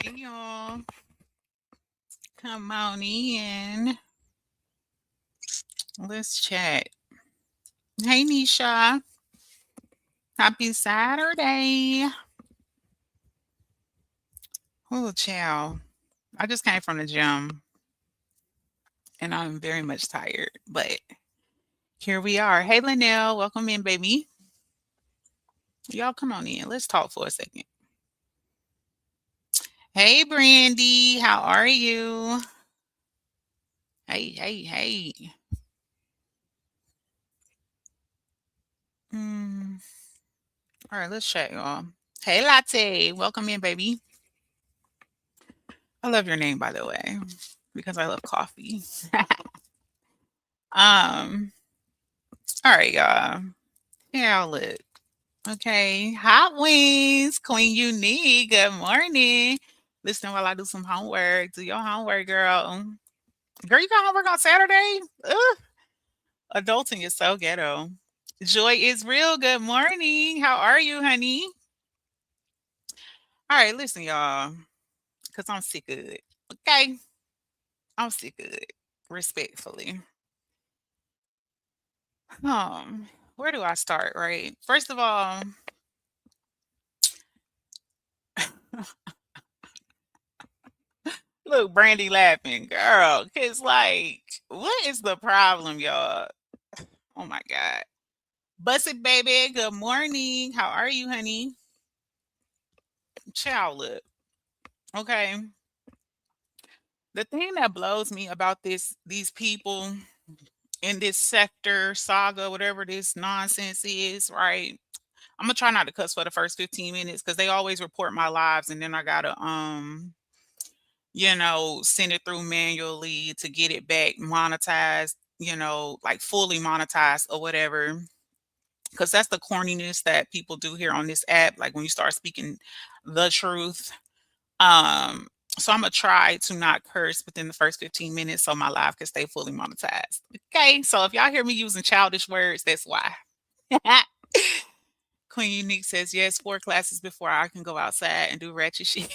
Hey y'all, come on in. Let's chat. Hey Nisha, happy Saturday. Oh, child. I just came from the gym and I'm very much tired, but here we are. Hey Linnell, welcome in, baby. Y'all come on in. Let's talk for a second. Hey Brandy, how are you? Hey. Mm. All right, let's chat, y'all. Hey Latte, welcome in, baby. I love your name, by the way, because I love coffee. Um, all right, y'all. Here I look. Okay. Hot wings, Queen Unique. Good morning. Listen while I do some homework. Do your homework, girl. Girl, you got homework on Saturday? Ugh. Adulting is so ghetto. Joy is real. Good morning. How are you, honey? All right, listen, y'all, because I'm sick of it. Okay. I'm sick of it. Respectfully. Where do I start, right? First of all, look, Brandy laughing, girl. Cause like, what is the problem, y'all? Oh my god. Busted baby, good morning. How are you, honey? Child look. Okay. The thing that blows me about these people in this sector, saga, whatever this nonsense is, right? I'm gonna try not to cuss for the first 15 minutes because they always report my lives and then I gotta send it through manually to get it back monetized, like fully monetized or whatever. Because that's the corniness that people do here on this app. Like when you start speaking the truth. Um, so I'm gonna try to not curse within the first 15 minutes so my live can stay fully monetized. Okay, so if y'all hear me using childish words, that's why. Queen Unique says yes, 4 classes before I can go outside and do ratchet shit.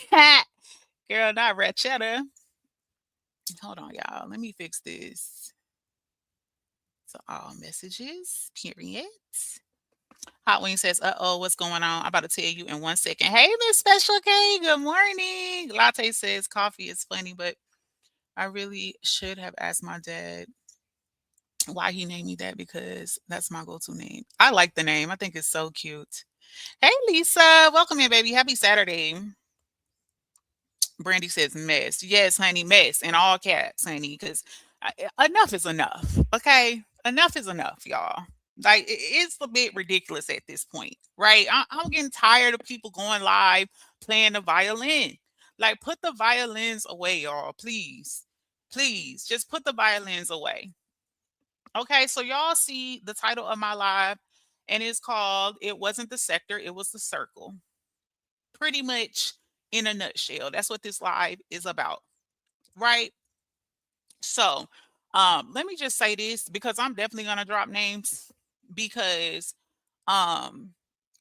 Girl, not ratchetta. Hold on, y'all. Let me fix this. So all messages, period. Hot Wing says, "Uh-oh, what's going on? I'm about to tell you in 1 second. Hey, Miss Special K, good morning." Latte says, "Coffee is funny, but I really should have asked my dad why he named me that because that's my go-to name. I like the name. I think it's so cute." Hey, Lisa, welcome in, baby. Happy Saturday. Brandy says, "Mess." Yes, honey, mess in all caps, honey, because enough is enough. Okay, enough is enough, y'all. Like it's a bit ridiculous at this point, right? I'm getting tired of people going live playing the violin. Like, put the violins away, y'all. Please, please, just put the violins away. Okay, so y'all see the title of my live, and it's called "It Wasn't the Sector, It Was the Circle." Pretty much in a nutshell, that's what this live is about, right? So, let me just say this because I'm definitely gonna drop names because um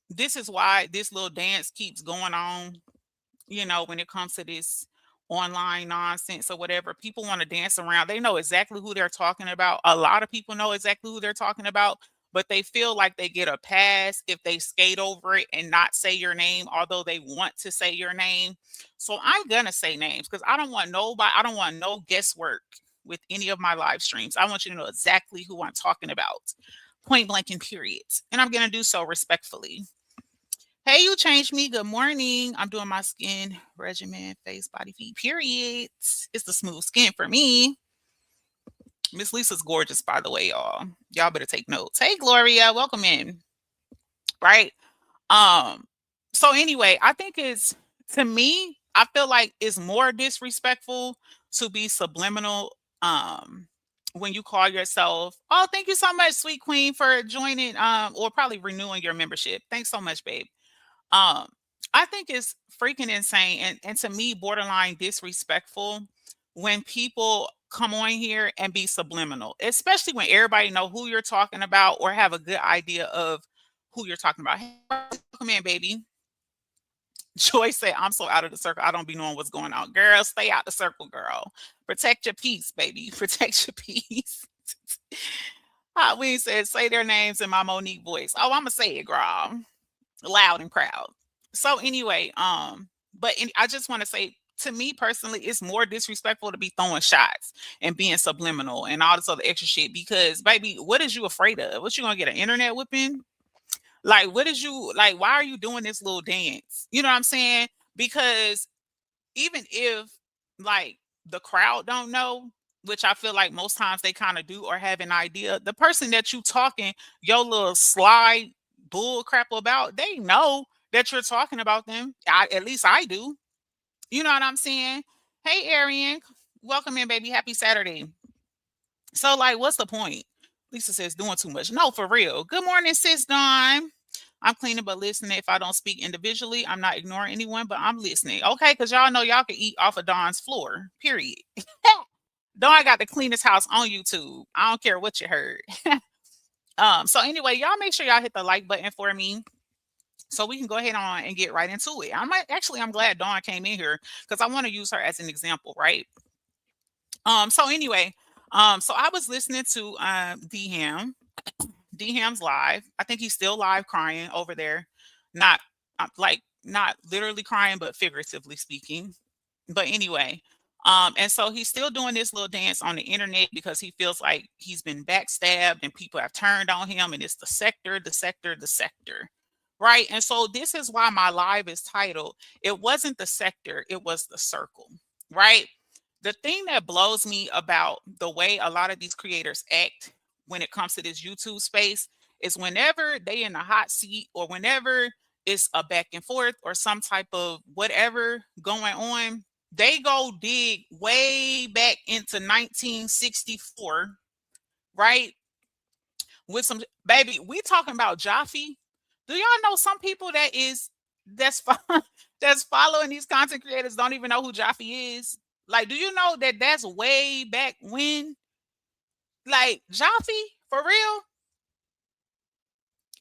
this is why this little dance keeps going on, when it comes to this online nonsense or whatever. People want to dance around. They know exactly who they're talking about. A lot of people know exactly who they're talking about, but they feel like they get a pass if they skate over it and not say your name, although they want to say your name. So I'm gonna say names because I don't want no guesswork with any of my live streams. I want you to know exactly who I'm talking about. Point blank and period. And I'm gonna do so respectfully. Hey, you changed me. Good morning. I'm doing my skin regimen, face, body, feet, period. It's the smooth skin for me. Miss Lisa's gorgeous, by the way, y'all. Y'all better take notes. Hey, Gloria, welcome in. Right. Um, so anyway, I think it's to me, I feel like it's more disrespectful to be subliminal when you call yourself, oh, thank you so much, sweet queen, for joining or probably renewing your membership. Thanks so much, babe. Um, I think it's freaking insane and to me borderline disrespectful when people come on here and be subliminal, especially when everybody know who you're talking about or have a good idea of who you're talking about. Hey, welcome in, baby. Joy said, I'm so out of the circle. I don't be knowing what's going on. Girl, stay out the circle, girl. Protect your peace, baby. Protect your peace. Hot Wing said, say their names in my Monique voice. Oh, I'm gonna say it, girl. Loud and proud. So anyway, I just want to say, to me personally, it's more disrespectful to be throwing shots and being subliminal and all this other extra shit. Because, baby, what is you afraid of? What, you gonna get an internet whipping? Like, what is you like? Why are you doing this little dance? You know what I'm saying? Because even if, like, the crowd don't know, which I feel like most times they kind of do or have an idea, the person that you talking your little slide bull crap about, they know that you're talking about them. At least I do. You know what I'm saying? Hey, Arian, welcome in, baby. Happy Saturday. So, like, what's the point? Lisa says, doing too much. No, for real. Good morning, sis Dawn. I'm cleaning but listening. If I don't speak individually, I'm not ignoring anyone, but I'm listening. Okay, because y'all know y'all can eat off of Dawn's floor, period. Dawn got the cleanest house on YouTube. I don't care what you heard. So anyway, y'all make sure y'all hit the like button for me so we can go ahead on and get right into it. I'm glad Dawn came in here because I want to use her as an example, right? So anyway, so I was listening to D-Ham. D-Ham's live. I think he's still live crying over there. Not not literally crying, but figuratively speaking. But anyway, and so he's still doing this little dance on the internet because he feels like he's been backstabbed and people have turned on him, and it's the sector, the sector, the sector. Right. And so this is why my live is titled, It Wasn't the Sector, It Was the Circle. Right. The thing that blows me about the way a lot of these creators act when it comes to this YouTube space is whenever they in a hot seat or whenever it's a back and forth or some type of whatever going on, they go dig way back into 1964, right? With some, baby, we talking about Jaffe. Do y'all know some people that's following these content creators don't even know who Jaffe is? Like, do you know that that's way back when? Like, Jaffe, for real?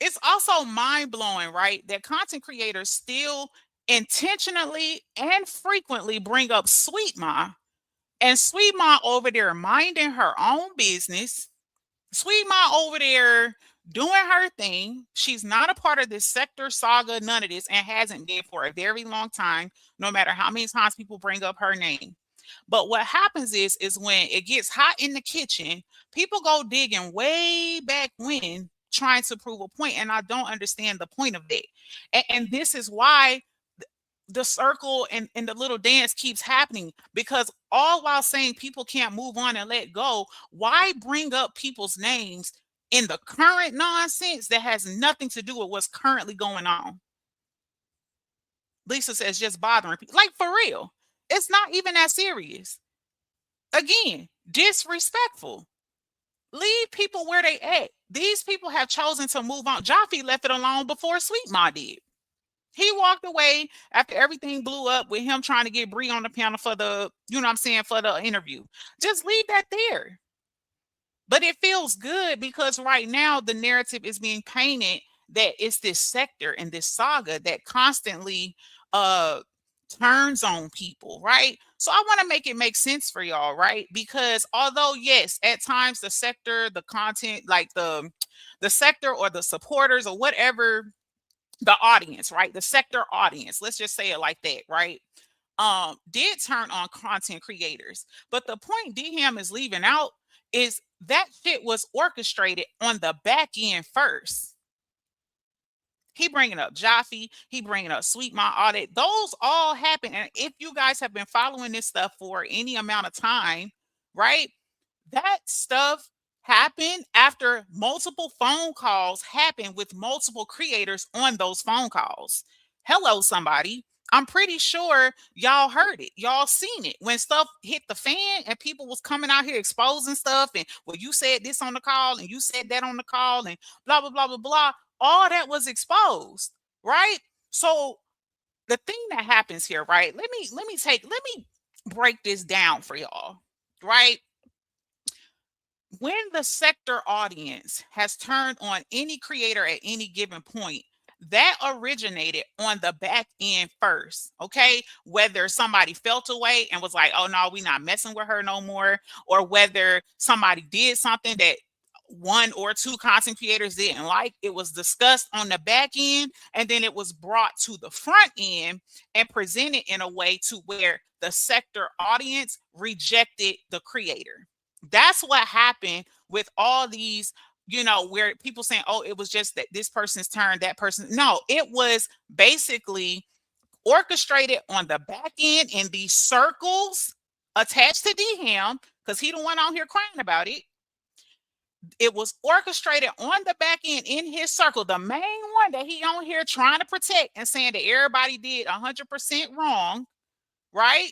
It's also mind blowing, right? That content creators still intentionally and frequently bring up Sweet Ma, and Sweet Ma over there minding her own business. Sweet Ma over there doing her thing. She's not a part of this sector saga, none of this, and hasn't been for a very long time, no matter how many times people bring up her name. But what happens is when it gets hot in the kitchen, people go digging way back when trying to prove a point. And I don't understand the point of that. And this is why the circle and the little dance keeps happening, because all while saying people can't move on and let go, why bring up people's names in the current nonsense that has nothing to do with what's currently going on? Lisa says just bothering people. Like, for real, it's not even that serious. Again, disrespectful. Leave people where they at. These people have chosen to move on. Jaffe left it alone before Sweet Ma did. He walked away after everything blew up with him trying to get Bree on the panel for the, you know what I'm saying, for the interview. Just leave that there. But it feels good because right now the narrative is being painted that it's this sector and this saga that constantly turns on people, right? So I want to make it make sense for y'all, right? Because although yes, at times the sector, the content, like the sector or the supporters or whatever, the audience, right? The sector audience, let's just say it like that, right? Did turn on content creators. But the point D-Ham is leaving out is that shit was orchestrated on the back end first. He bringing up Jaffe, he bringing up Sweet Ma Audit. Those all happen. And if you guys have been following this stuff for any amount of time, right? That stuff happened after multiple phone calls happened with multiple creators on those phone calls. Hello, somebody. I'm pretty sure y'all heard it. Y'all seen it when stuff hit the fan and people was coming out here exposing stuff. And well, you said this on the call and you said that on the call and blah, blah, blah, blah, blah. All that was exposed, right? So the thing that happens here, right? Let me break this down for y'all, right? When the sector audience has turned on any creator at any given point, that originated on the back end first. Okay. Whether somebody felt away and was like, oh no, we're not messing with her no more, or whether somebody did something that one or two content creators didn't like, it was discussed on the back end, and then it was brought to the front end and presented in a way to where the sector audience rejected the creator. That's what happened with all these, where people saying, oh, it was just that this person's turn, that person. No, it was basically orchestrated on the back end in these circles attached to DHam, because he the one on here crying about it. It was orchestrated on the back end in his circle, the main one that he on here trying to protect and saying that everybody did 100% wrong, right?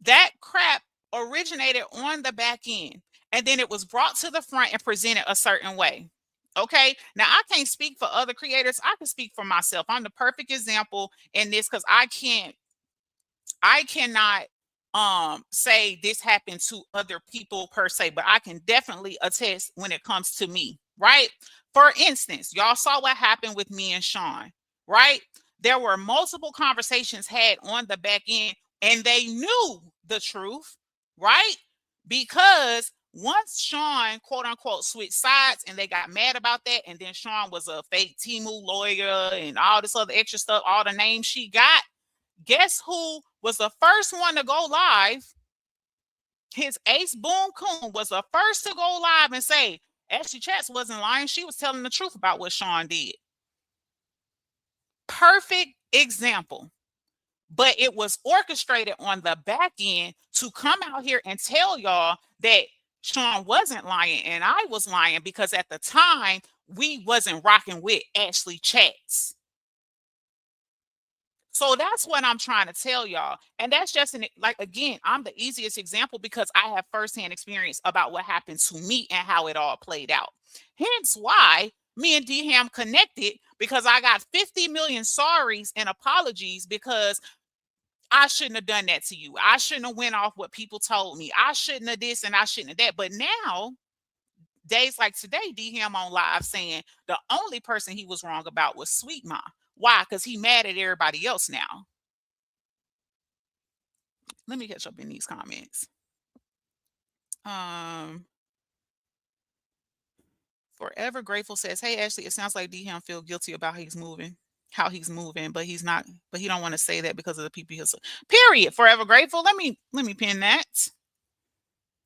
That crap originated on the back end, and then it was brought to the front and presented a certain way. Okay. Now I can't speak for other creators. I can speak for myself. I'm the perfect example in this, because I cannot say this happened to other people per se, but I can definitely attest when it comes to me, right? For instance, y'all saw what happened with me and Sean, right? There were multiple conversations had on the back end, and they knew the truth, right? Because once Sean, quote unquote, switched sides and they got mad about that, and then Sean was a fake Temu lawyer and all this other extra stuff, all the names she got, guess who was the first one to go live? His ace Boom Coon was the first to go live and say, Ashley Chats wasn't lying. She was telling the truth about what Sean did. Perfect example. But it was orchestrated on the back end to come out here and tell y'all that Sean wasn't lying and I was lying, because at the time we wasn't rocking with Ashley Chats. So that's what I'm trying to tell y'all. And that's just again, I'm the easiest example because I have firsthand experience about what happened to me and how it all played out. Hence why me and DHam connected, because I got 50 million sorries and apologies, because I shouldn't have done that to you. I shouldn't have went off what people told me. I shouldn't have this and I shouldn't have that. But now, days like today, DHam on live saying the only person he was wrong about was Sweet Ma. Why? Because he mad at everybody else now. Let me catch up in these comments. Forever Grateful says, hey, Ashley, it sounds like DHam feel guilty about how he's moving, but he don't want to say that because of the people. Period. Forever Grateful. Let me pin that.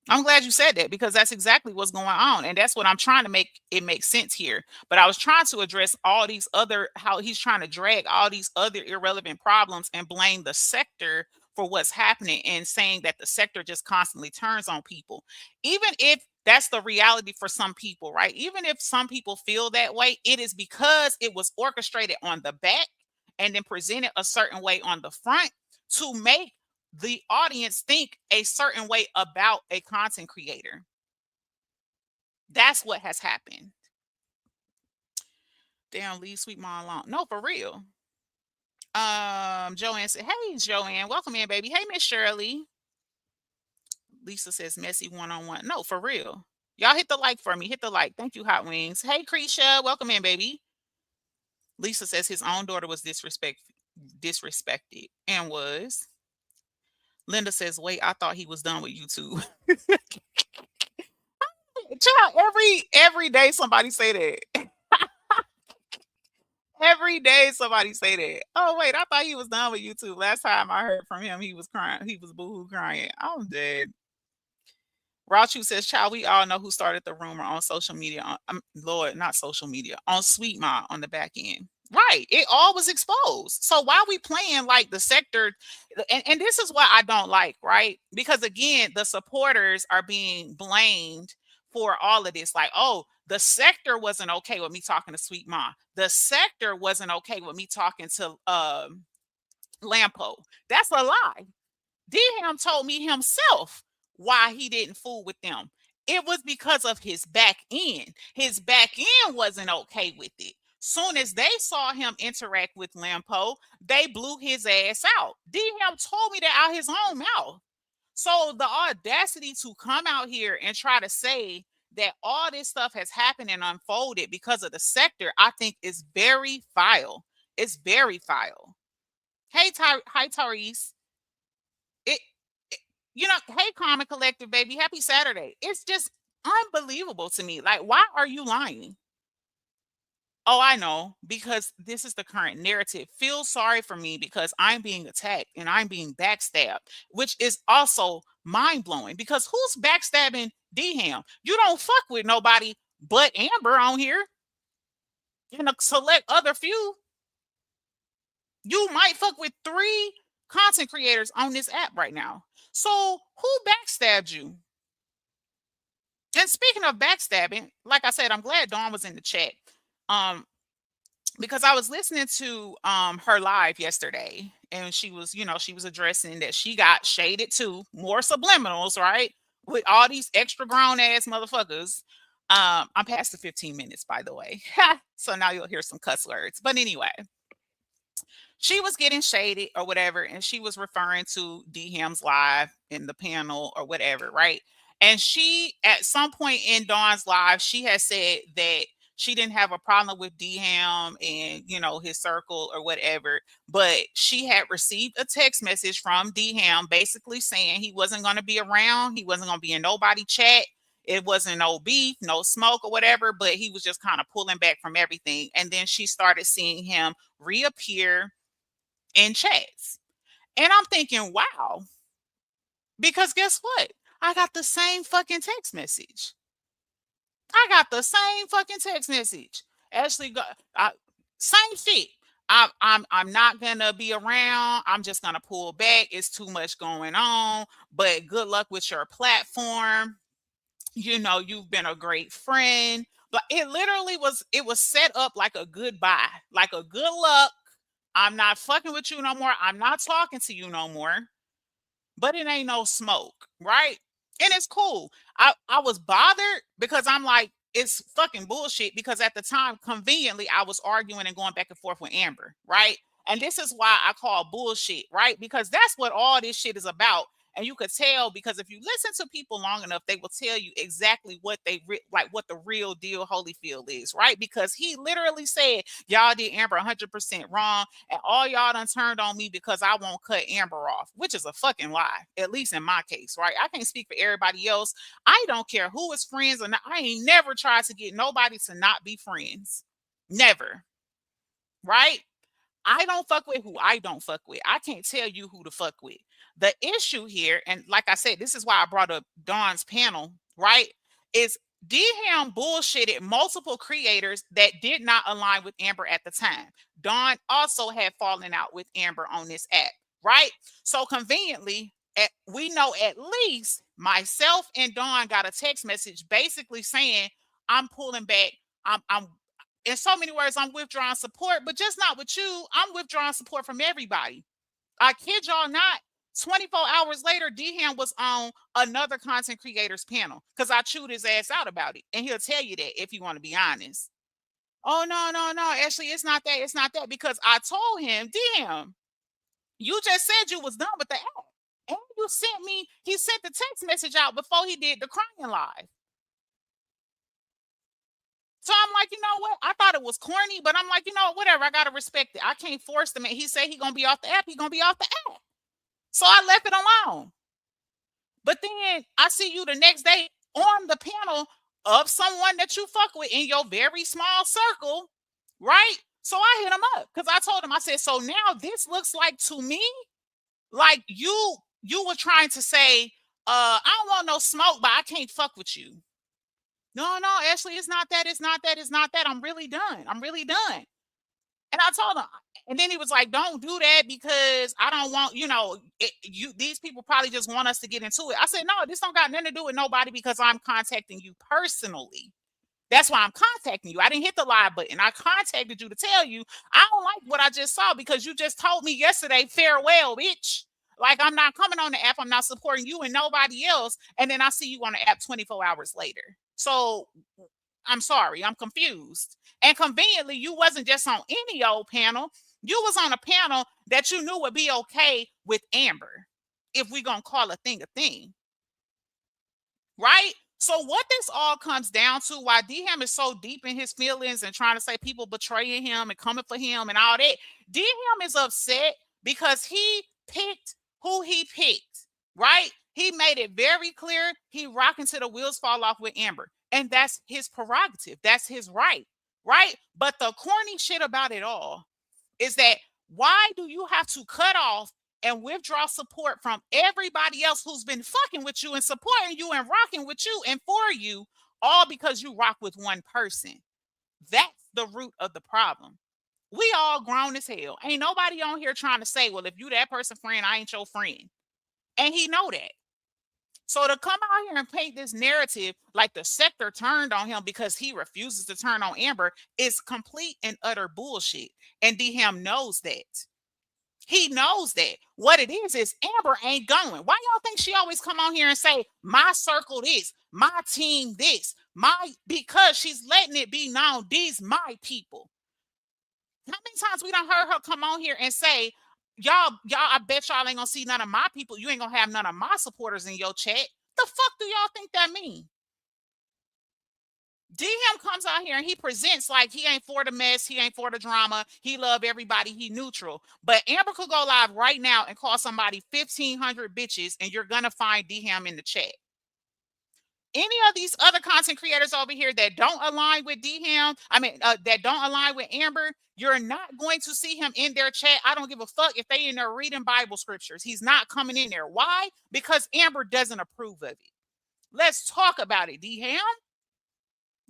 I'm glad you said that, because that's exactly what's going on. And that's what I'm trying to make it make sense here. But I was trying to address all these how he's trying to drag all these other irrelevant problems and blame the sector for what's happening, and saying that the sector just constantly turns on people. Even if that's the reality for some people, right? Even if some people feel that way, it is because it was orchestrated on the back and then presented a certain way on the front to make the audience think a certain way about a content creator. That's what has happened. Damn, leave Sweet Ma alone. No, for real. Joanne said, hey, Joanne, welcome in, baby. Hey, Miss Shirley. Lisa says, messy one-on-one. No, for real. Y'all hit the like for me. Hit the like. Thank you, Hot Wings. Hey, Creisha, welcome in, baby. Lisa says his own daughter was disrespected and was. Linda says, wait, I thought he was done with YouTube. Child, every day somebody say that. Every day somebody say that. Oh, wait, I thought he was done with YouTube. Last time I heard from him, he was crying. He was boohoo crying. I'm dead. Rauchu says, child, we all know who started the rumor on social media. Lord, not social media. On Sweet Ma on the back end. Right. It all was exposed. So why are we playing like the sector? And this is what I don't like, right? Because again, the supporters are being blamed for all of this. Like, oh, the sector wasn't okay with me talking to Sweet Ma. The sector wasn't okay with me talking to Lampo. That's a lie. DHam told me himself why he didn't fool with them. It was because of his back end. His back end wasn't okay with it. Soon as they saw him interact with Lampo, they blew his ass out. DHam told me that out his own mouth. So the audacity to come out here and try to say that all this stuff has happened and unfolded because of the sector, I think is very vile. It's very vile. Hey, hi, Tyrese. It, it, hey, Comic Collective, baby. Happy Saturday. It's just unbelievable to me. Like, why are you lying? Oh, I know, because this is the current narrative. Feel sorry for me because I'm being attacked and I'm being backstabbed, which is also mind blowing because who's backstabbing D-Ham? You don't fuck with nobody but Amber on here and a select other few. You might fuck with 3 content creators on this app right now. So who backstabbed you? And speaking of backstabbing, like I said, I'm glad Dawn was in the chat. Because I was listening to her live yesterday and she was, she was addressing that she got shaded too, more subliminals, right? With all these extra grown ass motherfuckers. I'm past the 15 minutes, by the way. So now you'll hear some cuss words. But anyway, she was getting shaded or whatever, and she was referring to D-Ham's live in the panel or whatever, right? And she, at some point in Dawn's live, she has said that she didn't have a problem with D-Ham and, his circle or whatever, but she had received a text message from D-Ham basically saying he wasn't going to be around. He wasn't going to be in nobody chat. It wasn't no beef, no smoke or whatever, but he was just kind of pulling back from everything. And then she started seeing him reappear in chats. And I'm thinking, wow, because guess what? I got the same fucking text message. I got the same fucking text message. Ashley got same shit. I'm not gonna be around. I'm just gonna pull back. It's too much going on. But good luck with your platform. You've been a great friend. But it was set up like a goodbye, like a good luck. I'm not fucking with you no more. I'm not talking to you no more. But it ain't no smoke, right? And it's cool. I was bothered because I'm like, it's fucking bullshit because at the time, conveniently, I was arguing and going back and forth with Amber, right? And this is why I call bullshit, right? Because that's what all this shit is about. And you could tell because if you listen to people long enough, they will tell you exactly what what the real deal Holyfield is, right? Because he literally said, y'all did Amber 100% wrong, and all y'all done turned on me because I won't cut Amber off, which is a fucking lie, at least in my case, right? I can't speak for everybody else. I don't care who is friends or not. I ain't never tried to get nobody to not be friends. Never. Right? I don't fuck with who I don't fuck with. I can't tell you who to fuck with. The issue here, and like I said, this is why I brought up Dawn's panel, right? Is D-Ham bullshitted multiple creators that did not align with Amber at the time. Dawn also had fallen out with Amber on this app, right? So conveniently, we know at least myself and Dawn got a text message basically saying, I'm pulling back. I'm in so many words, I'm withdrawing support, but just not with you. I'm withdrawing support from everybody. I kid y'all not. 24 hours later, D-Ham was on another content creators panel because I chewed his ass out about it. And he'll tell you that if you want to be honest. Oh, no, no, no. Actually, it's not that. It's not that because I told him, damn, you just said you was done with the app. And he sent the text message out before he did the crying live. So I'm like, you know what? I thought it was corny, but I'm like, whatever. I gotta respect it. I can't force the man. He said he gonna be off the app. He gonna be off the app. So I left it alone. But then I see you the next day on the panel of someone that you fuck with in your very small circle, right? So I hit him up because I told him, I said, so now this looks like to me, like you were trying to say, I don't want no smoke, but I can't fuck with you. No, no, Ashley, it's not that. It's not that. It's not that. I'm really done. I'm really done. And I told him, and then he was like, don't do that because I don't want, these people probably just want us to get into it. I said, no, this don't got nothing to do with nobody because I'm contacting you personally. That's why I'm contacting you. I didn't hit the live button. I contacted you to tell you I don't like what I just saw because you just told me yesterday, farewell, bitch. Like I'm not coming on the app. I'm not supporting you and nobody else. And then I see you on the app 24 hours later. So I'm sorry, I'm confused. And conveniently, you wasn't just on any old panel. You was on a panel that you knew would be okay with Amber, if we gonna call a thing, right? So what this all comes down to, why D-Ham is so deep in his feelings and trying to say people betraying him and coming for him and all that, D-Ham is upset because he picked who he picked, right? He made it very clear he rocking till the wheels fall off with Amber. And that's his prerogative. That's his right, right? But the corny shit about it all is that why do you have to cut off and withdraw support from everybody else who's been fucking with you and supporting you and rocking with you and for you, all because you rock with one person? That's the root of the problem. We all grown as hell. Ain't nobody on here trying to say, well, if you that person friend, I ain't your friend. And he know that. So to come out here and paint this narrative like the sector turned on him because he refuses to turn on Amber is complete and utter bullshit. And D-Ham knows that. He knows that. What it is Amber ain't going. Why y'all think she always come on here and say, my circle this, my team this, because she's letting it be known, these my people. How many times we done heard her come on here and say, y'all, I bet y'all ain't gonna see none of my people. You ain't gonna have none of my supporters in your chat. The fuck do y'all think that mean? D-Ham comes out here and he presents like he ain't for the mess, he ain't for the drama, he love everybody, he neutral. But Amber could go live right now and call somebody 1,500 bitches and you're gonna find D-Ham in the chat. Any of these other content creators over here that don't align with D-Ham, that don't align with Amber, you're not going to see him in their chat. I don't give a fuck if they in there reading Bible scriptures. He's not coming in there. Why? Because Amber doesn't approve of it. Let's talk about it, D-Ham.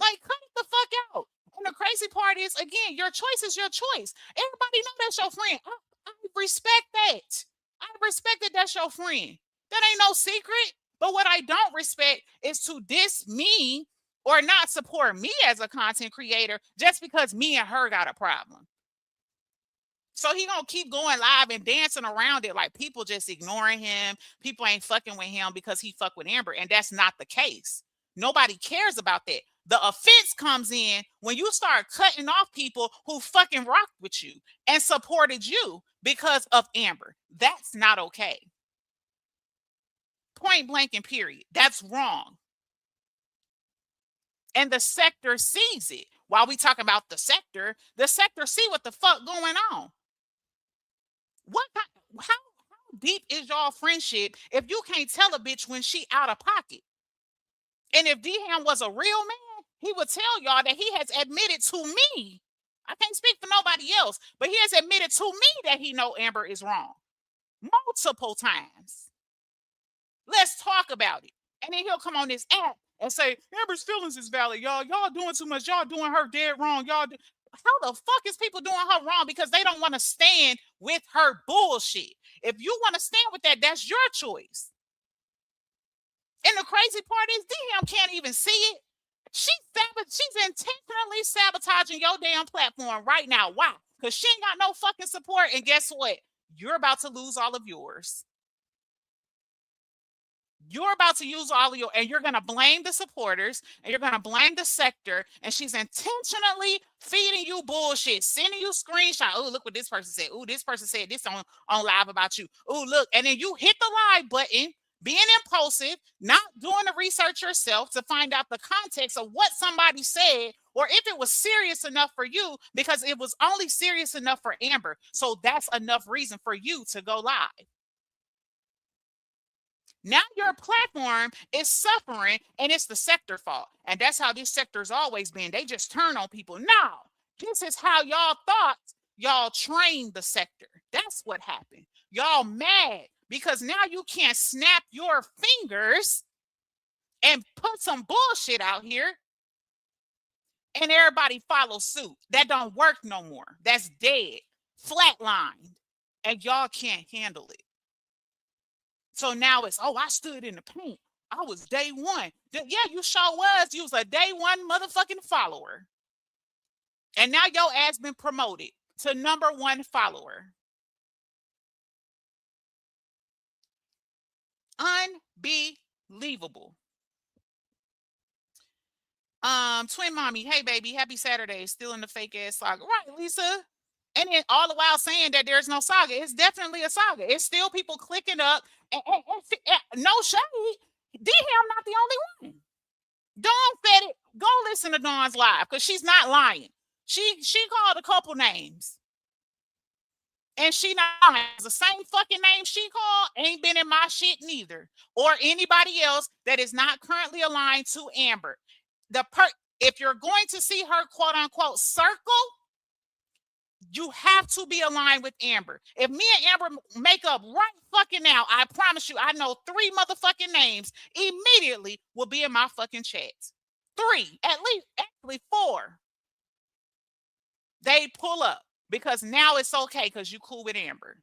Like, cut it the fuck out. And the crazy part is, again, your choice is your choice. Everybody know that's your friend. I respect that. I respect that that's your friend. That ain't no secret. But what I don't respect is to diss me or not support me as a content creator just because me and her got a problem. So he gonna keep going live and dancing around it like people just ignoring him. People ain't fucking with him because he fuck with Amber. And that's not the case. Nobody cares about that. The offense comes in when you start cutting off people who fucking rocked with you and supported you because of Amber. That's not okay. Point blank and period. That's wrong. And the sector sees it. While we talk about the sector see what the fuck going on. How deep is y'all friendship if you can't tell a bitch when she out of pocket? And if D-Ham was a real man, he would tell y'all that he has admitted to me. I can't speak for nobody else, but he has admitted to me that he know Amber is wrong multiple times. Let's talk about it. And then he'll come on this app and say, Amber's feelings is valid, y'all. Y'all doing too much. Y'all doing her dead wrong. How the fuck is people doing her wrong because they don't want to stand with her bullshit? If you want to stand with that, that's your choice. And the crazy part is D-Ham can't even see it. She's intentionally sabotaging your damn platform right now. Why? Because she ain't got no fucking support. And guess what? You're about to lose all of yours. You're about to use all of your, and you're going to blame the supporters and you're going to blame the sector. And she's intentionally feeding you bullshit, sending you screenshots. Oh, look what this person said. Oh, this person said this on live about you. Oh, look. And then you hit the live button, being impulsive, not doing the research yourself to find out the context of what somebody said, or if it was serious enough for you, because it was only serious enough for Amber. So that's enough reason for you to go live. Now your platform is suffering and it's the sector fault. And that's how this sector's always been. They just turn on people. Now, this is how y'all thought y'all trained the sector. That's what happened. Y'all mad because now you can't snap your fingers and put some bullshit out here and everybody follows suit. That don't work no more. That's dead, flatlined, and y'all can't handle it. So now it's, oh, I stood in the paint. I was day one. Yeah, you sure was. You was a day one motherfucking follower. And now your ass been promoted to #1 follower. Unbelievable. Twin mommy, hey baby, happy Saturday. Still in the fake ass saga. Right, Lisa. And then all the while saying that there's no saga. It's definitely a saga. It's still people clicking up. And no shade. D-Ham not the only one. Dawn said it. Go listen to Dawn's live because she's not lying. She called a couple names. And she not the same fucking name she called ain't been in my shit neither, or anybody else that is not currently aligned to Amber. If you're going to see her quote unquote circle, you have to be aligned with Amber. If me and Amber make up right fucking now, I promise you, I know 3 motherfucking names immediately will be in my fucking chats. 3, at least, actually 4. They pull up because now it's okay because you cool with Amber.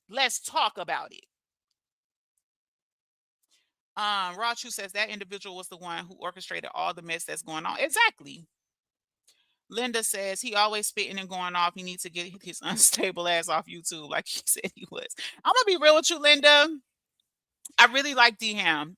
Let's talk about it. Rachu says that individual was the one who orchestrated all the mess that's going on. Exactly. Linda says he always spitting and going off. He needs to get his unstable ass off YouTube, like he said he was. I'm gonna be real with you, Linda. I really like D-Ham.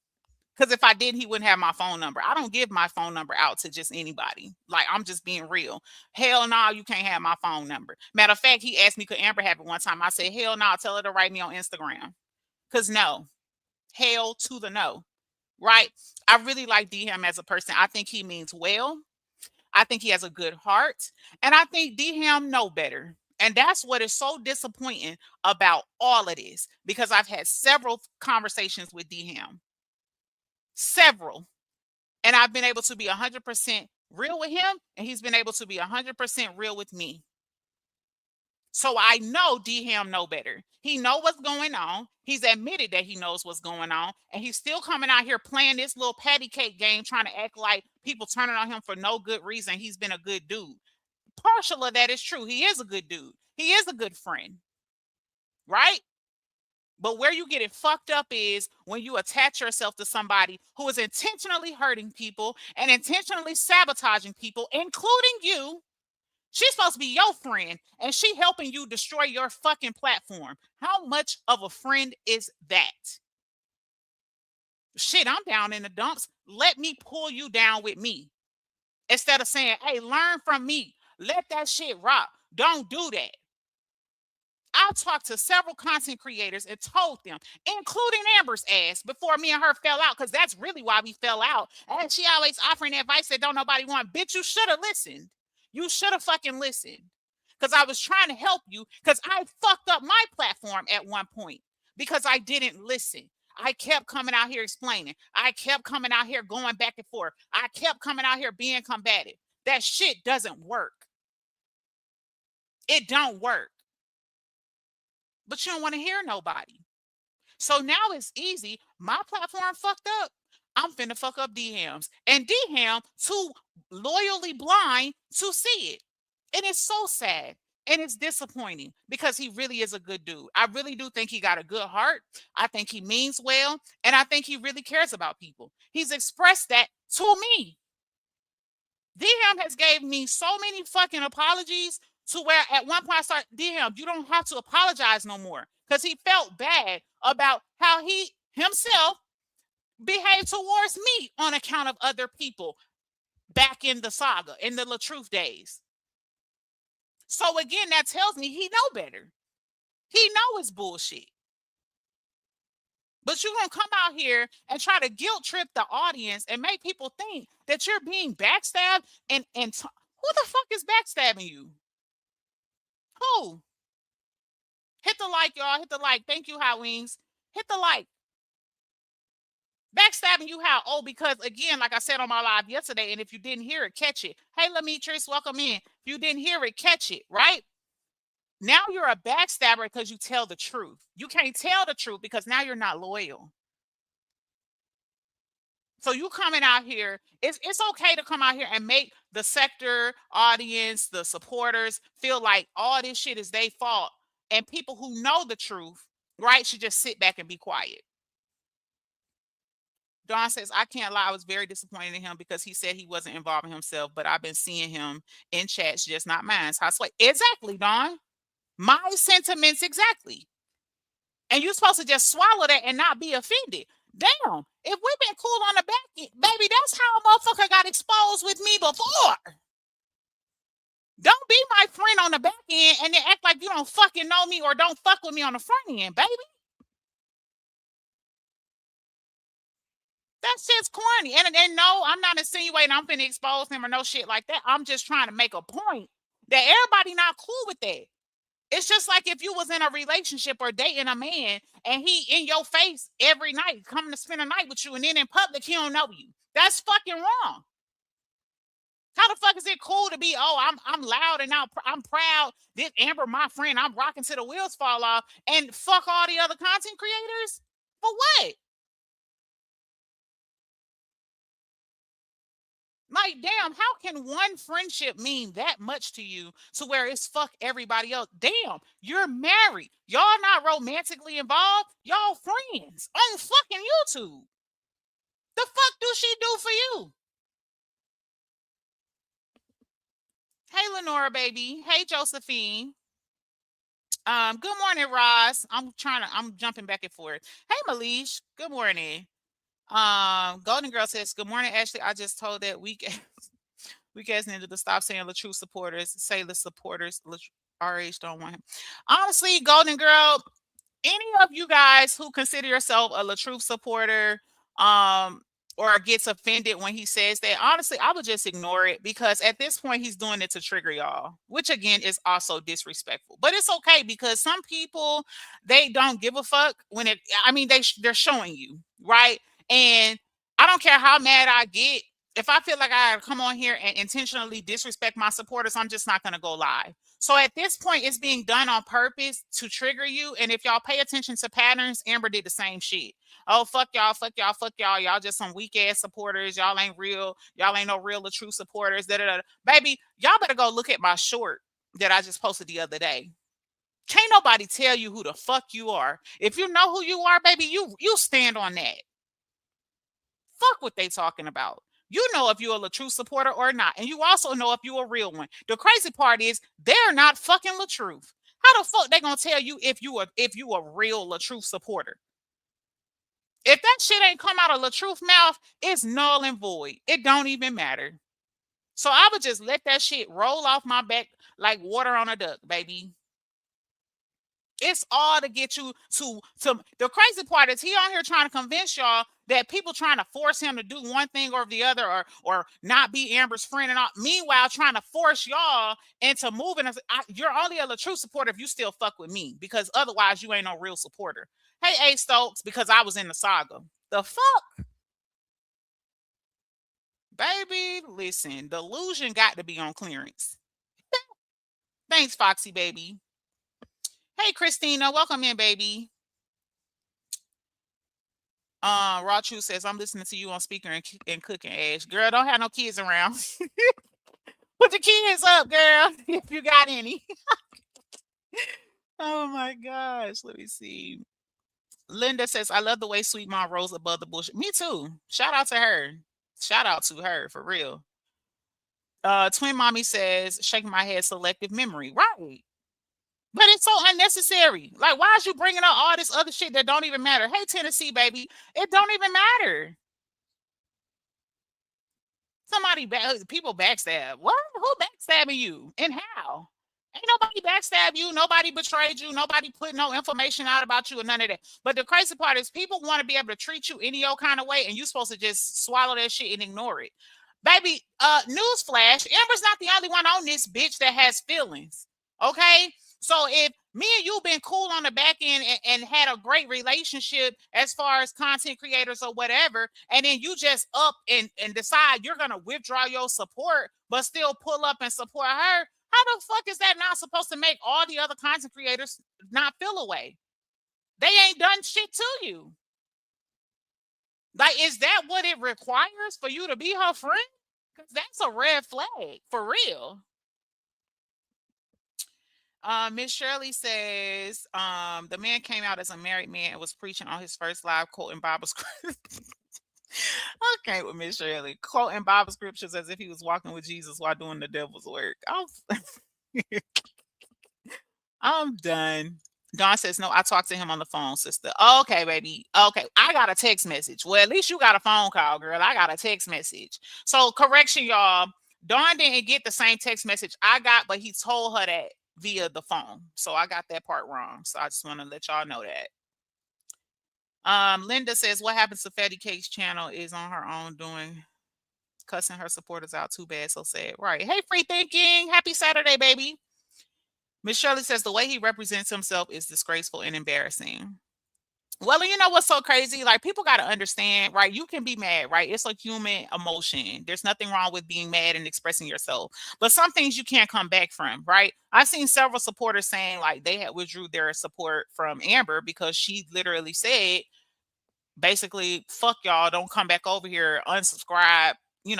Because if I did, he wouldn't have my phone number. I don't give my phone number out to just anybody. Like, I'm just being real. Hell no, you can't have my phone number. Matter of fact, he asked me, could Amber have it one time? I said, hell no, tell her to write me on Instagram. Because no. Hell to the no. Right? I really like D-Ham as a person. I think he means well. I think he has a good heart. And I think D-Ham know better. And that's what is so disappointing about all of this. Because I've had several conversations with D-Ham. Several. And I've been able to be 100% real with him, and he's been able to be 100% real with me. So I know D-Ham know better. He know what's going on. He's admitted that he knows what's going on, and he's still coming out here playing this little patty cake game, trying to act like people turning on him for no good reason. He's been a good dude. Partial of that is true. He is a good dude. He is a good friend, right? But where you get it fucked up is when you attach yourself to somebody who is intentionally hurting people and intentionally sabotaging people, including you. She's supposed to be your friend, and she helping you destroy your fucking platform. How much of a friend is that? Shit, I'm down in the dumps. Let me pull you down with me. Instead of saying, hey, learn from me. Let that shit rock. Don't do that. I talked to several content creators and told them, including Amber's ass, before me and her fell out, because that's really why we fell out. And she always offering advice that don't nobody want. Bitch, you should have listened. You should have fucking listened. Because I was trying to help you, because I fucked up my platform at one point because I didn't listen. I kept coming out here explaining. I kept coming out here going back and forth. I kept coming out here being combative. That shit doesn't work. It don't work. But you don't want to hear nobody. So now it's easy. My platform fucked up. I'm finna fuck up D-Ham's. And D-Ham too loyally blind to see it. And it's so sad. And it's disappointing because he really is a good dude. I really do think he got a good heart. I think he means well. And I think he really cares about people. He's expressed that to me. D-Ham has gave me so many fucking apologies to where at one point I started, D-Ham, you don't have to apologize no more. Because he felt bad about how he himself behaved towards me on account of other people back in the saga, in the LaTruth days. So again, that tells me he know better. He know it's bullshit. But you're going to come out here and try to guilt trip the audience and make people think that you're being backstabbed. And who the fuck is backstabbing you? Who? Hit the like, y'all. Hit the like. Thank you, Hot Wings. Hit the like. Backstabbing you how? Oh, because again, like I said on my live yesterday, and if you didn't hear it, catch it. Hey, Lametris, welcome in. If you didn't hear it, catch it, right? Now you're a backstabber because you tell the truth. You can't tell the truth because now you're not loyal. So you coming out here, it's okay to come out here and make the sector, audience, the supporters feel like all this shit is their fault. And people who know the truth, right, should just sit back and be quiet. Dawn says, I can't lie. I was very disappointed in him because he said he wasn't involving himself, but I've been seeing him in chats, just not mine. So I swear, exactly, Dawn. My sentiments, exactly. And you're supposed to just swallow that and not be offended. Damn, if we've been cool on the back end, baby, that's how a motherfucker got exposed with me before. Don't be my friend on the back end and then act like you don't fucking know me or don't fuck with me on the front end, baby. That shit's corny. And no, I'm not insinuating I'm finna expose him or no shit like that. I'm just trying to make a point that everybody not cool with that. It's just like if you was in a relationship or dating a man and he in your face every night, coming to spend a night with you, and then in public he don't know you. That's fucking wrong. How the fuck is it cool to be? Oh, I'm loud and I'm proud. This Amber, my friend, I'm rocking till the wheels fall off, and fuck all the other content creators for what? Like, damn, how can one friendship mean that much to you to where it's fuck everybody else? Damn, you're married. Y'all not romantically involved. Y'all friends on fucking YouTube. The fuck do she do for you? Hey, Lenora, baby. Hey, Josephine. Good morning, Ross. I'm jumping back and forth. Hey, Malish. Good morning. Golden Girl says, good morning, Ashley. I just told that week we guys needed to stop saying the true supporters, say the supporters. RH don't want him. Honestly, Golden Girl, any of you guys who consider yourself a LaTruth supporter, or gets offended when he says that, honestly, I would just ignore it, because at this point he's doing it to trigger y'all, which again is also disrespectful. But it's okay, because some people, they don't give a fuck when it. I mean, they're showing you, right? And I don't care how mad I get. If I feel like I come on here and intentionally disrespect my supporters, I'm just not going to go live. So at this point, it's being done on purpose to trigger you. And if y'all pay attention to patterns, Amber did the same shit. Oh, fuck y'all, fuck y'all, fuck y'all. Y'all just some weak ass supporters. Y'all ain't real. Y'all ain't no real or true supporters. Da, da, da. Baby, y'all better go look at my short that I just posted the other day. Can't nobody tell you who the fuck you are. If you know who you are, baby, you stand on that. Fuck what they talking about. You know if you're a LaTruth supporter or not. And you also know if you're a real one. The crazy part is they're not fucking LaTruth. How the fuck they gonna tell you if you a real LaTruth supporter? If that shit ain't come out of LaTruth mouth, it's null and void. It don't even matter. So I would just let that shit roll off my back like water on a duck, baby. It's all to get you to the crazy part is he on here trying to convince y'all that people trying to force him to do one thing or the other, or not be Amber's friend and all. Meanwhile, trying to force y'all into moving. You're only a true supporter if you still fuck with me, because otherwise you ain't no real supporter. Hey, A Stokes, because I was in the saga. The fuck? Baby, listen, delusion got to be on clearance. Thanks, Foxy baby. Hey, Christina, welcome in, baby. Raw True says, I'm listening to you on speaker and cooking, Ash. Girl, don't have no kids around. Put the kids up, girl, if you got any. Oh my gosh. Let me see. Linda says, I love the way Sweet Mom rose above the bush. Me too. Shout out to her. Shout out to her, for real. Twin Mommy says, shaking my head, selective memory. Right. But it's so unnecessary. Like, why is you bringing up all this other shit that don't even matter? Hey, Tennessee, baby, it don't even matter. People backstab. What? Who backstabbing you? And how? Ain't nobody backstab you. Nobody betrayed you. Nobody put no information out about you or none of that. But the crazy part is people want to be able to treat you any old kind of way, and you supposed to just swallow that shit and ignore it. Baby, newsflash, Amber's not the only one on this bitch that has feelings. Okay? So if me and you been cool on the back end and had a great relationship as far as content creators or whatever, and then you just up and decide you're gonna withdraw your support but still pull up and support her, how the fuck is that not supposed to make all the other content creators not feel away? They ain't done shit to you. Like, is that what it requires for you to be her friend? Because that's a red flag, for real. Miss Shirley says, the man came out as a married man and was preaching on his first live quoting Bible scriptures. Okay, with Miss Shirley quoting Bible scriptures as if he was walking with Jesus while doing the devil's work. I'm done. Dawn says, no, I talked to him on the phone, sister. Okay, baby. Okay, I got a text message. Well, at least you got a phone call, girl. I got a text message. So, correction, y'all. Dawn didn't get the same text message I got, but he told her that via the phone. So, I got that part wrong. So, I just want to let y'all know that. Linda says, what happens to Fatty Cake's channel is on her own doing, cussing her supporters out. Too bad, so sad. Right. Hey, free thinking. Happy Saturday, baby. Miss Shirley says the way he represents himself is disgraceful and embarrassing. Well, you know what's so crazy? Like, people got to understand, right? You can be mad, right? It's a human emotion. There's nothing wrong with being mad and expressing yourself, but some things you can't come back from, right? I've seen several supporters saying like they had withdrew their support from Amber because she literally said, basically, fuck y'all, don't come back over here, unsubscribe,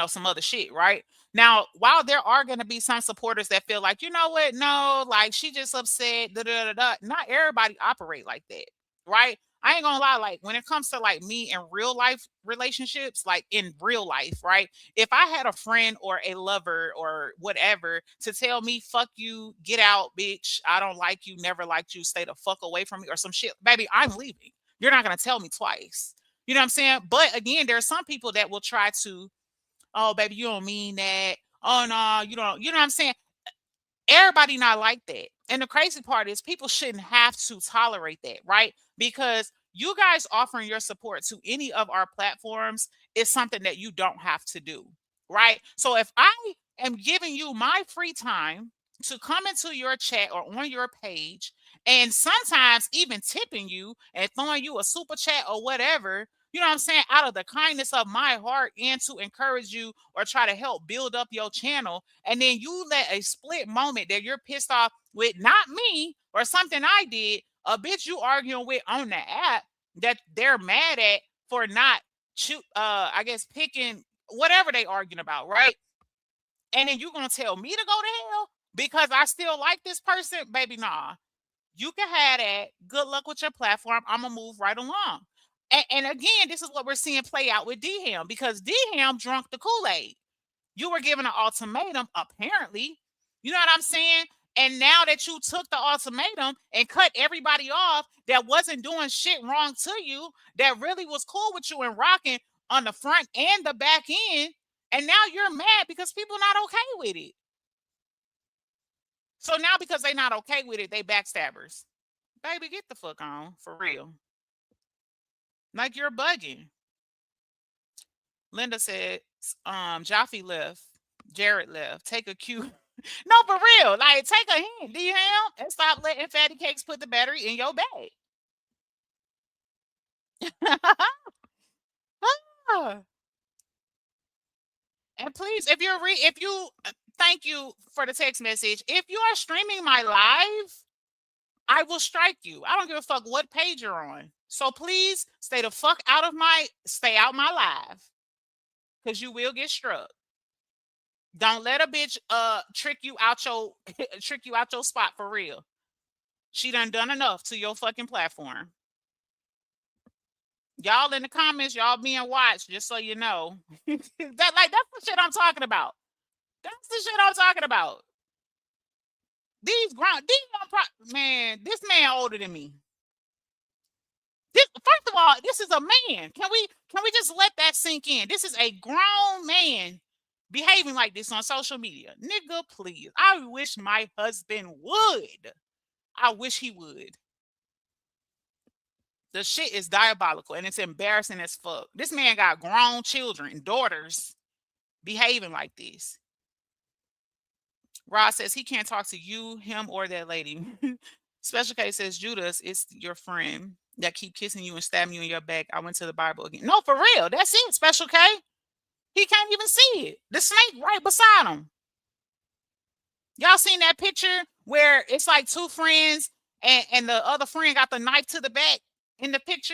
some other shit, right? Now, while there are going to be some supporters that feel like, you know what, no, like she just upset, da da da da. Not everybody operate like that, right? I ain't gonna lie, like when it comes to like me and real life relationships, like in real life, right? If I had a friend or a lover or whatever to tell me, fuck you, get out, bitch, I don't like you, never liked you, stay the fuck away from me, or some shit, baby, I'm leaving. You're not going to tell me twice. You know what I'm saying? But again, there are some people that will try to, oh, baby, you don't mean that. Oh, no, you don't. You know what I'm saying? Everybody not like that. And the crazy part is people shouldn't have to tolerate that, right? Because you guys offering your support to any of our platforms is something that you don't have to do, right? So if I am giving you my free time to come into your chat or on your page and sometimes even tipping you and throwing you a super chat or whatever, you know what I'm saying, out of the kindness of my heart and to encourage you or try to help build up your channel, and then you let a split moment that you're pissed off with not me or something I did, a bitch you arguing with on the app that they're mad at for not I guess picking whatever they arguing about, right? And then you gonna tell me to go to hell because I still like this person? Baby, nah. You can have that. Good luck with your platform. I'm gonna move right along. And again, this is what we're seeing play out with D-Ham, because D-Ham drunk the Kool-Aid. You were given an ultimatum, apparently. You know what I'm saying? And now that you took the ultimatum and cut everybody off that wasn't doing shit wrong to you, that really was cool with you and rocking on the front and the back end, and now you're mad because people not okay with it. So now because they not okay with it, they backstabbers. Baby, get the fuck on, for real. Like, you're bugging. Linda said, Jaffe left. Jared left. Take a cue. No, for real. Like, take a hint, D-Ham, and stop letting Fatty Cakes put the battery in your bag. And please, if you thank you for the text message. If you are streaming my live, I will strike you. I don't give a fuck what page you're on. So please stay the fuck out my live. Because you will get struck. Don't let a bitch trick you out your spot, for real. She done enough to your fucking platform. Y'all in the comments, y'all being watched, just so you know. That's the shit I'm talking about. That's the shit I'm talking about. Man, this man older than me. First of all, this is a man. Can we just let that sink in? This is a grown man behaving like this on social media. Nigga, please. I wish my husband would. I wish he would. The shit is diabolical and it's embarrassing as fuck. This man got grown children, daughters, behaving like this. Ross says he can't talk to you, him, or that lady. Special K says, Judas, it's your friend that keep kissing you and stabbing you in your back. I went to the Bible again. No, for real. That's it, Special K. He can't even see it. The snake right beside him. Y'all seen that picture where it's like two friends and the other friend got the knife to the back in the picture?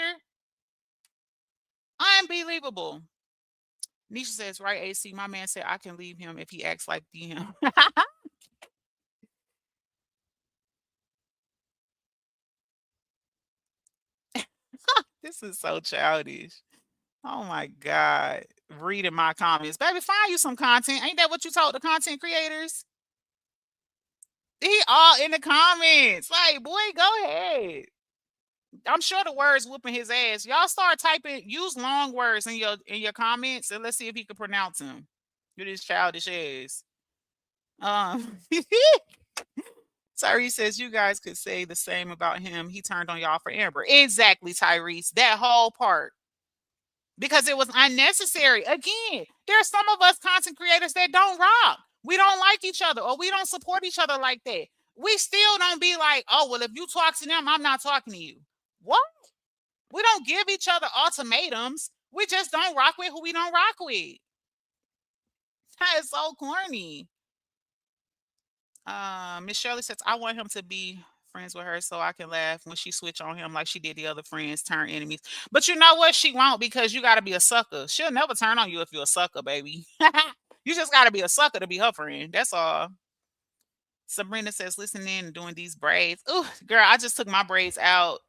Unbelievable. Nisha says, right, AC, my man said I can leave him if he acts like DM. This is so childish. Oh my God. Reading my comments. Baby, find you some content. Ain't that what you told the content creators? He all in the comments. Like, boy, go ahead. I'm sure the words whooping his ass. Y'all start typing, use long words in your comments, and let's see if he can pronounce them. With his childish ass. Tyrese says you guys could say the same about him. He turned on y'all for Amber. Exactly, Tyrese. That whole part. Because it was unnecessary. Again, there are some of us content creators that don't rock. We don't like each other or we don't support each other like that. We still don't be like, oh, well, if you talk to them, I'm not talking to you. What? We don't give each other ultimatums. We just don't rock with who we don't rock with. That is so corny. Miss Shirley says, I want him to be friends with her so I can laugh when she switch on him like she did the other friends, turn enemies. But you know what? She won't because you got to be a sucker. She'll never turn on you if you're a sucker, baby. You just got to be a sucker to be her friend. That's all. Sabrina says, listening and doing these braids. Ooh, girl, I just took my braids out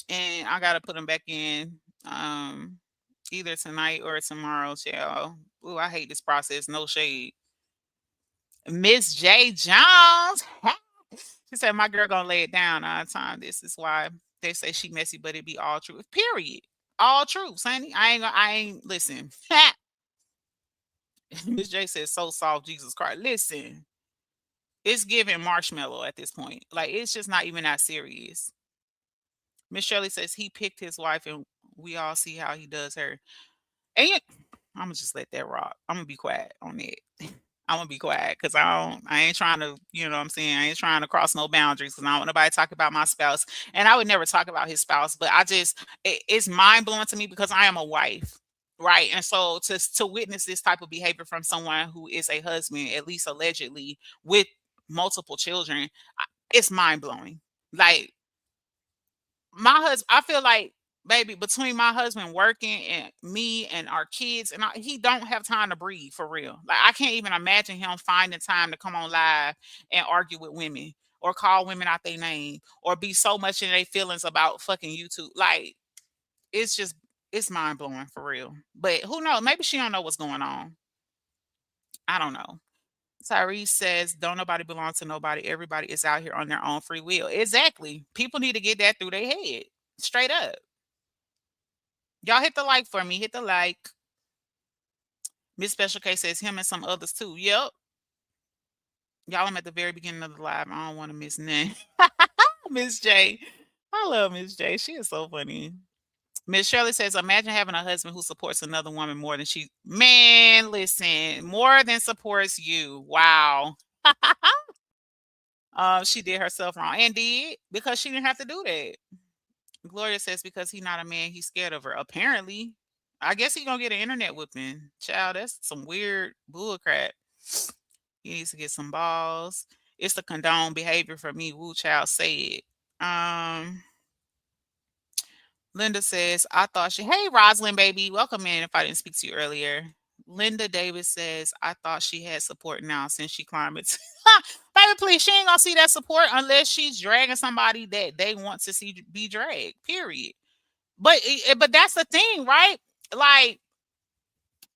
and I got to put them back in either tonight or tomorrow, child. Ooh, I hate this process. No shade. Miss J. Jones. She said, my girl gonna lay it down all the time. This is why they say she messy, but it be all true. Period. All true, honey. I ain't listen. Miss J says, so soft, Jesus Christ. Listen, it's giving marshmallow at this point. Like, it's just not even that serious. Miss Shirley says he picked his wife and we all see how he does her. And I'm gonna just let that rock. I'm gonna be quiet on it. I'm gonna be quiet because I ain't trying to, you know what I'm saying? I ain't trying to cross no boundaries because I don't want nobody to talk about my spouse. And I would never talk about his spouse, but it's mind blowing to me because I am a wife. Right. And so to witness this type of behavior from someone who is a husband, at least allegedly, with multiple children, it's mind blowing. Like, my husband, I feel like, baby, between my husband working and me and our kids, and he don't have time to breathe for real. Like, I can't even imagine him finding time to come on live and argue with women or call women out their name or be so much in their feelings about fucking YouTube. Like, it's mind blowing for real. But who knows? Maybe she don't know what's going on. I don't know. Tyrese says, don't nobody belong to nobody. Everybody is out here on their own free will. Exactly. People need to get that through their head. Straight up. Y'all hit the like for me. Hit the like. Miss Special K says him and some others too. Yep. Y'all, I'm at the very beginning of the live. I don't want to miss none. Miss J. I love Miss J. She is so funny. Miss Shirley says, imagine having a husband who supports another woman more than she. Man, listen, more than supports you. Wow. She did herself wrong and did because she didn't have to do that. Gloria says because he's not a man, he's scared of her. Apparently, I guess he gonna get an internet whipping. Child, that's some weird bull crap. He needs to get some balls. It's the condone behavior for me. Woo child said. Linda says, I thought she, hey, Rosalind, baby, welcome in if I didn't speak to you earlier. Linda Davis says, I thought she had support now since she climbed it. Baby, please, she ain't gonna see that support unless she's dragging somebody that they want to see be dragged, period. But that's the thing, right? Like,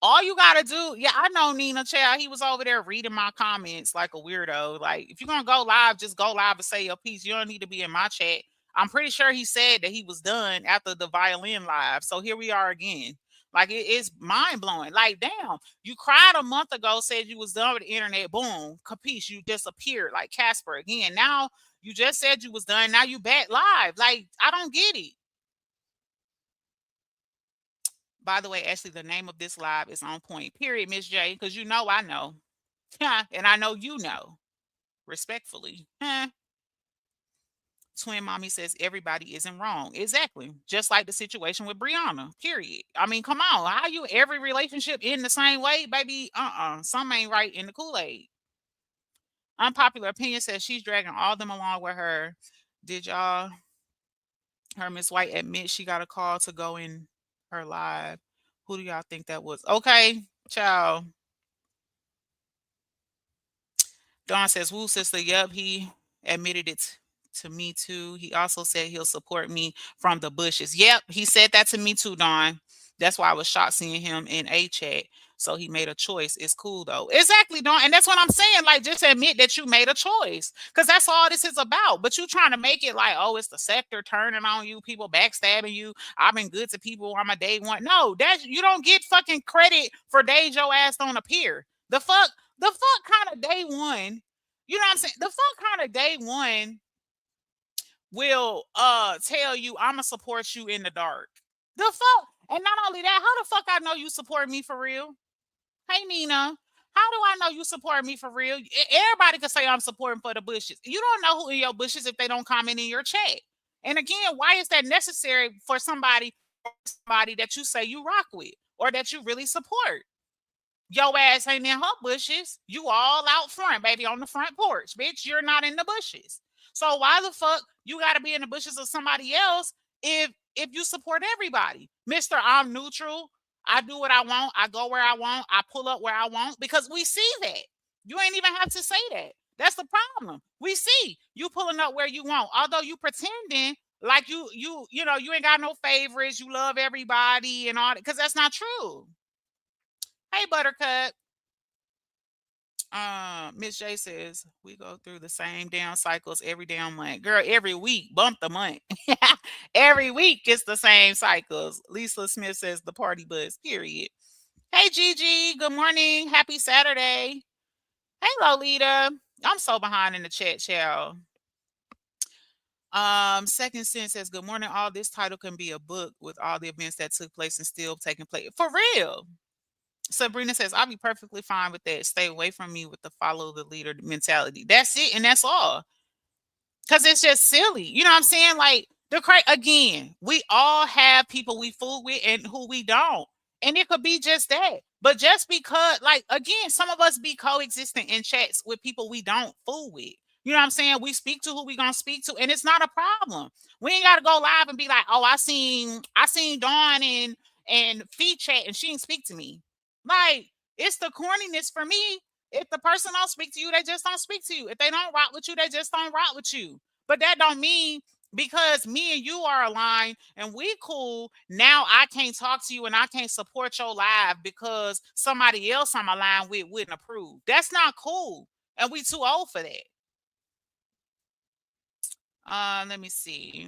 all you gotta do, yeah, I know Nina Child. He was over there reading my comments like a weirdo. Like, if you're gonna go live, just go live and say your piece. You don't need to be in my chat. I'm pretty sure he said that he was done after the violin live. So here we are again. Like, it's mind blowing. Like, damn, you cried a month ago, said you was done with the internet. Boom, capiche, you disappeared like Casper again. Now you just said you was done. Now you back live. Like, I don't get it. By the way, Ashley, the name of this live is on point. Period, Miss J, because you know I know. And I know you know. Respectfully. Twin Mommy says everybody isn't wrong. Exactly. Just like the situation with Brianna. Period. I mean, come on. How you every relationship in the same way, baby? Some ain't right in the Kool-Aid. Unpopular opinion says she's dragging all them along with her. Did y'all her Miss White admit she got a call to go in her live? Who do y'all think that was? Okay, ciao. Dawn says, woo, sister. Yep, he admitted it to me too. He also said he'll support me from the bushes. Yep, he said that to me too, Dawn. That's why I was shocked seeing him in a chat. So he made a choice. It's cool though. Exactly, Dawn. And that's what I'm saying. Like, just admit that you made a choice. Because that's all this is about. But you trying to make it like, oh, it's the sector turning on you, people backstabbing you. I've been good to people. I'm a day one. No, that you don't get fucking credit for days your ass don't appear. The fuck kind of day one You know what I'm saying? The fuck kind of day one will tell you I'ma support you in the dark. The fuck? And not only that, how the fuck I know you support me for real? Hey Nina, how do I know you support me for real? Everybody can say I'm supporting for the bushes. You don't know who in your bushes if they don't comment in your chat. And again, why is that necessary for somebody that you say you rock with or that you really support? Your ass ain't in her bushes. You all out front, baby, on the front porch. Bitch, you're not in the bushes. So why the fuck you gotta be in the bushes of somebody else if you support everybody? Mister, I'm neutral. I do what I want. I go where I want. I pull up where I want because we see that. You ain't even have to say that. That's the problem. We see you pulling up where you want. Although you pretending like you ain't got no favorites, you love everybody and all that, because that's not true. Hey, Buttercup. Miss J says we go through the same damn cycles every damn month. Girl, every week, bump the month. Every week it's the same cycles. Lisa Smith says the party buzz, period. Hey Gigi, good morning. Happy Saturday. Hey Lolita. I'm so behind in the chat, child. Second Sin says, good morning. All this title can be a book with all the events that took place and still taking place. For real. Sabrina says, I'll be perfectly fine with that. Stay away from me with the follow the leader mentality. That's it. And that's all. Because it's just silly. You know what I'm saying? Like, again, we all have people we fool with and who we don't. And it could be just that. But just because, like, again, some of us be coexisting in chats with people we don't fool with. You know what I'm saying? We speak to who we gonna speak to, and it's not a problem. We ain't gotta go live and be like, oh, I seen Dawn and feed chat and she didn't speak to me. Like, it's the corniness for me. If the person don't speak to you, they just don't speak to you. If they don't rock with you, they just don't rock with you. But that don't mean because me and you are aligned and we cool, now I can't talk to you and I can't support your live because somebody else I'm aligned with wouldn't approve. That's not cool. And we too old for that. Let me see.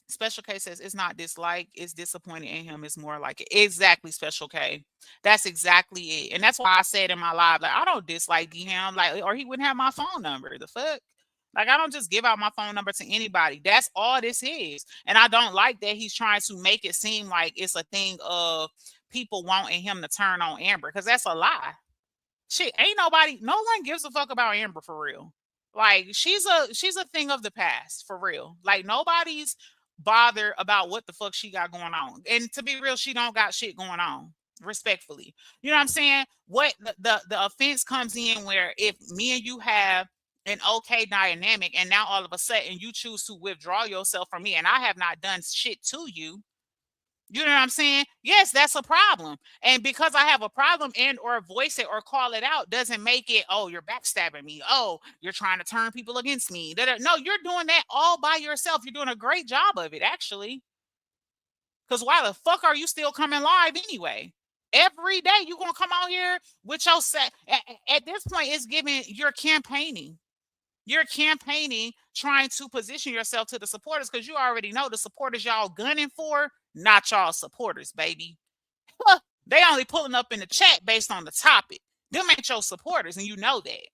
Special K says it's not dislike, it's disappointed in him. It's more like it. Exactly, Special K. That's exactly it. And that's why I said in my live, like, I don't dislike him, like, or he wouldn't have my phone number. The fuck? Like, I don't just give out my phone number to anybody. That's all this is. And I don't like that he's trying to make it seem like it's a thing of people wanting him to turn on Amber, because that's a lie. Shit, ain't nobody, no one gives a fuck about Amber for real. Like, she's a thing of the past for real. Like, nobody's bothered about what the fuck she got going on. And to be real, she don't got shit going on. Respectfully, you know what I'm saying? What the offense comes in where if me and you have an okay dynamic, and now all of a sudden you choose to withdraw yourself from me, and I have not done shit to you. You know what I'm saying? Yes, that's a problem. And because I have a problem and or voice it or call it out doesn't make it, oh, you're backstabbing me. Oh, you're trying to turn people against me. No, you're doing that all by yourself. You're doing a great job of it, actually. Because why the fuck are you still coming live anyway? Every day you're going to come out here with your set. At this point, it's giving you're campaigning. You're campaigning, trying to position yourself to the supporters, because you already know the supporters y'all gunning for, not y'all supporters, baby. They only pulling up in the chat based on the topic. Them ain't your supporters, and you know that.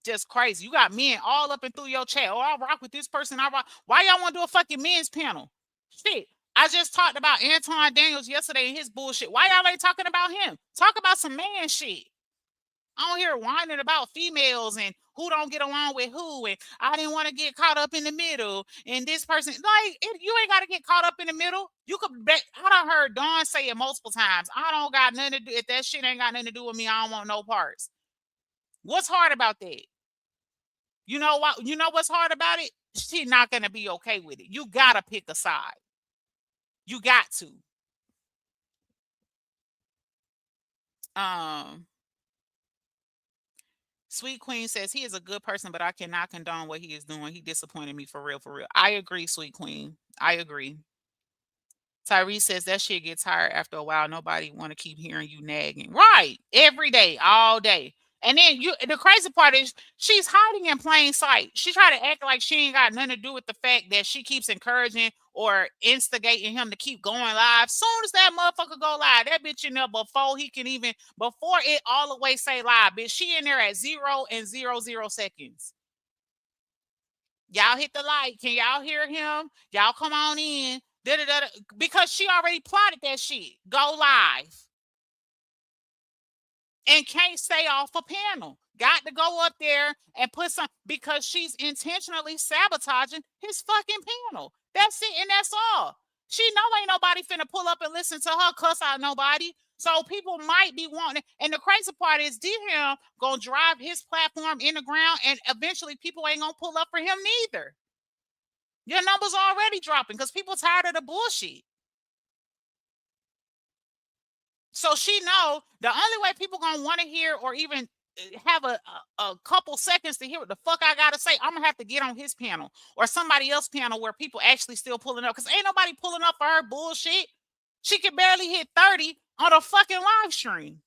Just crazy. You got men all up and through your chat. Oh, I rock with this person. I rock. Why y'all want to do a fucking men's panel? Shit. I just talked about Anton Daniels yesterday and his bullshit. Why y'all ain't talking about him? Talk about some man shit. I don't hear whining about females and who don't get along with who, and I didn't want to get caught up in the middle. And this person, like, you ain't got to get caught up in the middle. You could bet. I done heard Dawn say it multiple times. I don't got nothing to do. If that shit ain't got nothing to do with me, I don't want no parts. What's hard about that? You know what? You know what's hard about it? She's not gonna be okay with it. You gotta pick a side. You got to. Sweet Queen says he is a good person, but I cannot condone what he is doing. He disappointed me for real, for real. I agree, Sweet Queen. I agree. Tyrese says that shit gets tired after a while. Nobody want to keep hearing you nagging. Right. Every day, all day. And then the crazy part is she's hiding in plain sight. She try to act like she ain't got nothing to do with the fact that she keeps encouraging or instigating him to keep going live. Soon as that motherfucker go live, that bitch in there before he can even, before it all the way say live, bitch, she in there at 0.00 seconds. Y'all hit the like. Can y'all hear him? Y'all come on in. Da-da-da-da. Because she already plotted that shit. Go live. And can't stay off a panel. Got to go up there and put some, because she's intentionally sabotaging his fucking panel. That's it, and that's all. She know ain't nobody finna pull up and listen to her cuss out nobody. So people might be wanting, and the crazy part is DM gonna drive his platform in the ground, and eventually people ain't gonna pull up for him neither. Your numbers already dropping because people tired of the bullshit. So she know the only way people gonna want to hear or even have a couple seconds to hear what the fuck I gotta say, I'm gonna have to get on his panel or somebody else panel where people actually still pulling up, because ain't nobody pulling up for her bullshit. She can barely hit 30 on a fucking live stream.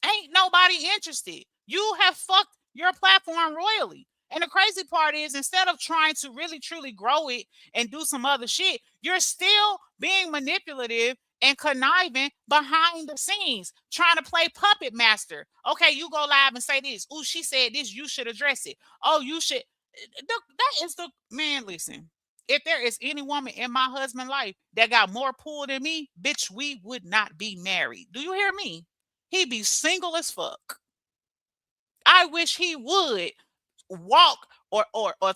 Ain't nobody interested. You have fucked your platform royally. And the crazy part is, instead of trying to really truly grow it and do some other shit, you're still being manipulative and conniving behind the scenes, trying to play puppet master. Okay, you go live and say this. Oh, she said this. You should address it. Oh, you should. That is the man. Listen, if there is any woman in my husband's life that got more pull than me, bitch, we would not be married. Do you hear me? He'd be single as fuck. I wish he would walk or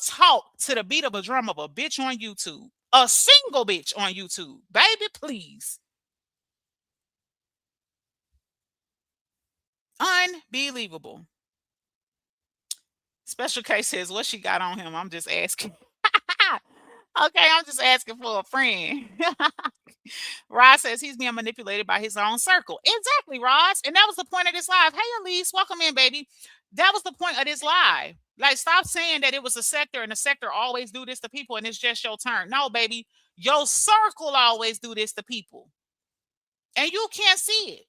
talk to the beat of a drum of a bitch on YouTube. A single bitch on YouTube. Baby, please. Unbelievable. Special Case says, what she got on him? I'm just asking. Okay, I'm just asking for a friend. Ross says he's being manipulated by his own circle. Exactly, Ross. And that was the point of this live. Hey, Elise, welcome in, baby. That was the point of this live. Like, stop saying that it was a sector and the sector always do this to people and it's just your turn. No, baby, your circle always do this to people. And you can't see it.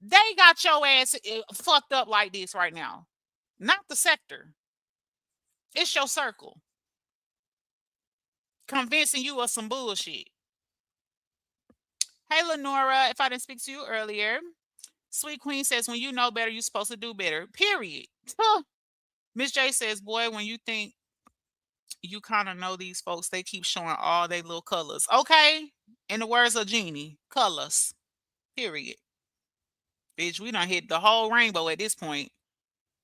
They got your ass fucked up like this right now. Not the sector. It's your circle. Convincing you of some bullshit. Hey, Lenora, if I didn't speak to you earlier, Sweet Queen says, when you know better, you're supposed to do better. Period. Miss J says, boy, when you think you kind of know these folks, they keep showing all their little colors. Okay? In the words of Jeannie, colors. Period. Bitch, we done hit the whole rainbow at this point.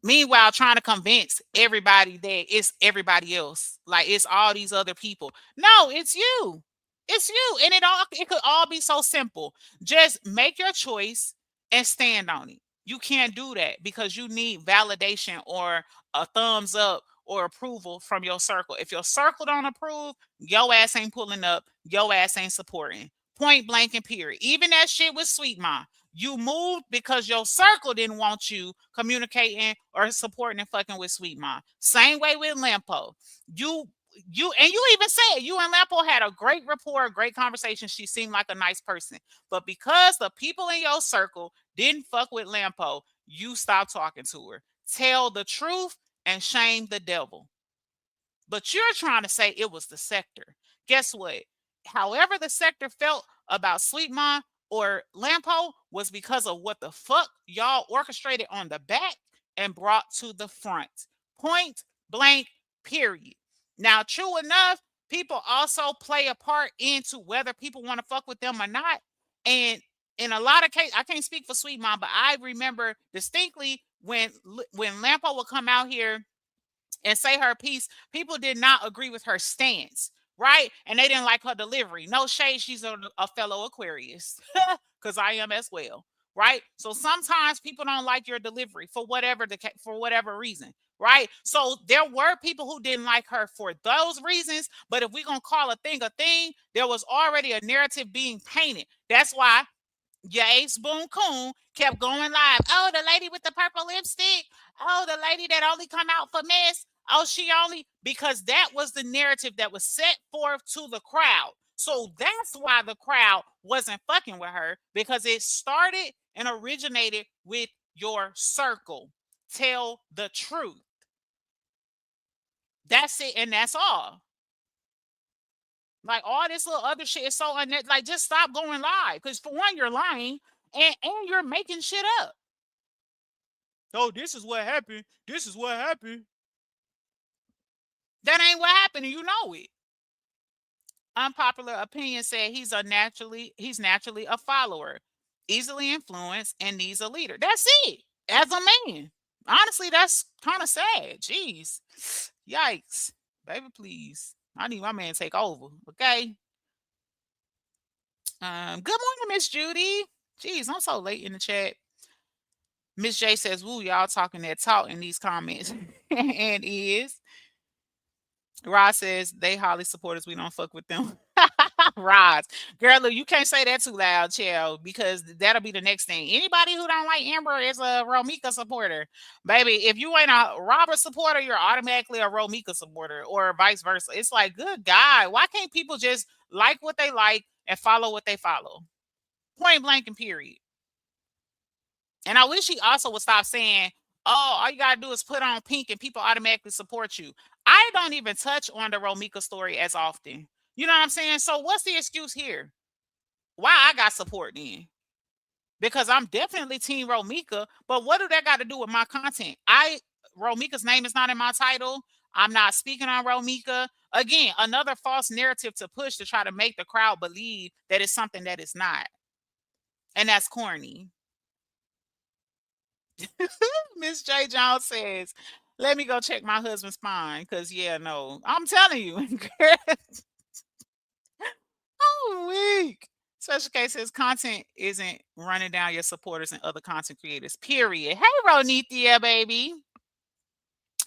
Meanwhile, trying to convince everybody that it's everybody else. Like it's all these other people. No, it's you. It's you. And it could all be so simple. Just make your choice and stand on it. You can't do that because you need validation or a thumbs up or approval from your circle. If your circle don't approve, your ass ain't pulling up, your ass ain't supporting. Point blank and period. Even that shit with Sweet Mom. You moved because your circle didn't want you communicating or supporting and fucking with Sweet Mom. Same way with Lampo. You even said you and Lampo had a great rapport, great conversation. She seemed like a nice person. But because the people in your circle didn't fuck with Lampo, you stopped talking to her. Tell the truth and shame the devil. But you're trying to say it was the sector. Guess what? However the sector felt about Sweet Mom or Lampo was because of what the fuck y'all orchestrated on the back and brought to the front. Point blank, period. Now, true enough, people also play a part into whether people want to fuck with them or not. And in a lot of cases, I can't speak for Sweet Mom, but I remember distinctly when Lampo would come out here and say her piece, people did not agree with her stance, right? And they didn't like her delivery. No shade, she's a fellow Aquarius, because I am as well, right? So sometimes people don't like your delivery for whatever reason, right? So there were people who didn't like her for those reasons, but if we're gonna call a thing, there was already a narrative being painted. That's why Jay Spoon Coon kept going live. Oh, the lady with the purple lipstick. Oh, the lady that only come out for mess. Oh, she only, because that was the narrative that was set forth to the crowd. So that's why the crowd wasn't fucking with her, because it started and originated with your circle. Tell the truth. That's it, and that's all. Like all this little other shit is so unnet. Like just stop going live. Because for one, you're lying and you're making shit up. Oh, this is what happened. This is what happened. That ain't what happened, and you know it. Unpopular opinion said he's naturally a follower, easily influenced, and needs a leader. That's it. As a man. Honestly, that's kind of sad. Jeez. Yikes. Baby, please. I need my man to take over. Okay. Good morning, Miss Judy. Jeez, I'm so late in the chat. Miss J says, woo, y'all talking that talk in these comments. And is. Rod says they Holly supporters. We don't fuck with them. Rod, girl, look, you can't say that too loud, child, because that'll be the next thing. Anybody who don't like Amber is a Romika supporter, baby. If you ain't a Robert supporter, you're automatically a Romika supporter, or vice versa. It's like, good God, why can't people just like what they like and follow what they follow? Point blank and period. And I wish he also would stop saying, oh, all you got to do is put on pink and people automatically support you. I don't even touch on the Romika story as often. You know what I'm saying? So what's the excuse here? Why I got support then? Because I'm definitely Team Romika, but what do that got to do with my content? Romika's name is not in my title. I'm not speaking on Romika. Again, another false narrative to push to try to make the crowd believe that it's something that it's not. And that's corny. Miss J. Jones says, let me go check my husband's spine. Because, yeah, no. I'm telling you. Oh, weak. Special case says content isn't running down your supporters and other content creators. Period. Hey, Ronithia, baby.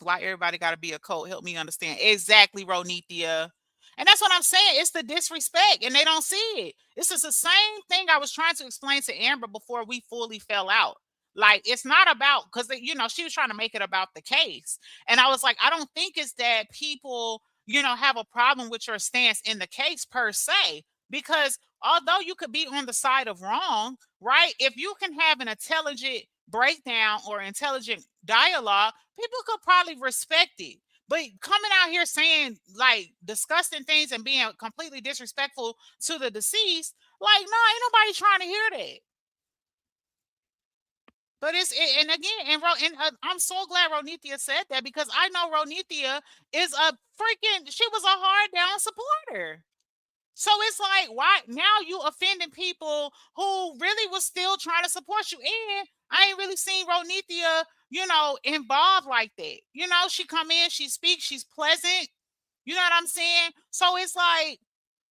Why everybody got to be a cult? Help me understand. Exactly, Ronithia. And that's what I'm saying. It's the disrespect, and they don't see it. This is the same thing I was trying to explain to Amber before we fully fell out. Like, it's not about, because, she was trying to make it about the case. And I was like, I don't think it's that people, have a problem with your stance in the case per se. Because although you could be on the side of wrong, right? If you can have an intelligent breakdown or intelligent dialogue, people could probably respect it. But coming out here saying like disgusting things and being completely disrespectful to the deceased, like, no, ain't nobody trying to hear that. But and again, I'm so glad Ronithia said that, because I know Ronithia is a freaking, she was a hard down supporter. So it's like, why now you offending people who really was still trying to support you? And I ain't really seen Ronithia, involved like that. She come in, she speaks, she's pleasant. You know what I'm saying? So it's like,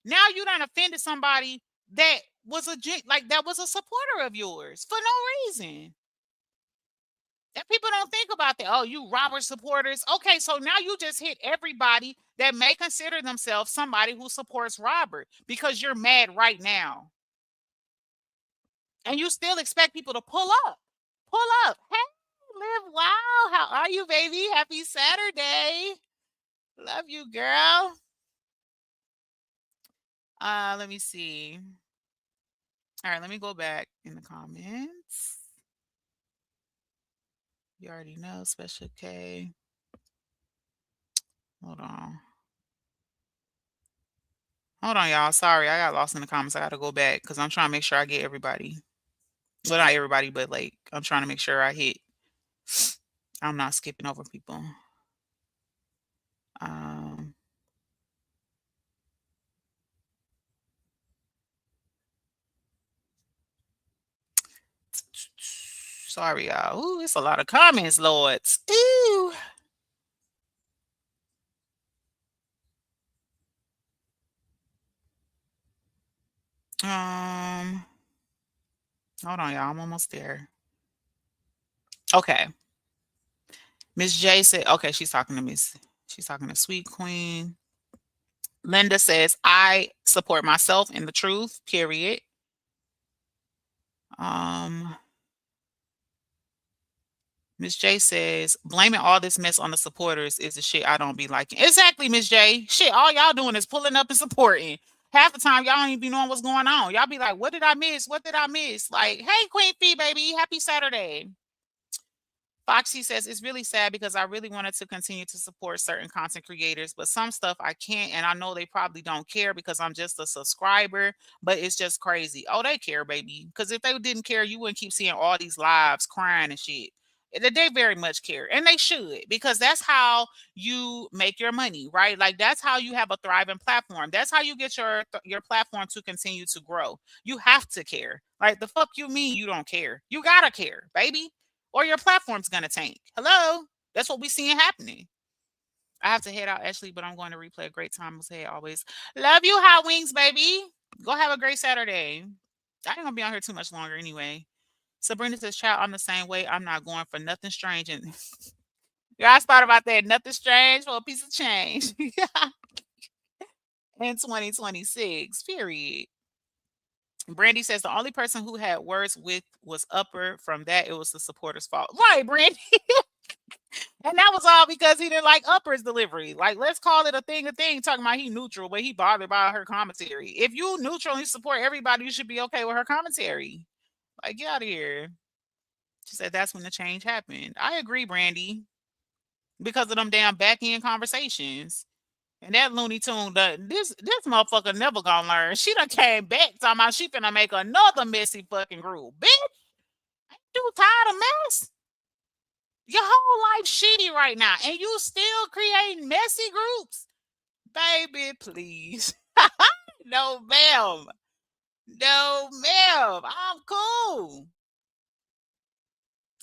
now you done offended somebody that was that was a supporter of yours for no reason. And people don't think about that. Oh, you Robert supporters. Okay, so now you just hit everybody that may consider themselves somebody who supports Robert, because you're mad right now. And you still expect people to pull up. Pull up. Hey, Liv, wow. How are you, baby? Happy Saturday. Love you, girl. Let me see. All right, let me go back in the comments. You already know, Special K. Hold on. Hold on, y'all. Sorry, I got lost in the comments. I got to go back because I'm trying to make sure I get everybody. Well, not everybody, but like, I'm trying to make sure I hit. I'm not skipping over people. Sorry, y'all. Ooh, it's a lot of comments, lords. Ooh. Hold on, y'all. I'm almost there. Okay. Miss J said, okay, she's talking to Sweet Queen. Linda says, I support myself in the truth, period. Miss J says, blaming all this mess on the supporters is the shit I don't be liking. Exactly, Miss J. Shit, all y'all doing is pulling up and supporting. Half the time, y'all don't even be knowing what's going on. Y'all be like, what did I miss? What did I miss? Like, hey, Queen Fee, baby. Happy Saturday. Foxy says it's really sad because I really wanted to continue to support certain content creators, but some stuff I can't, and I know they probably don't care because I'm just a subscriber, but it's just crazy. Oh, they care, baby. Because if they didn't care, you wouldn't keep seeing all these lives crying and shit. They very much care, and they should, because that's how you make your money, right? Like that's how you have a thriving platform. That's how you get your platform to continue to grow. You have to care. Like the fuck you mean you don't care? You gotta care, baby, or your platform's gonna tank. Hello, that's what we seeing happening. I have to head out, Ashley, but I'm going to replay a great time. I'll say always. Love you, Hot Wings, baby. Go have a great Saturday. I ain't gonna be on here too much longer anyway. Sabrina says, "Child, I'm the same way. I'm not going for nothing strange." And you guys thought about that? Nothing strange for a piece of change in 2026. Period. Brandy says the only person who had words with was Upper. From that, it was the supporter's fault. Right, Brandy. And that was all because he didn't like Upper's delivery. Like, let's call it a thing. Talking about he neutral, but he bothered by her commentary. If you neutral and you support everybody, you should be okay with her commentary. Like, get out of here. She said that's when the change happened. I agree, Brandy, because of them damn back end conversations. And that Looney Tune, this motherfucker never gonna learn. She done came back talking about she finna make another messy fucking group. Bitch, ain't you tired of mess? Your whole life shitty right now, and you still creating messy groups? Baby, please. No, ma'am. No, ma'am. I'm cool.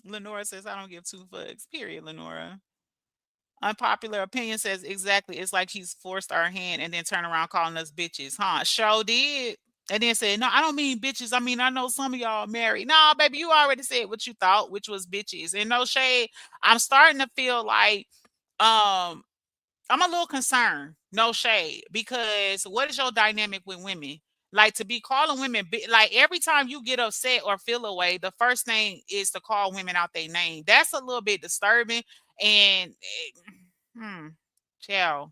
Lenora says, I don't give two fucks. Period, Lenora. Unpopular opinion says exactly. It's like he's forced our hand and then turn around calling us bitches, huh? Show did. And then said, no, I don't mean bitches. I mean, I know some of y'all married. No, baby, you already said what you thought, which was bitches. And no shade. I'm starting to feel like I'm a little concerned, no shade, because what is your dynamic with women? Like to be calling women, like every time you get upset or feel away, the first thing is to call women out their name. That's a little bit disturbing. And, child,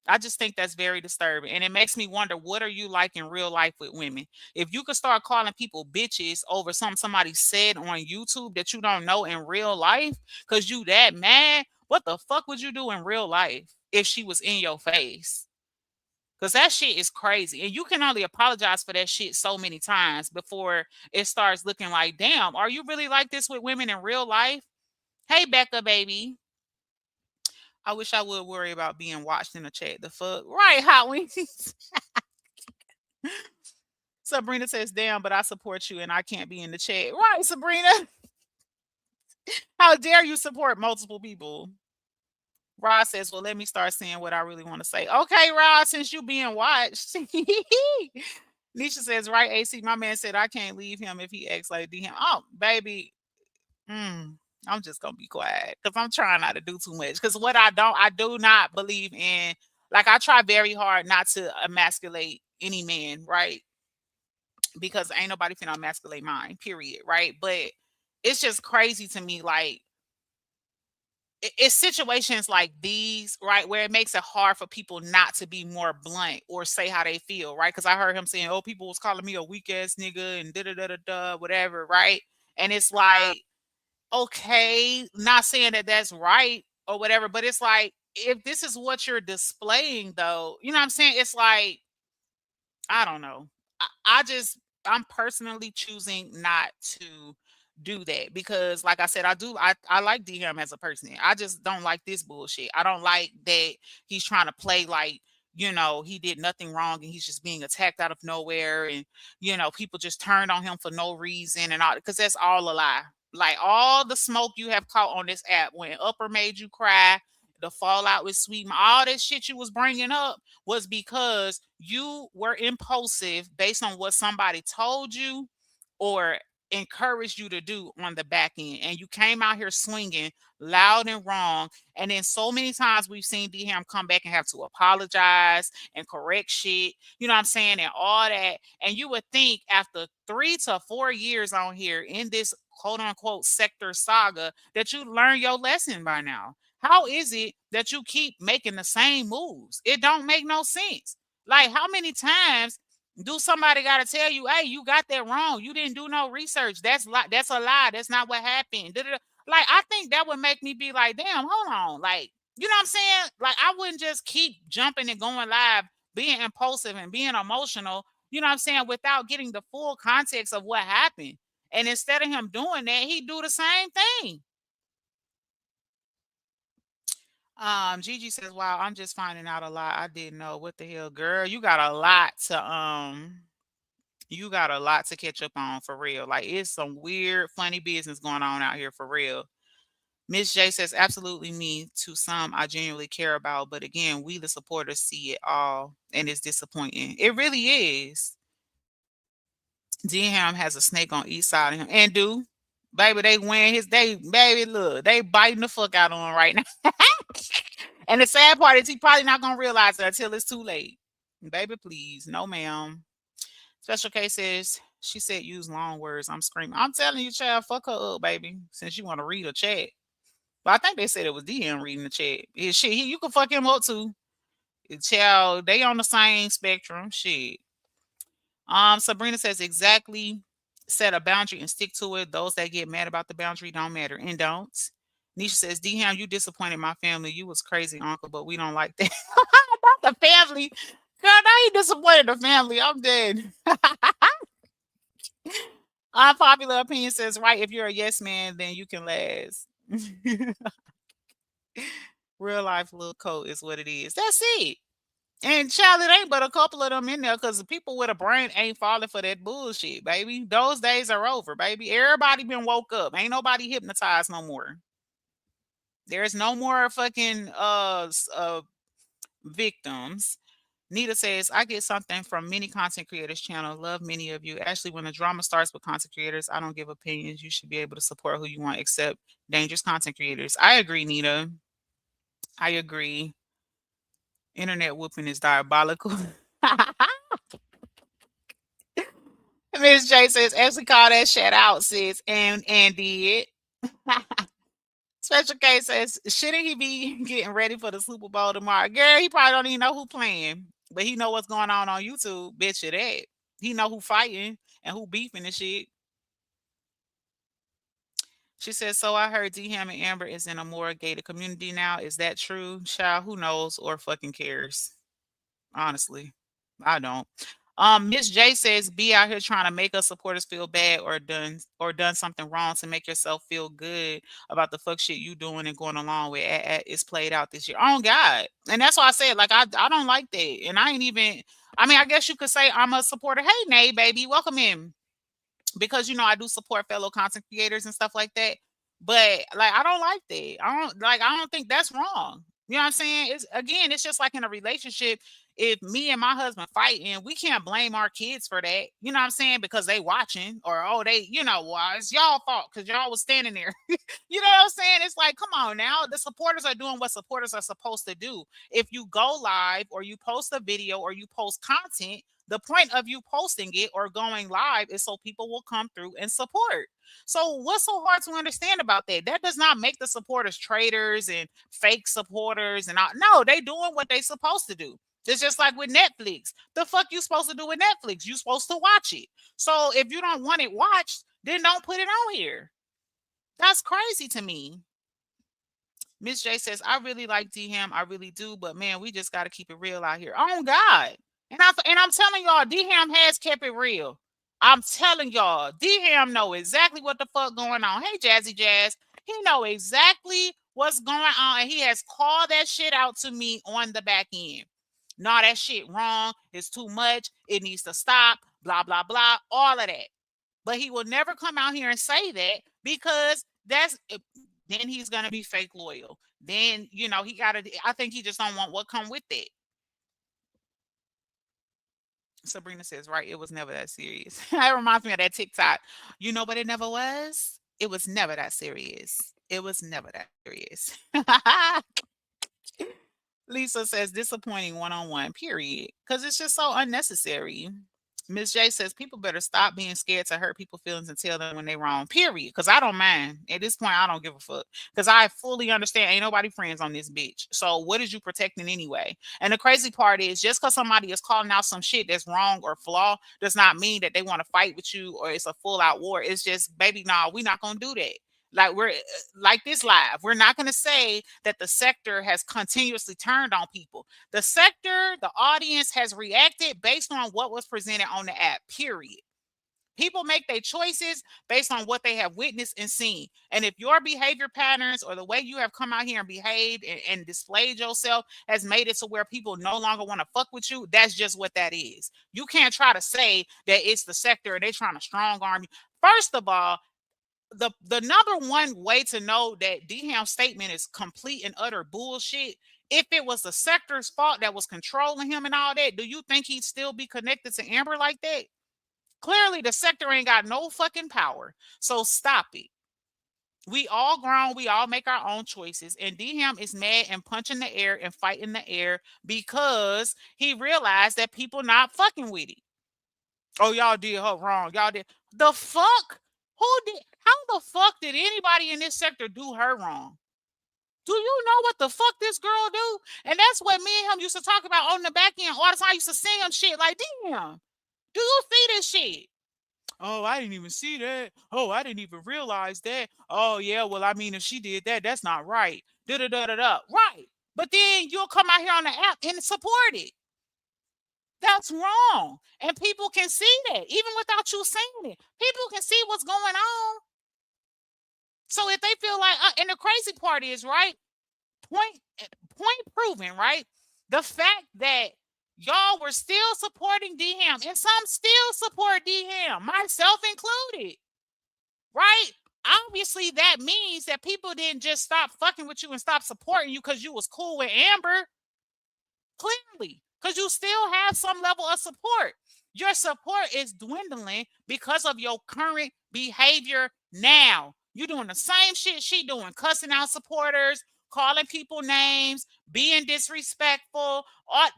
I just think that's very disturbing. And it makes me wonder, what are you like in real life with women? If you could start calling people bitches over something somebody said on YouTube that you don't know in real life, because you that mad, what the fuck would you do in real life if she was in your face? Because that shit is crazy. And you can only apologize for that shit so many times before it starts looking like, damn, are you really like this with women in real life? Hey, Becca, baby. I wish I would worry about being watched in the chat. The fuck? Right, Hot Wings. Sabrina says, damn, but I support you and I can't be in the chat. Right, Sabrina. How dare you support multiple people? Rod says, well, let me start saying what I really want to say. Okay, Rod, since you being watched. Nisha says, right, AC, my man said I can't leave him if he acts like DM. Oh, baby. I'm just gonna be quiet because I'm trying not to do too much. Because what I do not believe in. Like I try very hard not to emasculate any man, right? Because ain't nobody finna emasculate mine, period, right? But it's just crazy to me, like it's situations like these, right, where it makes it hard for people not to be more blunt or say how they feel, right? Because I heard him saying, "Oh, people was calling me a weak ass nigga and da da da da da, whatever," right? And it's like, okay, not saying that that's right or whatever, but it's like if this is what you're displaying, though, you know what I'm saying? It's like I don't know. I'm personally choosing not to do that because like I said, I like DM as a person. I just don't like this bullshit. I don't like that he's trying to play like, he did nothing wrong and he's just being attacked out of nowhere and people just turned on him for no reason and all because that's all a lie. Like all the smoke you have caught on this app when Upper made you cry, the fallout with Sweet, all that shit you was bringing up was because you were impulsive based on what somebody told you or encouraged you to do on the back end. And you came out here swinging loud and wrong. And then so many times we've seen DM come back and have to apologize and correct shit, you know what I'm saying? And all that. And you would think after 3 to 4 years on here in this quote unquote sector saga that you learn your lesson by now. How is it that you keep making the same moves? It don't make no sense. Like, how many times do somebody got to tell you, hey, you got that wrong. You didn't do no research. That's a lie. That's not what happened. Like, I think that would make me be like, damn, hold on. Like, you know what I'm saying? Like, I wouldn't just keep jumping and going live, being impulsive and being emotional, you know what I'm saying, without getting the full context of what happened. And instead of him doing that, he do the same thing. Gigi says, wow, I'm just finding out a lot. I didn't know. What the hell, girl? You got a lot to catch up on for real. Like, it's some weird, funny business going on out here for real. Miss J says, absolutely me. To some, I genuinely care about. But again, we, the supporters, see it all. And it's disappointing. It really is. D-Ham has a snake on each side of him. And do. Baby, they win his day. Baby, look, they biting the fuck out of him right now. And the sad part is he probably not going to realize it until it's too late. Baby, please. No, ma'am. Special K says, she said use long words. I'm screaming. I'm telling you, child, fuck her up, baby. Since you want to read a chat. But I think they said it was DM reading the chat. Shit, you can fuck him up too. Child, they on the same spectrum. Shit. Sabrina says exactly. Set a boundary and stick to it. Those that get mad about the boundary don't matter and don't. Nisha says, D-Ham, you disappointed my family. You was crazy, uncle, but we don't like that. Not the family. Girl, now you disappointed the family. I'm dead. Unpopular opinion says, right, if you're a yes man, then you can last. Real life little coat is what it is. That's it. And child, it ain't but a couple of them in there because the people with a brain ain't falling for that bullshit, baby. Those days are over, baby. Everybody been woke up. Ain't nobody hypnotized no more. There's no more fucking victims. Nita says, I get something from many content creators channel. Love many of you. Actually, when the drama starts with content creators, I don't give opinions. You should be able to support who you want, except dangerous content creators. I agree, Nita. I agree. Internet whooping is diabolical. Miss J says, actually call that shit out, sis. And did. Special K says, shouldn't he be getting ready for the Super Bowl tomorrow? Girl, he probably don't even know who playing, but he know what's going on YouTube. Bet you that. He know who fighting and who beefing and shit. She says, so I heard D-Ham and Amber is in a more gated community now. Is that true? Child, who knows or fucking cares? Honestly, I don't. Miss J says, be out here trying to make us supporters feel bad or done something wrong to make yourself feel good about the fuck shit you doing and going along with. It's played out this year. Oh God. And that's why I said, like, I don't like that. And I ain't even, I mean, I guess you could say I'm a supporter. Hey, Nay, baby, welcome in. Because I do support fellow content creators and stuff like that. But like, I don't like that. I don't think that's wrong. You know what I'm saying? It's just like in a relationship. If me and my husband fighting, we can't blame our kids for that. You know what I'm saying? Because they watching or they, well, it's y'all fault because y'all was standing there. You know what I'm saying? It's like, come on now. The supporters are doing what supporters are supposed to do. If you go live or you post a video or you post content, the point of you posting it or going live is so people will come through and support. So what's so hard to understand about that? That does not make the supporters traitors and fake supporters and all. No, they doing what they supposed to do. It's just like with Netflix. The fuck you supposed to do with Netflix? You supposed to watch it. So if you don't want it watched, then don't put it on here. That's crazy to me. Miss J says, I really like D-Ham. I really do. But man, we just got to keep it real out here. Oh God. And I'm telling y'all, D-Ham has kept it real. I'm telling y'all, D-Ham know exactly what the fuck going on. Hey, Jazzy Jazz. He know exactly what's going on. And he has called that shit out to me on the back end. No, that shit wrong. It's too much. It needs to stop. Blah, blah, blah. All of that. But he will never come out here and say that because then he's going to be fake loyal. Then, he got to, I think he just don't want what come with it. Sabrina says, right, it was never that serious. That reminds me of that TikTok. You know what it never was? It was never that serious. It was never that serious. Lisa says, disappointing one-on-one, period. Because it's just so unnecessary. Miss J says, people better stop being scared to hurt people's feelings and tell them when they're wrong, period. Because I don't mind. At this point, I don't give a fuck. Because I fully understand ain't nobody friends on this bitch. So what is you protecting anyway? And the crazy part is just because somebody is calling out some shit that's wrong or flaw does not mean that they want to fight with you or it's a full out war. It's just, baby, nah, we not going to do that. Like we're like this live. We're not going to say that the sector has continuously turned on people. The sector, the audience has reacted based on what was presented on the app, period. People make their choices based on what they have witnessed and seen. And if your behavior patterns or the way you have come out here and behaved and displayed yourself has made it to where people no longer want to fuck with you, that's just what that is. You can't try to say that it's the sector and they're trying to strong arm you. First of all, the number one way to know that D-Ham's statement is complete and utter bullshit, if it was the sector's fault that was controlling him and all that, do you think he'd still be connected to Amber like that? Clearly, the sector ain't got no fucking power. So stop it. We all grown. We all make our own choices. And D-Ham is mad and punching the air and fighting the air because he realized that people not fucking with it. Oh, y'all did her wrong. Y'all did. The fuck? Who did? How the fuck did anybody in this sector do her wrong? Do you know what the fuck this girl do? And that's what me and him used to talk about on the back end all the time. I used to sing him shit like, damn, do you see this shit? Oh, I didn't even see that. Oh, I didn't even realize that. Oh, yeah, well, I mean, if she did that, that's not right. Da-da-da-da-da. Right. But then you'll come out here on the app and support it. That's wrong. And people can see that, even without you saying it. People can see what's going on. So if they feel like, and the crazy part is, right, point proven, right, the fact that y'all were still supporting D-Ham, and some still support D-Ham, myself included, right? Obviously, that means that people didn't just stop fucking with you and stop supporting you because you was cool with Amber. Clearly, because you still have some level of support. Your support is dwindling because of your current behavior now. You're doing the same shit she doing, cussing out supporters, calling people names, being disrespectful.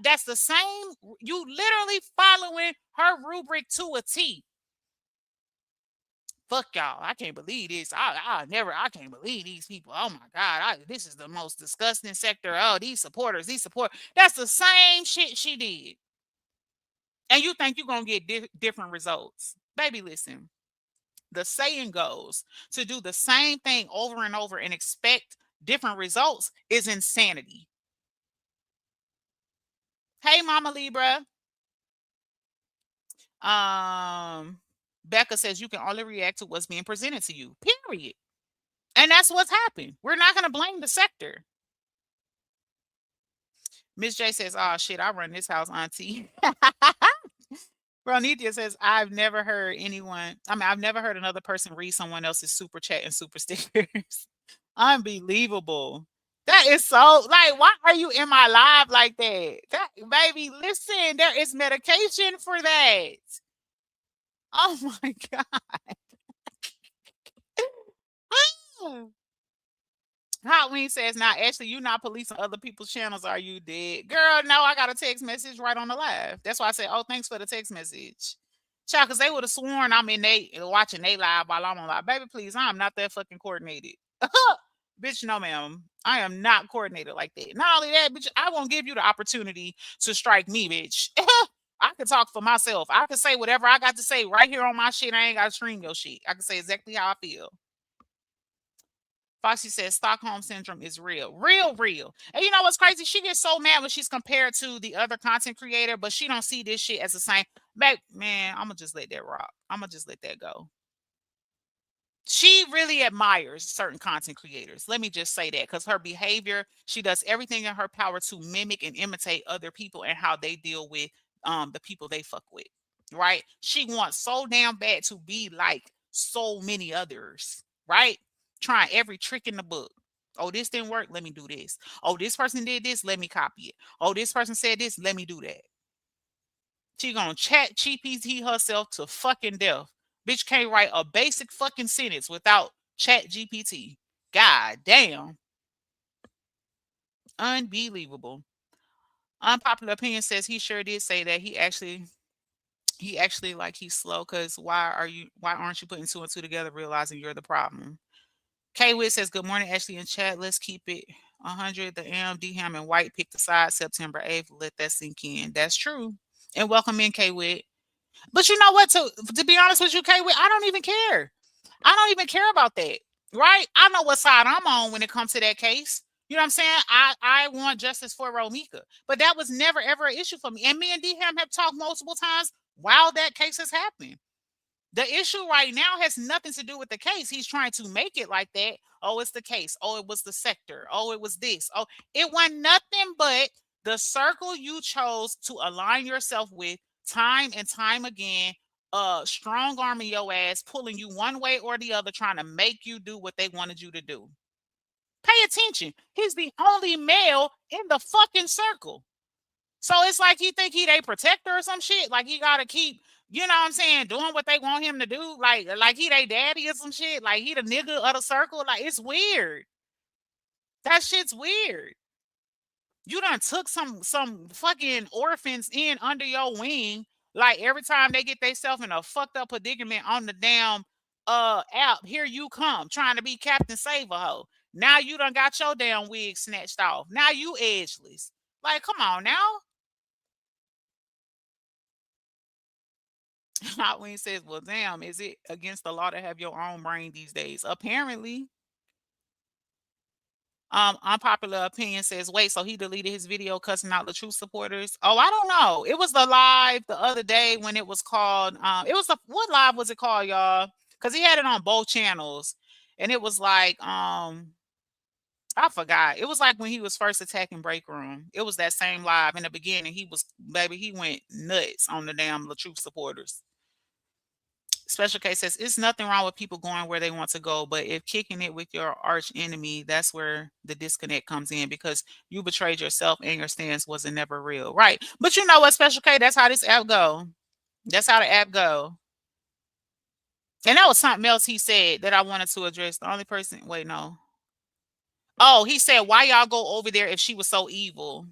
That's the same. You literally following her rubric to a T. Fuck y'all. I can't believe this. I can't believe these people. Oh my God. This is the most disgusting sector. Oh, these supporters. That's the same shit she did. And you think you're going to get different results. Baby, listen. The saying goes, to do the same thing over and over and expect different results is insanity. Hey, Mama Libra. Becca says you can only react to what's being presented to you, period. And that's what's happened. We're not going to blame the sector. Miss J says, oh, shit, I run this house, auntie. Ronithia says, I've never heard another person read someone else's super chat and super stickers. Unbelievable. That is so, like, why are you in my live like that? Baby, listen, there is medication for that. Oh my God. Halloween says, now, Ashley, you not policing other people's channels, are you dead? Girl, no, I got a text message right on the live. That's why I said, oh, thanks for the text message. Child, because they would have sworn I'm watching they live while I'm on live. Baby, please, I'm not that fucking coordinated. Bitch, no, ma'am. I am not coordinated like that. Not only that, bitch, I won't give you the opportunity to strike me, bitch. I can talk for myself. I can say whatever I got to say right here on my shit. I ain't got to stream your shit. I can say exactly how I feel. Foxy says Stockholm Syndrome is real. Real. And you know what's crazy? She gets so mad when she's compared to the other content creator, but she don't see this shit as the same. Man, I'm going to just let that rock. I'm going to just let that go. She really admires certain content creators. Let me just say that, because her behavior, she does everything in her power to mimic and imitate other people and how they deal with the people they fuck with, right? She wants so damn bad to be like so many others, right? Trying every trick in the book. Oh, this didn't work. Let me do this. Oh, this person did this. Let me copy it. Oh, this person said this. Let me do that. She gonna chat GPT herself to fucking death. Bitch can't write a basic fucking sentence without chat GPT. God damn. Unbelievable. Unpopular opinion says he sure did say that. He actually like he's slow, because why aren't you putting two and two together, realizing you're the problem? K Witt says, good morning, Ashley in chat. Let's keep it 100. The D-Ham and White picked a side September 8th. Let that sink in. That's true. And welcome in, K Witt. But you know what? To be honest with you, K Witt, I don't even care. I don't even care about that. right? I know what side I'm on when it comes to that case. You know what I'm saying? I want justice for Romika, but that was never ever an issue for me. And me and D Ham have talked multiple times while that case has happened. The issue right now has nothing to do with the case. He's trying to make it like that. Oh, it's the case. Oh, it was the sector. Oh, it was this. Oh, it wasn't nothing but the circle you chose to align yourself with time and time again, strong arming your ass, pulling you one way or the other, trying to make you do what they wanted you to do. Pay attention. He's the only male in the fucking circle. So it's like he think he they protector or some shit. Like he gotta keep, you know what I'm saying, doing what they want him to do. Like he they daddy or some shit. Like he the nigga of the circle. Like it's weird. That shit's weird. You done took some fucking orphans in under your wing. Like every time they get themselves in a fucked up predicament on the damn app, here you come trying to be Captain Save a Hoe. Now you done got your damn wig snatched off. Now you edgeless. Like, come on now. Hotwing says, well, damn, is it against the law to have your own brain these days? Apparently. Unpopular opinion says, wait, so he deleted his video cussing out the truth supporters? Oh, I don't know. It was the live the other day when it was called, it was what live was it called, y'all? Because he had it on both channels. And it was like, I forgot. It was like when he was first attacking Break Room. It was that same live in the beginning. He went nuts on the damn truth supporters. Special Case says it's nothing wrong with people going where they want to go, but if kicking it with your arch enemy, that's where the disconnect comes in because you betrayed yourself and your stance wasn't never real, right? But you know what, Special K, that's how this app go. That's how the app go. And that was something else he said that I wanted to address. The only person, wait, no. Oh, he said, why y'all go over there if she was so evil?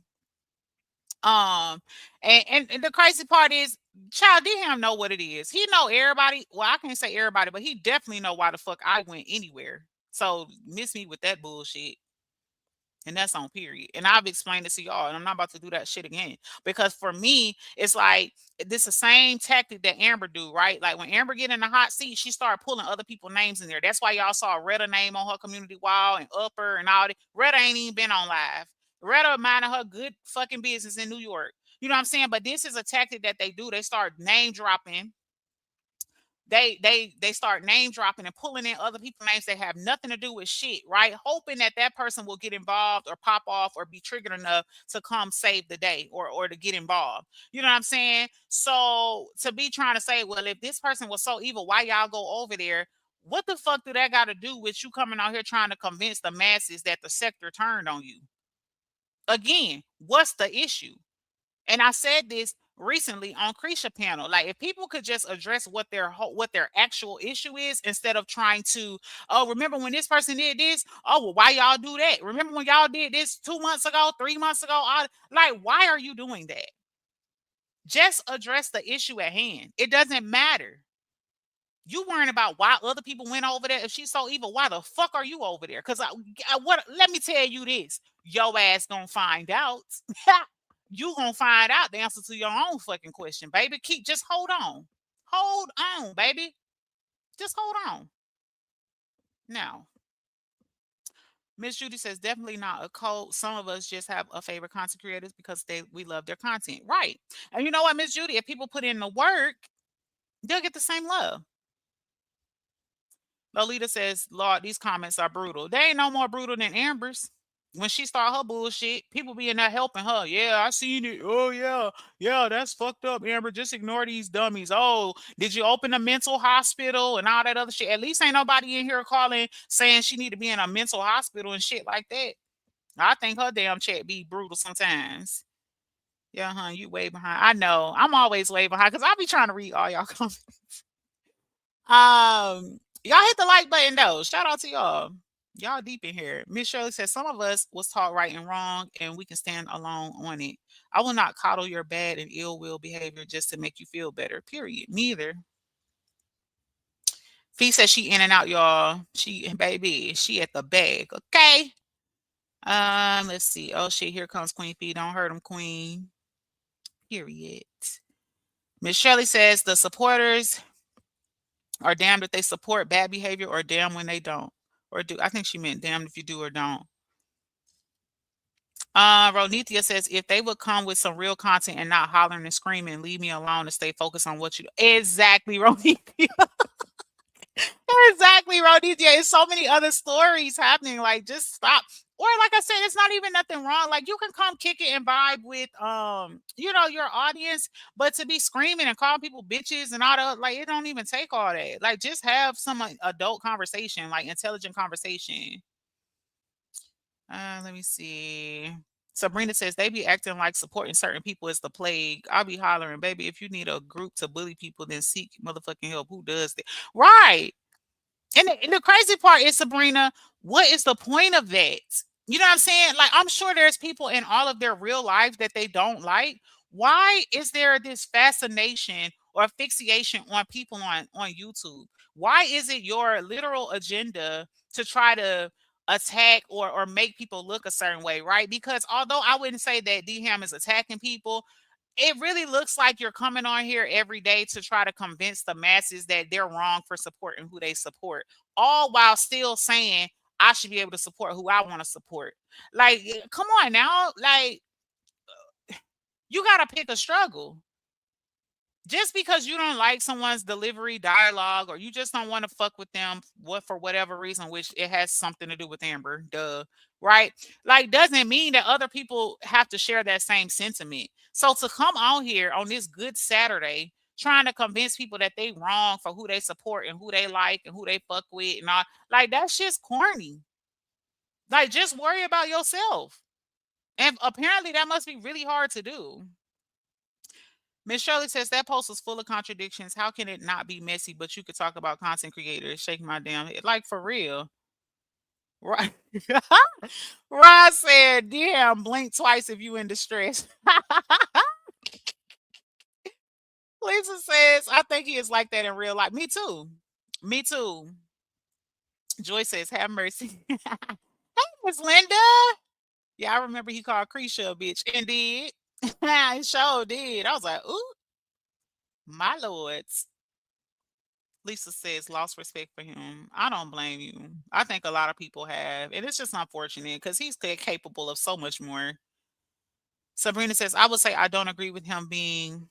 And the crazy part is, child, did him know what it is. He know everybody. Well, I can't say everybody, but he definitely know why the fuck I went anywhere. So miss me with that bullshit. And that's on period. And I've explained it to y'all, and I'm not about to do that shit again. Because for me, it's like this the same tactic that Amber do, right? Like when Amber get in the hot seat, she started pulling other people's names in there. That's why y'all saw Retta name on her community wall and Upper and all that. Retta ain't even been on live. Retta minding her good fucking business in New York. You know what I'm saying? But this is a tactic that they do. They start name dropping. They start name dropping and pulling in other people's names that have nothing to do with shit, right? Hoping that that person will get involved or pop off or be triggered enough to come save the day or to get involved. You know what I'm saying? So to be trying to say, well, if this person was so evil, why y'all go over there? What the fuck do that got to do with you coming out here trying to convince the masses that the sector turned on you? Again, what's the issue? And I said this recently on Krisha panel. Like, if people could just address what their actual issue is instead of trying to, oh, remember when this person did this? Oh, well, why y'all do that? Remember when y'all did this 2 months ago, 3 months ago? Like, why are you doing that? Just address the issue at hand. It doesn't matter. You worrying about why other people went over there. If she's so evil, why the fuck are you over there? Because let me tell you this. Your ass gonna find out. You gonna find out the answer to your own fucking question, baby. Just hold on. Hold on, baby. Just hold on. Now, Miss Judy says definitely not a cult. Some of us just have a favorite content creators because we love their content. Right. And you know what, Miss Judy, if people put in the work, they'll get the same love. Lolita says, Lord, these comments are brutal. They ain't no more brutal than Amber's. When she start her bullshit, people be in there helping her. Yeah, I seen it. Oh, yeah. Yeah, that's fucked up, Amber. Just ignore these dummies. Oh, did you open a mental hospital and all that other shit? At least ain't nobody in here calling saying she need to be in a mental hospital and shit like that. I think her damn chat be brutal sometimes. Yeah, huh? You way behind. I know. I'm always way behind because I be trying to read all y'all comments. Y'all hit the like button though. Shout out to y'all. Y'all deep in here. Miss Shirley says some of us was taught right and wrong, and we can stand alone on it. I will not coddle your bad and ill will behavior just to make you feel better. Period. Neither. Fee says she in and out, y'all. She at the bag. Okay. Let's see. Oh shit, here comes Queen Fee. Don't hurt him, Queen. Period. Miss Shirley says the supporters are damned if they support bad behavior or damn when they don't. Or do I think she meant damned if you do or don't. Ronithia says if they would come with some real content and not hollering and screaming, leave me alone and stay focused on what you do. Exactly, Ronithia. Exactly, Ronithia. It's so many other stories happening. Like, just stop. Or like I said, it's not even nothing wrong. Like you can come kick it and vibe with your audience, but to be screaming and calling people bitches and all that, like it don't even take all that. Like just have some adult conversation, like intelligent conversation. Let me see. Sabrina says they be acting like supporting certain people is the plague. I'll be hollering, baby. If you need a group to bully people, then seek motherfucking help. Who does that? Right. And the crazy part is, Sabrina, what is the point of that? You know what I'm saying? Like, I'm sure there's people in all of their real life that they don't like. Why is there this fascination or fixation on people on YouTube? Why is it your literal agenda to try to attack or make people look a certain way, right? Because although I wouldn't say that D Ham is attacking people, it really looks like you're coming on here every day to try to convince the masses that they're wrong for supporting who they support, all while still saying I should be able to support who I want to support. Like, come on now, like you got to pick a struggle. Just because you don't like someone's delivery dialogue or you just don't want to fuck with them for whatever reason, which it has something to do with Amber, duh, right? Like doesn't mean that other people have to share that same sentiment. So to come on here on this good Saturday trying to convince people that they wrong for who they support and who they like and who they fuck with and all, like that's just corny. Like just worry about yourself. And apparently that must be really hard to do. Miss Shirley says that post was full of contradictions. How can it not be messy? But you could talk about content creators. Shake my damn head. Like for real. Right. Rod said, damn, blink twice if you in distress. Lisa says, I think he is like that in real life. Me too. Me too. Joy says, have mercy. Hey, Miss Linda. Yeah, I remember he called Creesha a bitch. And did. He sure did. I was like, ooh, my lords. Lisa says lost respect for him. I don't blame you. I think a lot of people have, and it's just unfortunate because he's capable of so much more. Sabrina says, I would say I don't agree with him being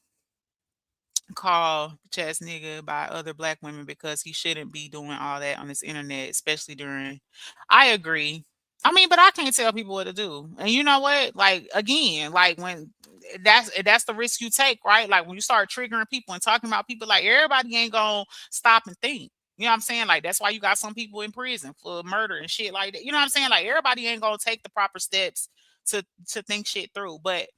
called chess nigga by other black women because he shouldn't be doing all that on this internet, especially during. I agree. I mean, but I can't tell people what to do. And you know what? Like again, like when that's the risk you take, right? Like when you start triggering people and talking about people, like everybody ain't gonna stop and think. You know what I'm saying? Like that's why you got some people in prison for murder and shit like that. You know what I'm saying? Like everybody ain't gonna take the proper steps to think shit through. But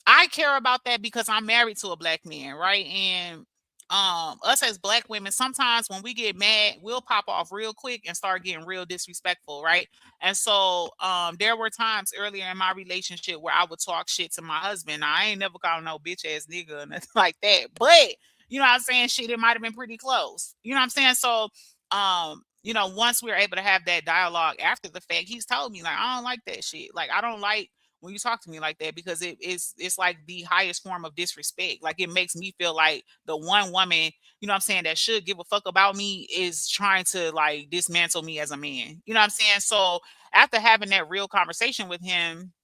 I care about that because I'm married to a black man, right? And us as black women, sometimes when we get mad, we'll pop off real quick and start getting real disrespectful, right? And so there were times earlier in my relationship where I would talk shit to my husband. Now, I ain't never called no bitch ass nigga or nothing like that. But you know what I'm saying? Shit, it might have been pretty close. You know what I'm saying? So once we were able to have that dialogue after the fact, he's told me, like, I don't like that shit. Like, I don't like when you talk to me like that because it's like the highest form of disrespect. Like it makes me feel like the one woman, you know what I'm saying, that should give a fuck about me is trying to like dismantle me as a man. You know what I'm saying? So after having that real conversation with him,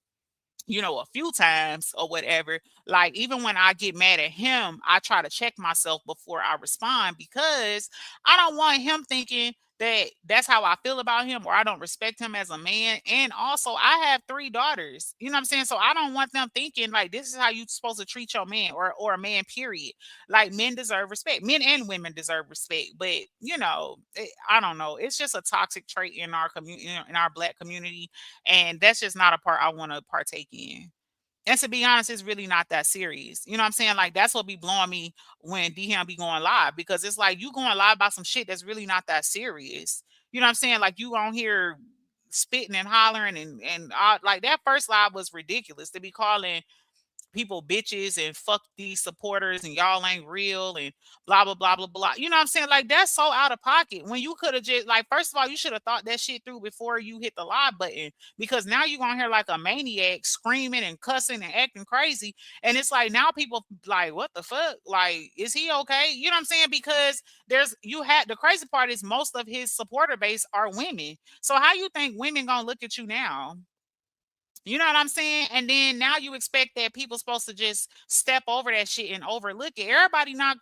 a few times or whatever, like even when I get mad at him, I try to check myself before I respond because I don't want him thinking that that's how I feel about him or I don't respect him as a man. And also, I have 3 daughters. You know what I'm saying? So I don't want them thinking like this is how you're supposed to treat your man or a man, period. Like men deserve respect. Men and women deserve respect. But, I don't know. It's just a toxic trait in our community, in our black community, and that's just not a part I want to partake in. And to be honest, it's really not that serious. You know what I'm saying? Like that's what be blowing me when DM be going live because it's like you going live about some shit that's really not that serious. You know what I'm saying? Like you on here spitting and hollering and like that first live was ridiculous to be calling people bitches and fuck these supporters and y'all ain't real and blah blah blah blah blah. You know what I'm saying? Like that's so out of pocket. When you could have just like first of all, you should have thought that shit through before you hit the live button because now you're gonna hear like a maniac screaming and cussing and acting crazy. And it's like now people like, what the fuck? Like, is he okay? You know what I'm saying? Because there's you had the crazy part is most of his supporter base are women. So how you think women gonna look at you now? You know what I'm saying? And then now you expect that people supposed to just step over that shit and overlook it. Everybody not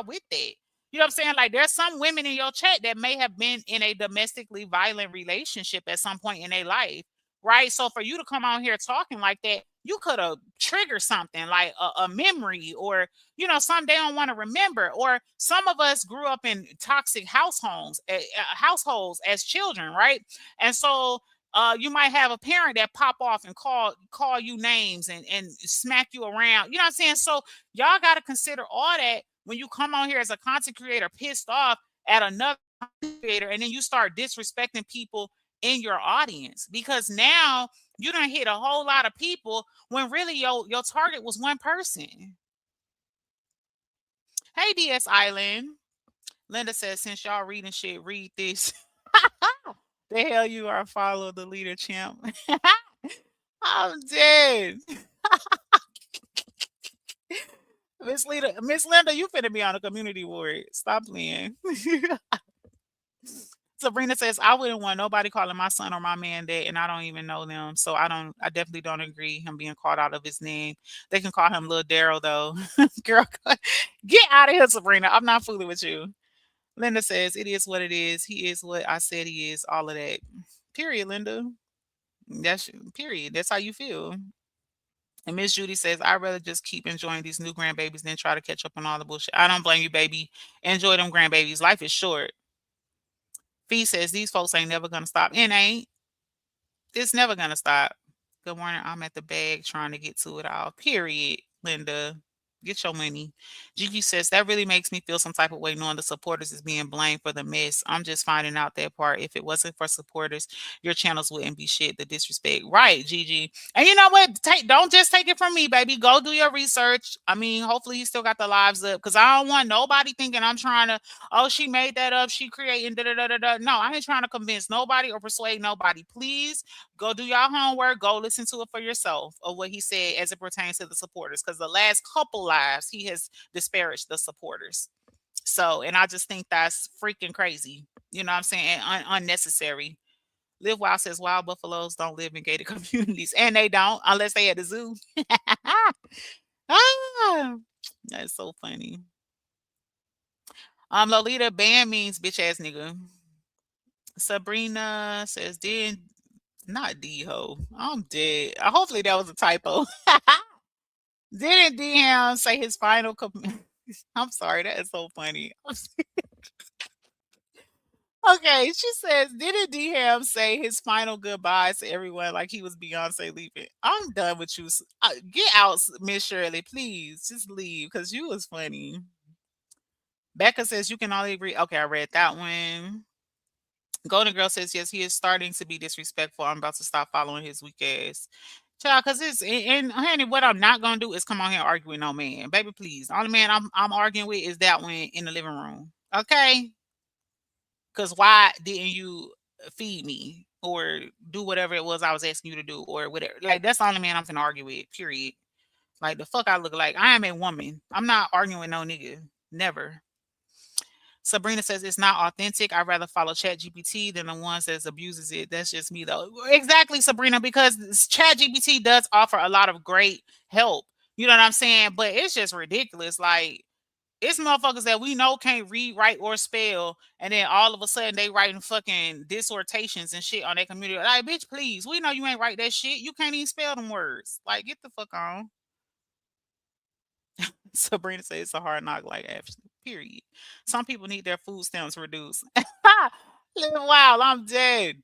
with that. You know what I'm saying? Like there's some women in your chat that may have been in a domestically violent relationship at some point in their life. Right. So for you to come on here talking like that, you could have triggered something like a memory or, you know, something they don't want to remember. Or some of us grew up in toxic households as children. Right. And so you might have a parent that pop off and call you names and smack you around. You know what I'm saying? So y'all got to consider all that when you come on here as a content creator pissed off at another creator, and then you start disrespecting people in your audience because now you done hit a whole lot of people when really your target was one person. Hey DS Island. Linda says, since y'all reading shit, read this. The hell you are follow the leader champ. I'm dead. Miss Linda, you finna be on a community board. Stop playing. Sabrina says, I wouldn't want nobody calling my son or my man that, and I don't even know them. So I definitely don't agree him being called out of his name. They can call him Little Daryl though. Girl, get out of here, Sabrina. I'm not fooling with you. Linda says, it is what it is. He is what I said he is. All of that. Period, Linda. That's period. That's how you feel. And Miss Judy says, I'd rather just keep enjoying these new grandbabies than try to catch up on all the bullshit. I don't blame you, baby. Enjoy them grandbabies. Life is short. Fee says, these folks ain't never gonna stop. And ain't. It's never gonna stop. Good morning. I'm at the bag trying to get to it all. Period, Linda. Get your money. Gigi says that really makes me feel some type of way knowing the supporters is being blamed for the mess. I'm just finding out that part. If it wasn't for supporters, your channels wouldn't be shit. The disrespect. Right, Gigi. And you know what? Don't just take it from me, baby. Go do your research. I mean, hopefully he still got the lives up. Cause I don't want nobody thinking I'm trying to, oh, she made that up. She creating da da da da da. No, I ain't trying to convince nobody or persuade nobody. Please go do your homework. Go listen to it for yourself of what he said as it pertains to the supporters. Because the last couple lives, he has disparaged the supporters. So, and I just think that's freaking crazy. You know what I'm saying? And unnecessary. Live Wild says wild buffaloes don't live in gated communities, and they don't unless they at the zoo. Ah, that's so funny. Lolita ban means bitch ass nigga. Sabrina says did not D ho. I'm dead. Hopefully that was a typo. Didn't D him say his final? I'm sorry, that is so funny. Okay, she says, didn't D Ham say his final goodbyes to everyone like he was Beyonce leaving? I'm done with you. Get out, Miss Shirley, please. Just leave because you was funny. Becca says you can only agree. Okay, I read that one. Golden Girl says yes, he is starting to be disrespectful. I'm about to stop following his weak ass. Child, because it's and honey, what I'm not gonna do is come on here and argue with no man. Baby, please. The only man I'm arguing with is that one in the living room. Okay. Because why didn't you feed me or do whatever it was I was asking you to do or whatever? Like that's the only man I'm gonna argue with. Period. Like the fuck I look like. I am a woman. I'm not arguing with no nigga. Never. Sabrina says it's not authentic. I'd rather follow Chat GPT than the ones that abuses it. That's just me though. Exactly, Sabrina, because Chat GPT does offer a lot of great help. You know what I'm saying? But it's just ridiculous. Like it's motherfuckers that we know can't read, write, or spell, and then all of a sudden they writing fucking dissertations and shit on their computer. Like, bitch, please, we know you ain't write that shit. You can't even spell them words. Like, get the fuck on. Sabrina says it's a hard knock, like, period. Some people need their food stamps reduced. Live wild, I'm dead.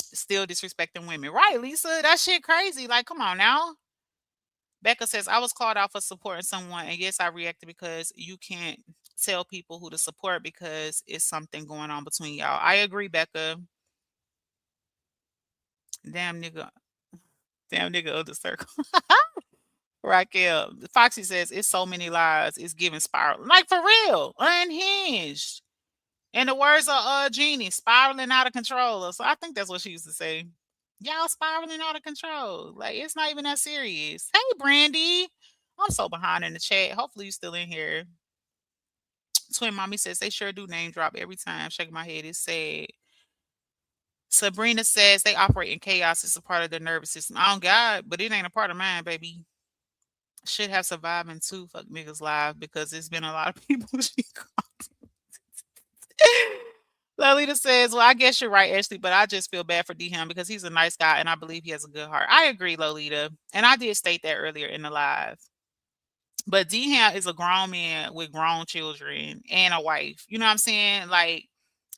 Still disrespecting women. Right, Lisa? That shit crazy. Like, come on now. Becca says, I was called out for supporting someone, and yes, I reacted because you can't tell people who to support because it's something going on between y'all. I agree, Becca. Damn nigga. Damn nigga of the circle. Raquel. Foxy says it's so many lies. It's giving spiral. Like for real. Unhinged. In the words of Jeannie, spiraling out of control. So I think that's what she used to say. Y'all spiraling out of control. Like it's not even that serious. Hey Brandy. I'm so behind in the chat. Hopefully you still in here. Twin Mommy says they sure do name drop every time. Shaking my head. It's sad. Sabrina says they operate in chaos. It's a part of their nervous system. Oh God, but it ain't a part of mine, baby. Should have surviving too. Fuck niggas live because it's been a lot of people she called. Lolita says, "Well, I guess you're right, Ashley, but I just feel bad for D him because he's a nice guy and I believe he has a good heart." I agree, Lolita, and I did state that earlier in the live. But D-Ham is a grown man with grown children and a wife. You know what I'm saying? Like,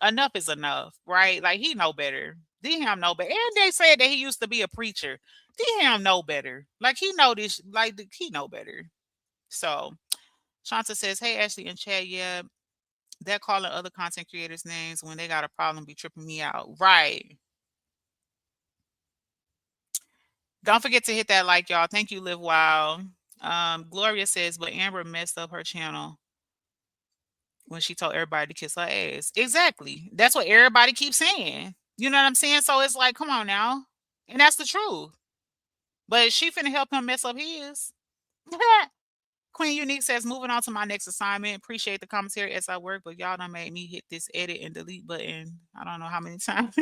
enough is enough, right? Like, he know better. D-Ham know better. And they said that he used to be a preacher. D-Ham know better. Like, he know this. Like, he know better. So, Shanta says, "Hey, Ashley and Chad, yeah, they're calling other content creators names when they got a problem be tripping me out." Right. Don't forget to hit that like, y'all. Thank you, Live Wild. Gloria says, "But Amber messed up her channel when she told everybody to kiss her ass." Exactly. That's what everybody keeps saying. You know what I'm saying? So it's like, come on now. And that's the truth. But she finna help him mess up his. Queen Unique says, "Moving on to my next assignment. Appreciate the commentary as I work, but y'all done made me hit this edit and delete button. I don't know how many times."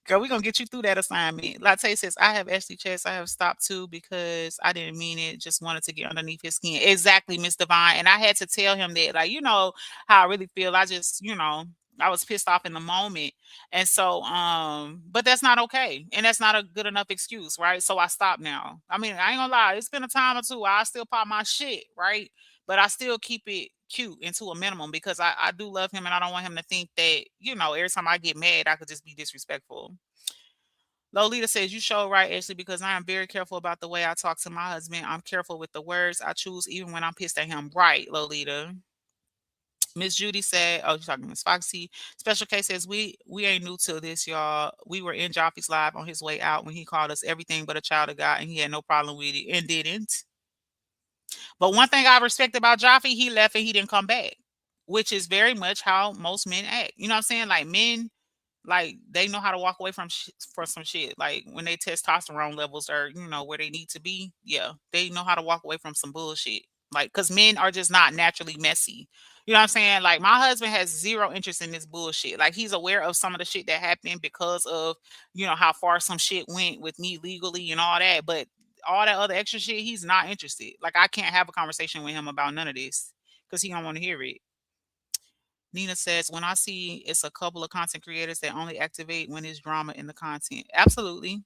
Girl, we're gonna get you through that assignment. Latte says, "I have Ashley Chest. I have stopped too because I didn't mean it. Just wanted to get underneath his skin." Exactly, Miss Divine. And I had to tell him that, like, you know how I really feel. I just, I was pissed off in the moment. And so, but that's not okay. And that's not a good enough excuse, right? So I stopped now. I mean, I ain't gonna lie, it's been a time or two. I still pop my shit, right? But I still keep it cute and to a minimum because I do love him and I don't want him to think that, every time I get mad, I could just be disrespectful. Lolita says, "You show right, Ashley, because I am very careful about the way I talk to my husband. I'm careful with the words I choose, even when I'm pissed at him." Right, Lolita. Miss Judy said, "Oh, you're talking to Miss Foxy." Special Case says, "We ain't new to this, y'all. We were in Joffrey's live on his way out when he called us everything but a child of God, and he had no problem with it and didn't." But one thing I respect about Joffrey, he left and he didn't come back, which is very much how most men act. You know what I'm saying? Like men, like they know how to walk away from for some shit. Like when they testosterone levels are, where they need to be. Yeah, they know how to walk away from some bullshit. Like, cause men are just not naturally messy. You know what I'm saying? Like my husband has zero interest in this bullshit. Like he's aware of some of the shit that happened because of, how far some shit went with me legally and all that. But all that other extra shit, he's not interested. Like I can't have a conversation with him about none of this because he don't want to hear it. Nina says, "When I see it's a couple of content creators that only activate when there's drama in the content." Absolutely.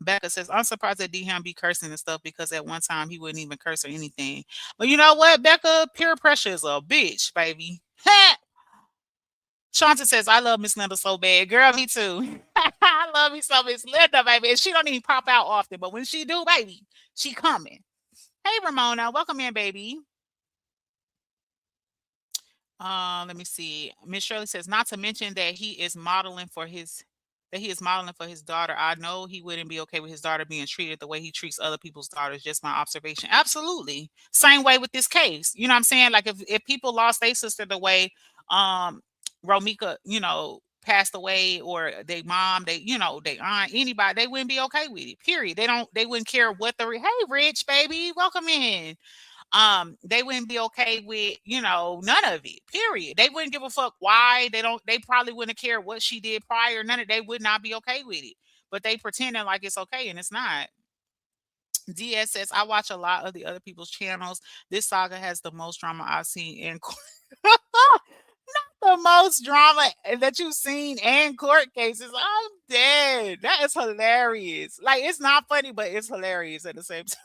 Becca says, "I'm surprised that D-Ham be cursing and stuff because at one time he wouldn't even curse or anything." But you know what, Becca? Peer pressure is a bitch, baby. Shanta says, "I love Miss Linda so bad." Girl, me too. I love me some Miss Linda, baby. And she don't even pop out often, but when she do, baby, she coming. Hey, Ramona. Welcome in, baby. Let me see. Miss Shirley says, "Not to mention that he is modeling for his daughter. I know he wouldn't be okay with his daughter being treated the way he treats other people's daughters." Just my observation. Absolutely. Same way with this case. You know what I'm saying? Like if people lost their sister the way um Romika, passed away, or they mom, they aunt, anybody, they wouldn't be okay with it. Period. They wouldn't care what hey Rich baby, welcome in. They wouldn't be okay with, none of it. Period. They wouldn't give a fuck why. They probably wouldn't care what she did prior. None of they would not be okay with it. But they pretending like it's okay and it's not. DS says, "I watch a lot of the other people's channels. This saga has the most drama I've seen in court." The most drama that you've seen in court cases. I'm dead. That is hilarious. Like it's not funny, but it's hilarious at the same time.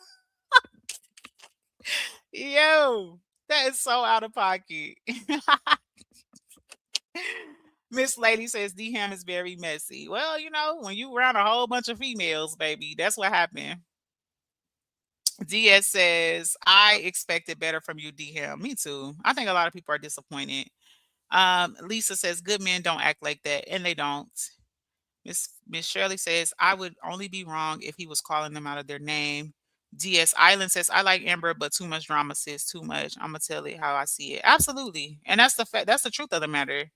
Yo, that is so out of pocket. Miss Lady says D-Ham is very messy. Well, when you around a whole bunch of females, baby, that's what happened. DS says, "I expected better from you, D-Ham." Me too. I think a lot of people are disappointed. Lisa says, "Good men don't act like that," and they don't. Miss Shirley says, I would only be wrong if he was calling them out of their name. DS Island says, I like Amber, but too much drama, sis. Too much. I'm gonna tell it how I see it. Absolutely. And that's the fact, that's the truth of the matter.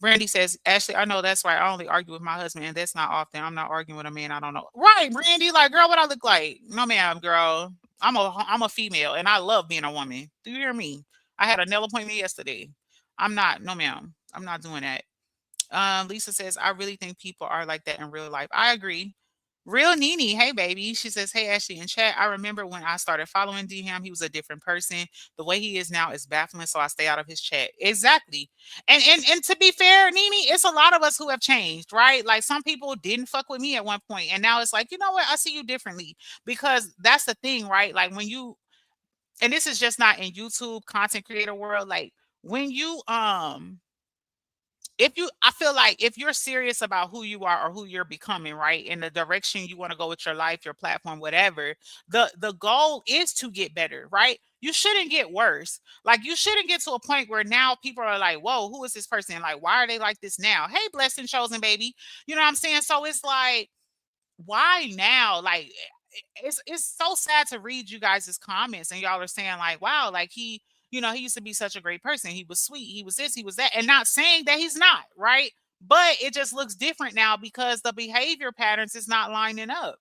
Brandy says, Ashley, I know that's right. I only argue with my husband, and that's not often. I'm not arguing with a man I don't know. Right, Brandy. Like, girl, what I look like? No, ma'am, girl. I'm a female, and I love being a woman. Do you hear me? I had a nail appointment yesterday. I'm not. No, ma'am. I'm not doing that. Lisa says, I really think people are like that in real life. I agree. Real Nini, hey baby. She says, hey Ashley in chat. I remember when I started following DM, he was a different person. The way he is now is baffling, so I stay out of his chat. Exactly. And to be fair, Nini, it's a lot of us who have changed, right? Like some people didn't fuck with me at one point, and now it's like, you know what? I see you differently. Because that's the thing, right? Like when you, and this is just not in YouTube content creator world, like when you if you, I feel like if you're serious about who you are or who you're becoming, right, in the direction you want to go with your life, your platform, whatever, the goal is to get better, right? You shouldn't get worse. Like you shouldn't get to a point where now people are like, whoa, who is this person? Like, why are they like this now? Hey, blessed and chosen, baby. You know what I'm saying? So it's like, why now? Like it's so sad to read you guys' comments and y'all are saying like, wow, like he, you know, he used to be such a great person. He was sweet. He was this, he was that. And not saying that he's not, right? But it just looks different now because the behavior patterns is not lining up.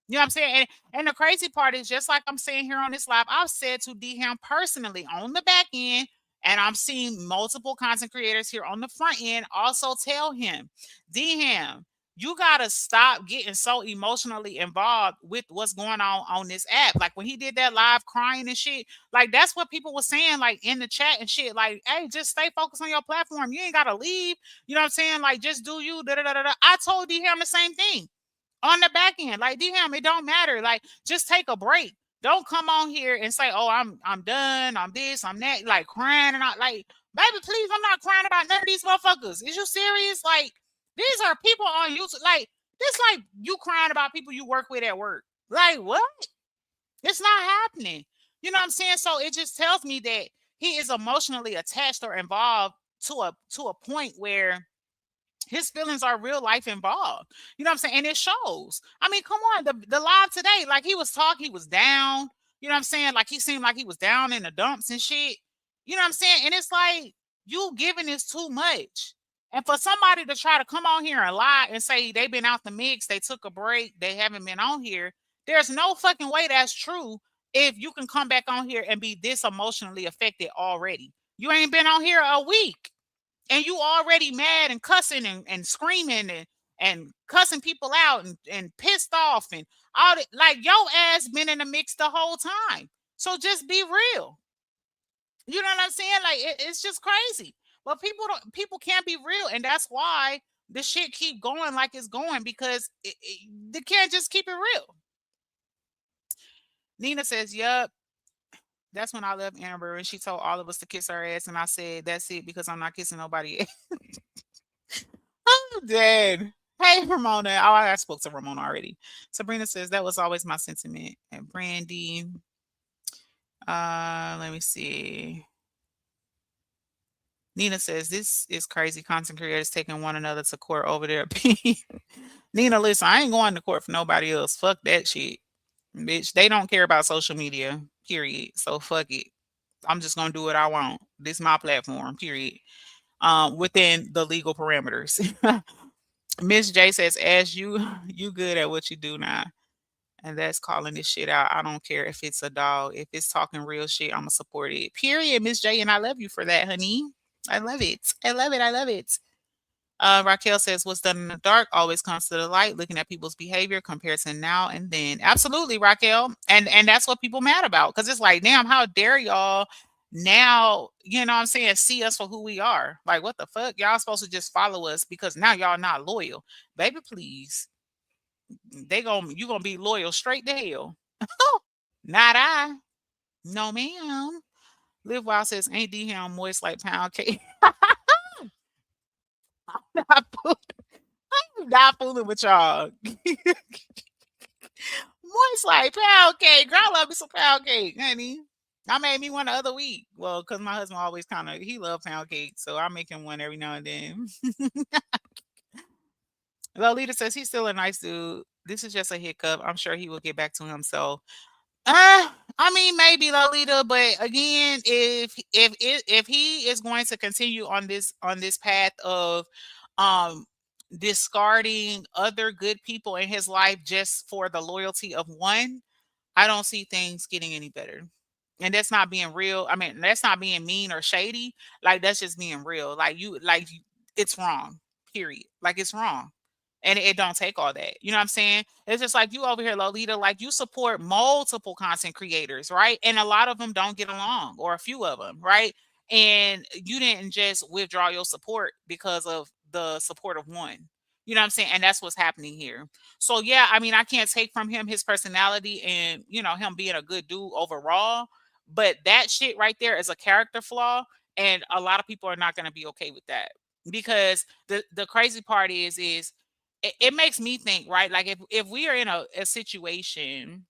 You know what I'm saying? And the crazy part is just like I'm saying here on this live, I've said to D him personally on the back end, and I'm seeing multiple content creators here on the front end also tell him, D him, you gotta stop getting so emotionally involved with what's going on this app. Like when he did that live crying and shit, like that's what people were saying, like in the chat and shit. Like, hey, just stay focused on your platform. You ain't gotta leave. You know what I'm saying? Like, just do you. Da, da, da, da, da. I told D him the same thing on the back end. Like, DM, it don't matter. Like, just take a break. Don't come on here and say, "Oh, I'm done. I'm this. I'm that." Like crying and not like, baby, please. I'm not crying about none of these motherfuckers. Is you serious? Like, these are people on YouTube. Like, this, like you crying about people you work with at work. Like, what? It's not happening. You know what I'm saying? So it just tells me that he is emotionally attached or involved to a point where his feelings are real life involved. You know what I'm saying? And it shows. I mean, come on, the live today, like he was talking, he was down. You know what I'm saying? Like he seemed like he was down in the dumps and shit. You know what I'm saying? And it's like you giving this too much. And for somebody to try to come on here and lie and say they've been out the mix, they took a break, they haven't been on here, there's no fucking way that's true if you can come back on here and be this emotionally affected already. You ain't been on here a week and you already mad and cussing and screaming and cussing people out and pissed off and all that. Like your ass been in the mix the whole time. So just be real. You know what I'm saying? Like it's just crazy. But people can't be real, and that's why the shit keep going like it's going because they can't just keep it real. Nina says, "Yup, that's when I left Amber, and she told all of us to kiss her ass, and I said that's it because I'm not kissing nobody." I'm dead. Hey, Ramona. Oh, I spoke to Ramona already. Sabrina says that was always my sentiment. And Brandy. Let me see. Nina says this is crazy. Content creators taking one another to court over their opinion. Nina, listen, I ain't going to court for nobody else. Fuck that shit. Bitch, they don't care about social media. Period. So fuck it. I'm just gonna do what I want. This is my platform. Period. Within the legal parameters. Miss J says, "As you good at what you do now." And that's calling this shit out. I don't care if it's a dog. If it's talking real shit, I'ma support it. Period, Miss J. And I love you for that, honey. I love it. I love it. I love it. Raquel says, "What's done in the dark always comes to the light." Looking at people's behavior compared to now and then. Absolutely, Raquel. And that's what people mad about. Because it's like, damn, how dare y'all now, you know what I'm saying, see us for who we are. Like, what the fuck? Y'all supposed to just follow us because now y'all not loyal. Baby, please. You gonna be loyal straight to hell. Not I. No, ma'am. Live Wild says, ain't D ham moist like pound cake? Not fool- I'm not fooling with y'all. Moist like pound cake. Girl, I love me some pound cake, honey. I made me one the other week. Well, because my husband always kind of he loved pound cake, so I make him one every now and then. Lolita says he's still a nice dude. This is just a hiccup. I'm sure he will get back to himself. I mean, maybe Lolita, but again, if he is going to continue on this path of um discarding other good people in his life just for the loyalty of one, I don't see things getting any better. And that's not being real. I mean, that's not being mean or shady. Like that's just being real. It's wrong. Period. Like it's wrong. And it don't take all that. You know what I'm saying? It's just like you over here, Lolita, like you support multiple content creators, right? And a lot of them don't get along, or a few of them, right? And you didn't just withdraw your support because of the support of one. You know what I'm saying? And that's what's happening here. So yeah, I mean, I can't take from him his personality and him being a good dude overall, but that shit right there is a character flaw, and a lot of people are not going to be okay with that because the crazy part is it makes me think, right? Like if we are in a situation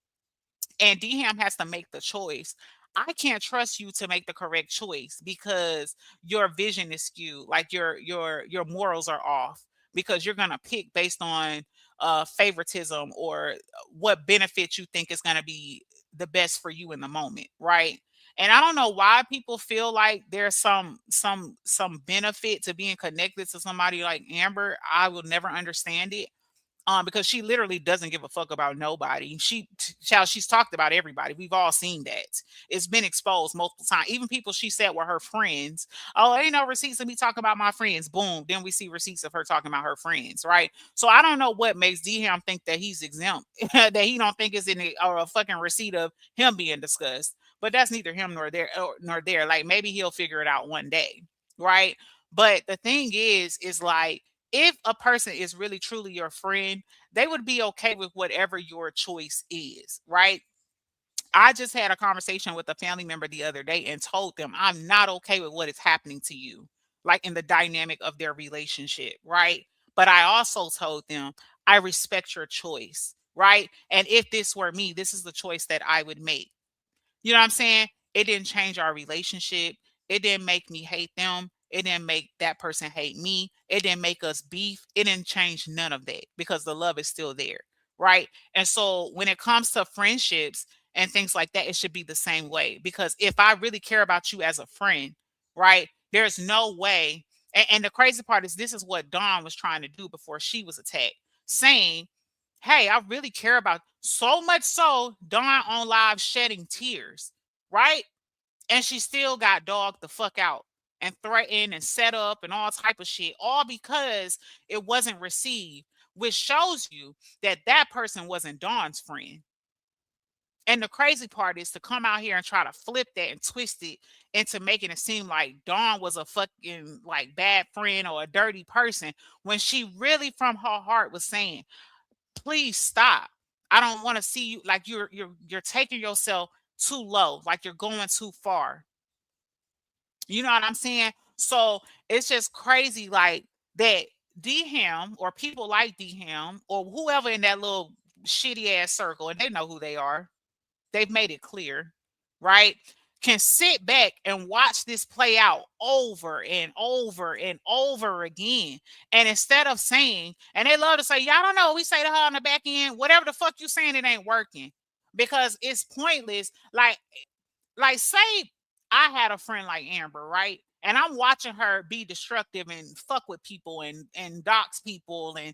and Dham has to make the choice, I can't trust you to make the correct choice because your vision is skewed, like your morals are off because you're gonna pick based on favoritism or what benefit you think is gonna be the best for you in the moment, right? And I don't know why people feel like there's some benefit to being connected to somebody like Amber. I will never understand it, because she literally doesn't give a fuck about nobody. Child, she's talked about everybody. We've all seen that. It's been exposed multiple times. Even people she said were her friends. Oh, ain't no receipts of me talking about my friends. Boom. Then we see receipts of her talking about her friends, right? So I don't know what makes Dham think that he's exempt, that he don't think it's in the, or a fucking receipt of him being discussed. But that's neither him nor there, nor there. Like maybe he'll figure it out one day, right? But the thing is like if a person is really truly your friend, they would be okay with whatever your choice is, right? I just had a conversation with a family member the other day and told them I'm not okay with what is happening to you, like in the dynamic of their relationship, right? But I also told them I respect your choice, right? And if this were me, this is the choice that I would make. You know what I'm saying? It didn't change our relationship. It didn't make me hate them. It didn't make that person hate me. It didn't make us beef. It didn't change none of that because the love is still there. Right. And so when it comes to friendships and things like that, it should be the same way. Because if I really care about you as a friend, right, there's no way. And the crazy part is this is what Dawn was trying to do before she was attacked, saying, hey, I really care about so much so Dawn on live shedding tears, right? And she still got dogged the fuck out and threatened and set up and all type of shit, all because it wasn't received, which shows you that that person wasn't Dawn's friend. And the crazy part is to come out here and try to flip that and twist it into making it seem like Dawn was a fucking like bad friend or a dirty person when she really from her heart was saying, please stop. I don't want to see you like you're taking yourself too low, like you're going too far. You know what I'm saying? So it's just crazy like that Dham or people like Dham or whoever in that little shitty ass circle, and they know who they are. They've made it clear, right? Can sit back and watch this play out over and over and over again. And instead of saying, and they love to say, y'all don't know what we say to her on the back end, whatever the fuck you saying, it ain't working because it's pointless. Like say I had a friend like Amber, right? And I'm watching her be destructive and fuck with people and dox people and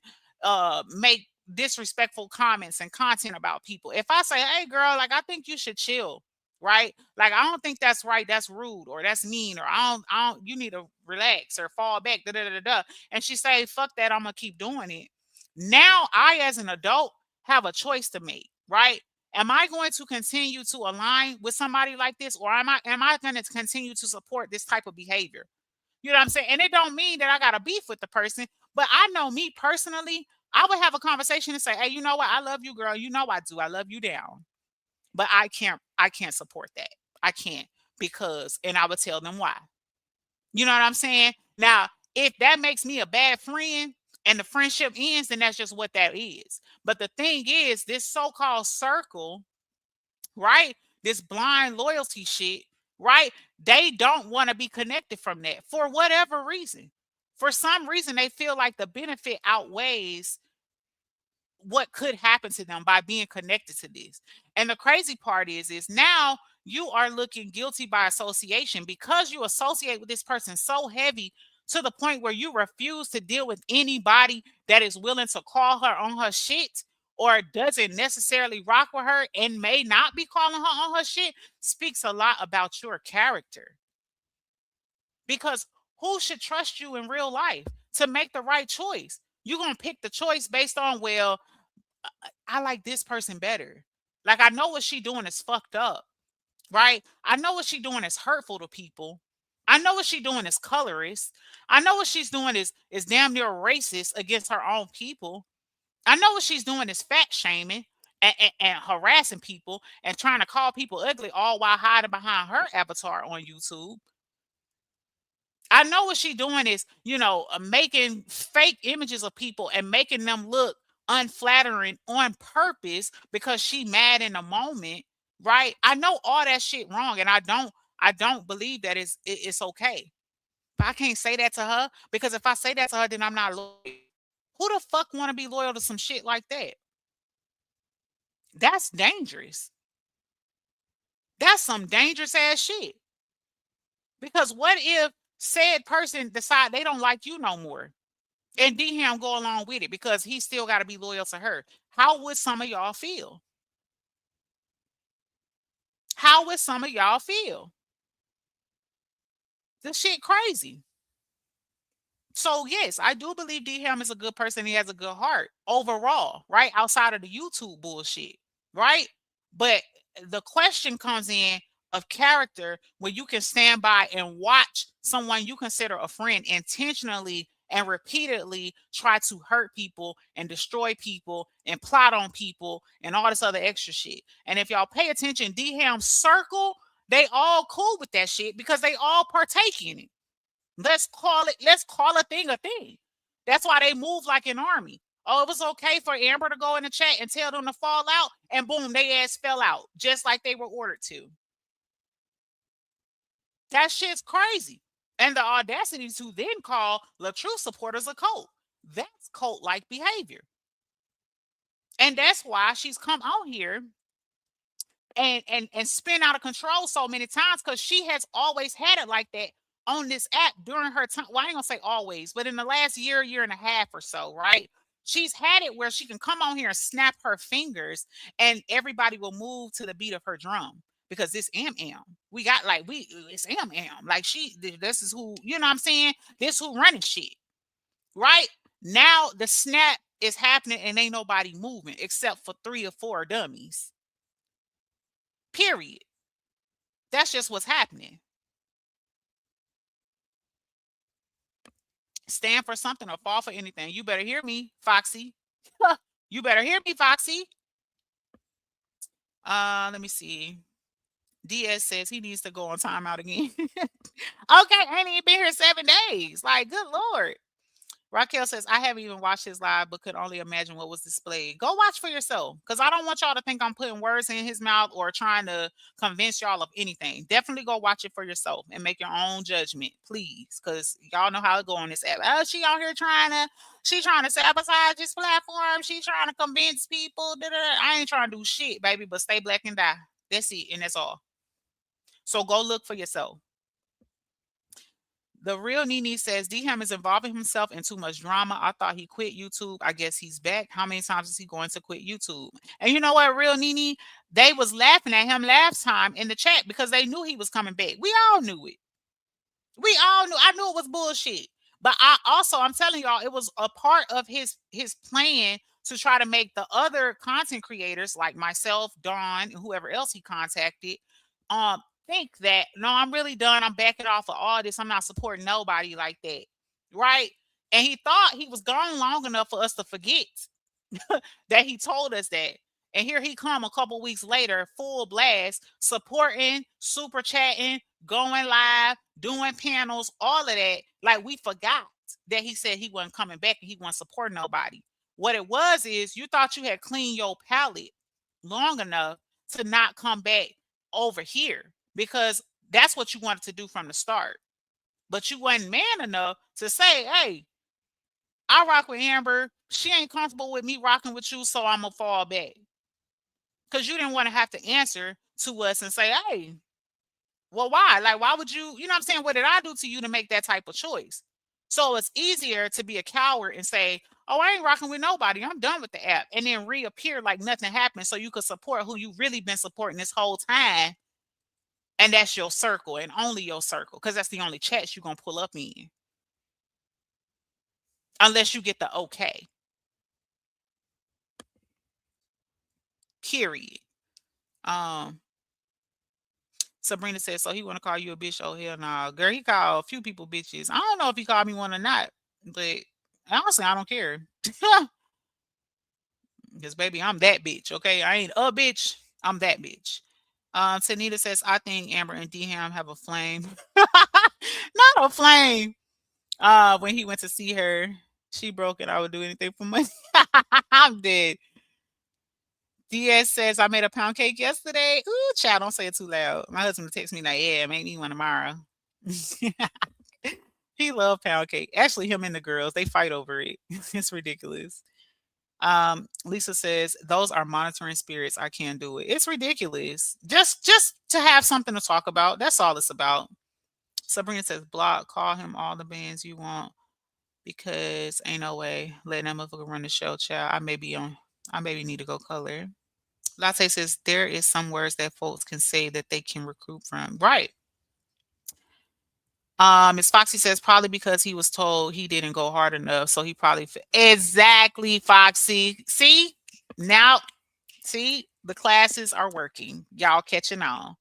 make disrespectful comments and content about people. If I say, "Hey girl, like I think you should chill." Right? Like I don't think that's right, that's rude or that's mean or I don't you need to relax or fall back da da da da. And she say, "Fuck that, I'm going to keep doing it." Now I as an adult have a choice to make, right? Am I going to continue to align with somebody like this or am I going to continue to support this type of behavior? You know what I'm saying? And it don't mean that I got a beef with the person, but I know me personally, I would have a conversation and say, "Hey, you know what? I love you, girl. You know I do. I love you down. But I can't support that. I can't because," and I would tell them why. You know what I'm saying? Now, if that makes me a bad friend and the friendship ends, then that's just what that is. But the thing is, this so-called circle, right? This blind loyalty shit, right? They don't want to be connected from that for whatever reason. For some reason, they feel like the benefit outweighs what could happen to them by being connected to this. And the crazy part is now you are looking guilty by association because you associate with this person so heavy to the point where you refuse to deal with anybody that is willing to call her on her shit or doesn't necessarily rock with her and may not be calling her on her shit, speaks a lot about your character. Because who should trust you in real life to make the right choice? You're going to pick the choice based on, well, I like this person better. Like, I know what she doing is fucked up, right? I know what she doing is hurtful to people. I know what she doing is colorist. I know what she's doing is damn near racist against her own people. I know what she's doing is fat shaming and harassing people and trying to call people ugly, all while hiding behind her avatar on YouTube. I know what she's doing is, making fake images of people and making them look unflattering on purpose because she mad in the moment, right? I know all that shit wrong, and I don't believe that it's okay. But I can't say that to her because if I say that to her, then I'm not loyal. Who the fuck want to be loyal to some shit like that? That's dangerous. That's some dangerous ass shit. Because what if said person decide they don't like you no more? And D-Ham go along with it because he still got to be loyal to her. How would some of y'all feel? How would some of y'all feel? This shit crazy. So yes, I do believe D-Ham is a good person. He has a good heart overall, right? Outside of the YouTube bullshit, right? But the question comes in of character when you can stand by and watch someone you consider a friend intentionally and repeatedly try to hurt people and destroy people and plot on people and all this other extra shit. And if y'all pay attention, D-Ham's circle, they all cool with that shit because they all partake in it. Let's call a thing a thing. That's why they move like an army. Oh, it was okay for Amber to go in the chat and tell them to fall out, and boom, they ass fell out, just like they were ordered to. That shit's crazy. And the audacity to then call LaTruth supporters a cult. That's cult-like behavior. And that's why she's come out here and spin out of control so many times because she has always had it like that on this app during her time. Well, I ain't gonna say always, but in the last year and a half or so, right? She's had it where she can come on here and snap her fingers and everybody will move to the beat of her drum because this am. We got like it's am. Like this is who, you know what I'm saying? This who running shit. Right? Now the snap is happening and ain't nobody moving except for 3 or 4 dummies. Period. That's just what's happening. Stand for something or fall for anything. You better hear me, Foxy. You better hear me, Foxy. Let me see. DS says he needs to go on timeout again. Okay, ain't even been here 7 days. Like, good Lord. Raquel says, I haven't even watched his live, but could only imagine what was displayed. Go watch for yourself because I don't want y'all to think I'm putting words in his mouth or trying to convince y'all of anything. Definitely go watch it for yourself and make your own judgment, please, because y'all know how it go on this app. Oh, she out here she trying to sabotage this platform. She trying to convince people. I ain't trying to do shit, baby, but stay black and die. That's it, and that's all. So go look for yourself. The real Nene says D-Ham is involving himself in too much drama. I thought he quit YouTube. I guess he's back. How many times is he going to quit YouTube? And you know what, real Nene? They was laughing at him last time in the chat because they knew he was coming back. We all knew it. We all knew. I knew it was bullshit. But I'm telling y'all, it was a part of his plan to try to make the other content creators like myself, Dawn, and whoever else he contacted, think that no, I'm really done. I'm backing off of all this. I'm not supporting nobody like that. Right. And he thought he was gone long enough for us to forget that he told us that. And here he come a couple weeks later, full blast, supporting, super chatting, going live, doing panels, all of that. Like we forgot that he said he wasn't coming back and he wasn't supporting nobody. What it was is you thought you had cleaned your palate long enough to not come back over here because that's what you wanted to do from the start. But you wasn't man enough to say, hey, I rock with Amber. She ain't comfortable with me rocking with you, so I'm gonna fall back. Cause you didn't want to have to answer to us and say, hey, well, why? Like, why would you, you know what I'm saying? What did I do to you to make that type of choice? So it's easier to be a coward and say, oh, I ain't rocking with nobody. I'm done with the app. And then reappear like nothing happened so you could support who you really been supporting this whole time. And that's your circle and only your circle. Cause that's the only chats you're gonna pull up in. Unless you get the okay. Period. Um, Sabrina says, so he want to call you a bitch? Oh, hell no. Girl, he called a few people bitches. I don't know if he called me one or not, but honestly, I don't care. Because, baby, I'm that bitch, okay? I ain't a bitch. I'm that bitch. Tanita says, I think Amber and D-Ham have a flame. Not a flame. When he went to see her, she broke it. I would do anything for money. I'm dead. DS says, I made a pound cake yesterday. Ooh, child, don't say it too loud. My husband will text me like, yeah, make me one tomorrow. He love pound cake. Actually, him and the girls, they fight over it. It's ridiculous. Lisa says, those are monitoring spirits. I can't do it. It's ridiculous. Just to have something to talk about. That's all it's about. Sabrina says, block, call him all the bands you want because ain't no way letting that motherfucker run the show, child. I maybe need to go color. Latte says there is some words that folks can say that they can recruit from. Right. Miss Foxy says probably because he was told he didn't go hard enough, so he probably exactly Foxy. See now, see the classes are working. Y'all catching on.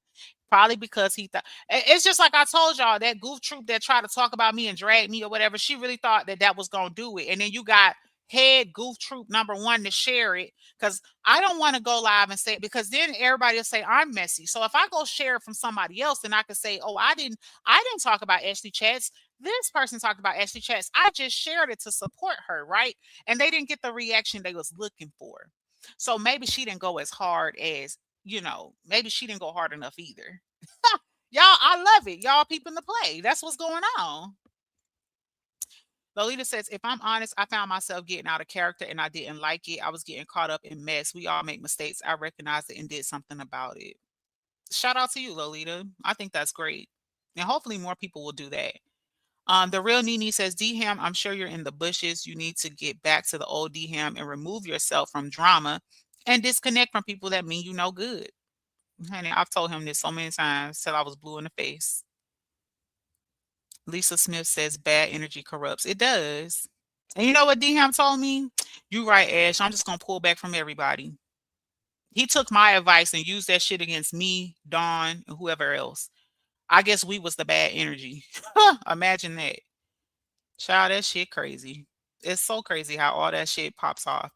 Probably because he thought it's just like I told y'all that goof troop that tried to talk about me and drag me or whatever. She really thought that that was gonna do it, and then you got head goof troop number one to share it because I don't want to go live and say it because then everybody will say I'm messy. So if I go share it from somebody else, then I could say, oh, I didn't talk about Ashley Chats. This person talked about Ashley Chats. I just shared it to support her, right? And they didn't get the reaction they was looking for. So maybe she didn't go as hard as maybe she didn't go hard enough either. Y'all, I love it. Y'all peeping the play. That's what's going on. Lolita says, if I'm honest, I found myself getting out of character and I didn't like it. I was getting caught up in mess. We all make mistakes. I recognized it and did something about it. Shout out to you, Lolita. I think that's great. And hopefully more people will do that. The real Nene says, D-Ham, I'm sure you're in the bushes. You need to get back to the old D-Ham and remove yourself from drama and disconnect from people that mean you no good. Honey, I've told him this so many times till I was blue in the face. Lisa Smith says bad energy corrupts. It does. And you know what D-Ham told me? You right, Ash. I'm just gonna pull back from everybody. He took my advice and used that shit against me, Dawn, and whoever else. I guess we was the bad energy. Imagine that. Child, that shit crazy. It's so crazy how all that shit pops off.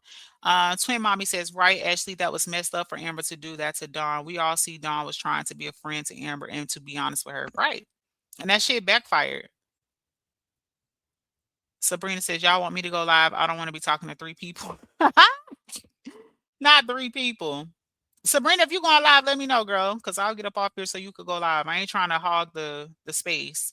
Twin Mommy says, right, Ashley, that was messed up for Amber to do that to Dawn. We all see Dawn was trying to be a friend to Amber and to be honest with her. Right. And that shit backfired. Sabrina says, y'all want me to go live? I don't want to be talking to 3 people. Not 3 people. Sabrina, if you going live, let me know, girl, because I'll get up off here so you could go live. I ain't trying to hog the space.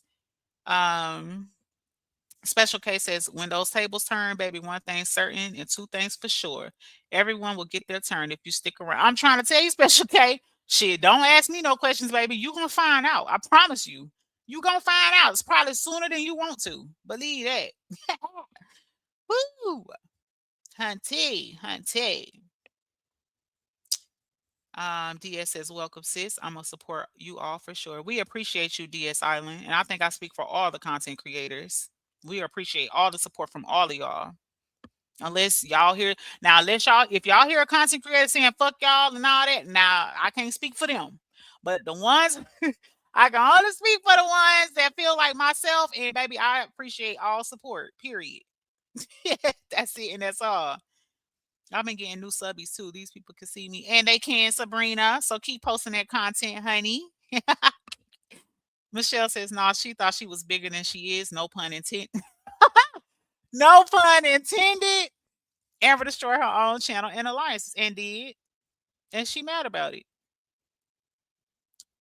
Special K says, when those tables turn, baby, one thing certain and 2 things for sure. Everyone will get their turn if you stick around. I'm trying to tell you, Special K, shit, don't ask me no questions, baby. You going to find out. I promise you. You going to find out. It's probably sooner than you want to. Believe that. Woo! Hunty. DS says, welcome, sis. I'm going to support you all for sure. We appreciate you, DS Island. And I think I speak for all the content creators. We appreciate all the support from all of y'all. Unless y'all hear now, if y'all hear a content creator saying fuck y'all and all that, now I can't speak for them. But the ones I can only speak for the ones that feel like myself, and baby, I appreciate all support. Period. That's it, and that's all. I've been getting new subbies too. These people can see me, and they can, Sabrina. So keep posting that content, honey. Michelle says, "No, she thought she was bigger than she is." No pun intended. No pun intended. Amber destroyed her own channel and alliances, and did, and she mad about it.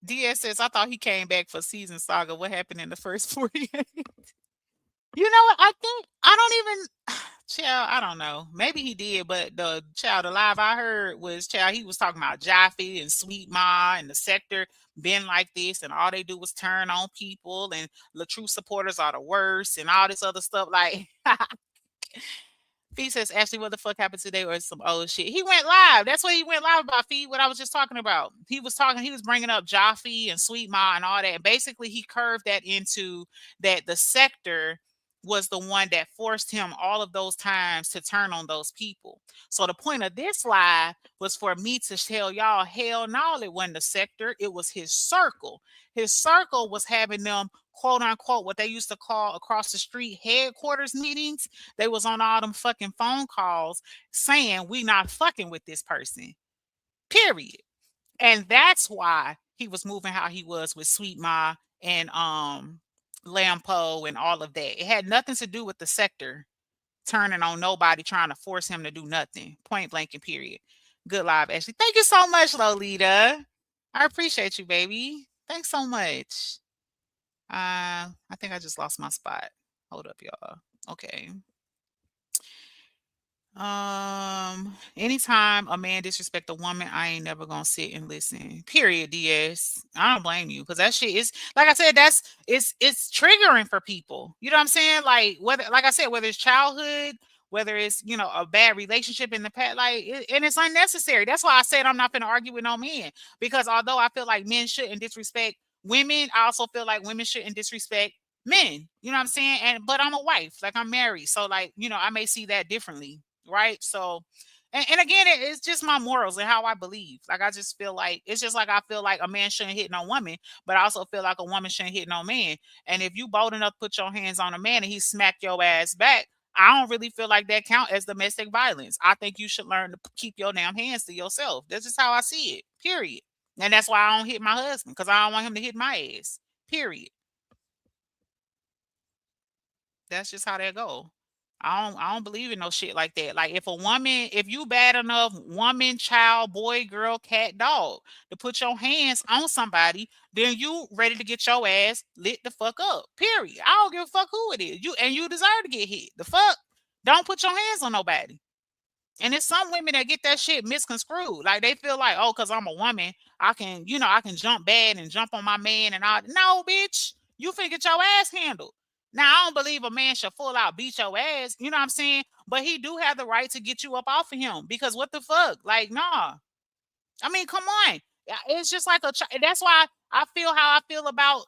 DS says, "I thought he came back for season saga. What happened in the first 48?" You know what? I think I don't even. Child, I don't know. Maybe he did, but the child alive I heard was child. He was talking about Jaffe and Sweet Ma and the sector been like this, and all they do was turn on people, and the true supporters are the worst, and all this other stuff. Like, Fee says, Ashley, what the fuck happened today? Or some old shit. He went live. That's what he went live about, Fee. What I was just talking about. He was bringing up Jaffe and Sweet Ma and all that. And basically, he curved that into that the sector was the one that forced him all of those times to turn on those people. So the point of this live was for me to tell y'all, hell no, it wasn't the sector. It was his circle. His circle was having them quote unquote what they used to call across the street headquarters meetings. They was on all them fucking phone calls saying we not fucking with this person. Period. And that's why he was moving how he was with Sweet Ma and Lampo and all of that. It had nothing to do with the sector turning on nobody trying to force him to do nothing. Point blank and period. Good live, Ashley. Thank you so much, Lolita. I appreciate you, baby. Thanks so much. I think I just lost my spot. Hold up, y'all. Okay. Anytime a man disrespect a woman, I ain't never gonna sit and listen. Period. DS. I don't blame you because that shit is like I said. That's it's triggering for people. You know what I'm saying? Like whether, like I said, whether it's childhood, whether it's a bad relationship in the past, and it's unnecessary. That's why I said I'm not gonna argue with no men because although I feel like men shouldn't disrespect women, I also feel like women shouldn't disrespect men. You know what I'm saying? But I'm a wife, like I'm married, so like I may see that differently, right? So, and again, it's just my morals and how I believe. Like I just feel like it's just like I feel like a man shouldn't hit no woman, but I also feel like a woman shouldn't hit no man. And if you bold enough to put your hands on a man and he smack your ass back, I don't really feel like that count as domestic violence. I think you should learn to keep your damn hands to yourself. That's just how I see it. Period. And that's why I don't hit my husband because I don't want him to hit my ass. Period. That's just how that go. I don't believe in no shit like that. Like if you bad enough, woman, child, boy, girl, cat, dog, to put your hands on somebody, then you ready to get your ass lit the fuck up. Period. I don't give a fuck who it is. You deserve to get hit. The fuck? Don't put your hands on nobody. And it's some women that get that shit misconstrued. Like they feel like, oh, because I'm a woman, I can jump bad and jump on my man and all. No, bitch. You finna get your ass handled. Now, I don't believe a man should full out beat your ass, you know what I'm saying? But he do have the right to get you up off of him because what the fuck? Like, nah. I mean, come on. It's just like that's why I feel how I feel about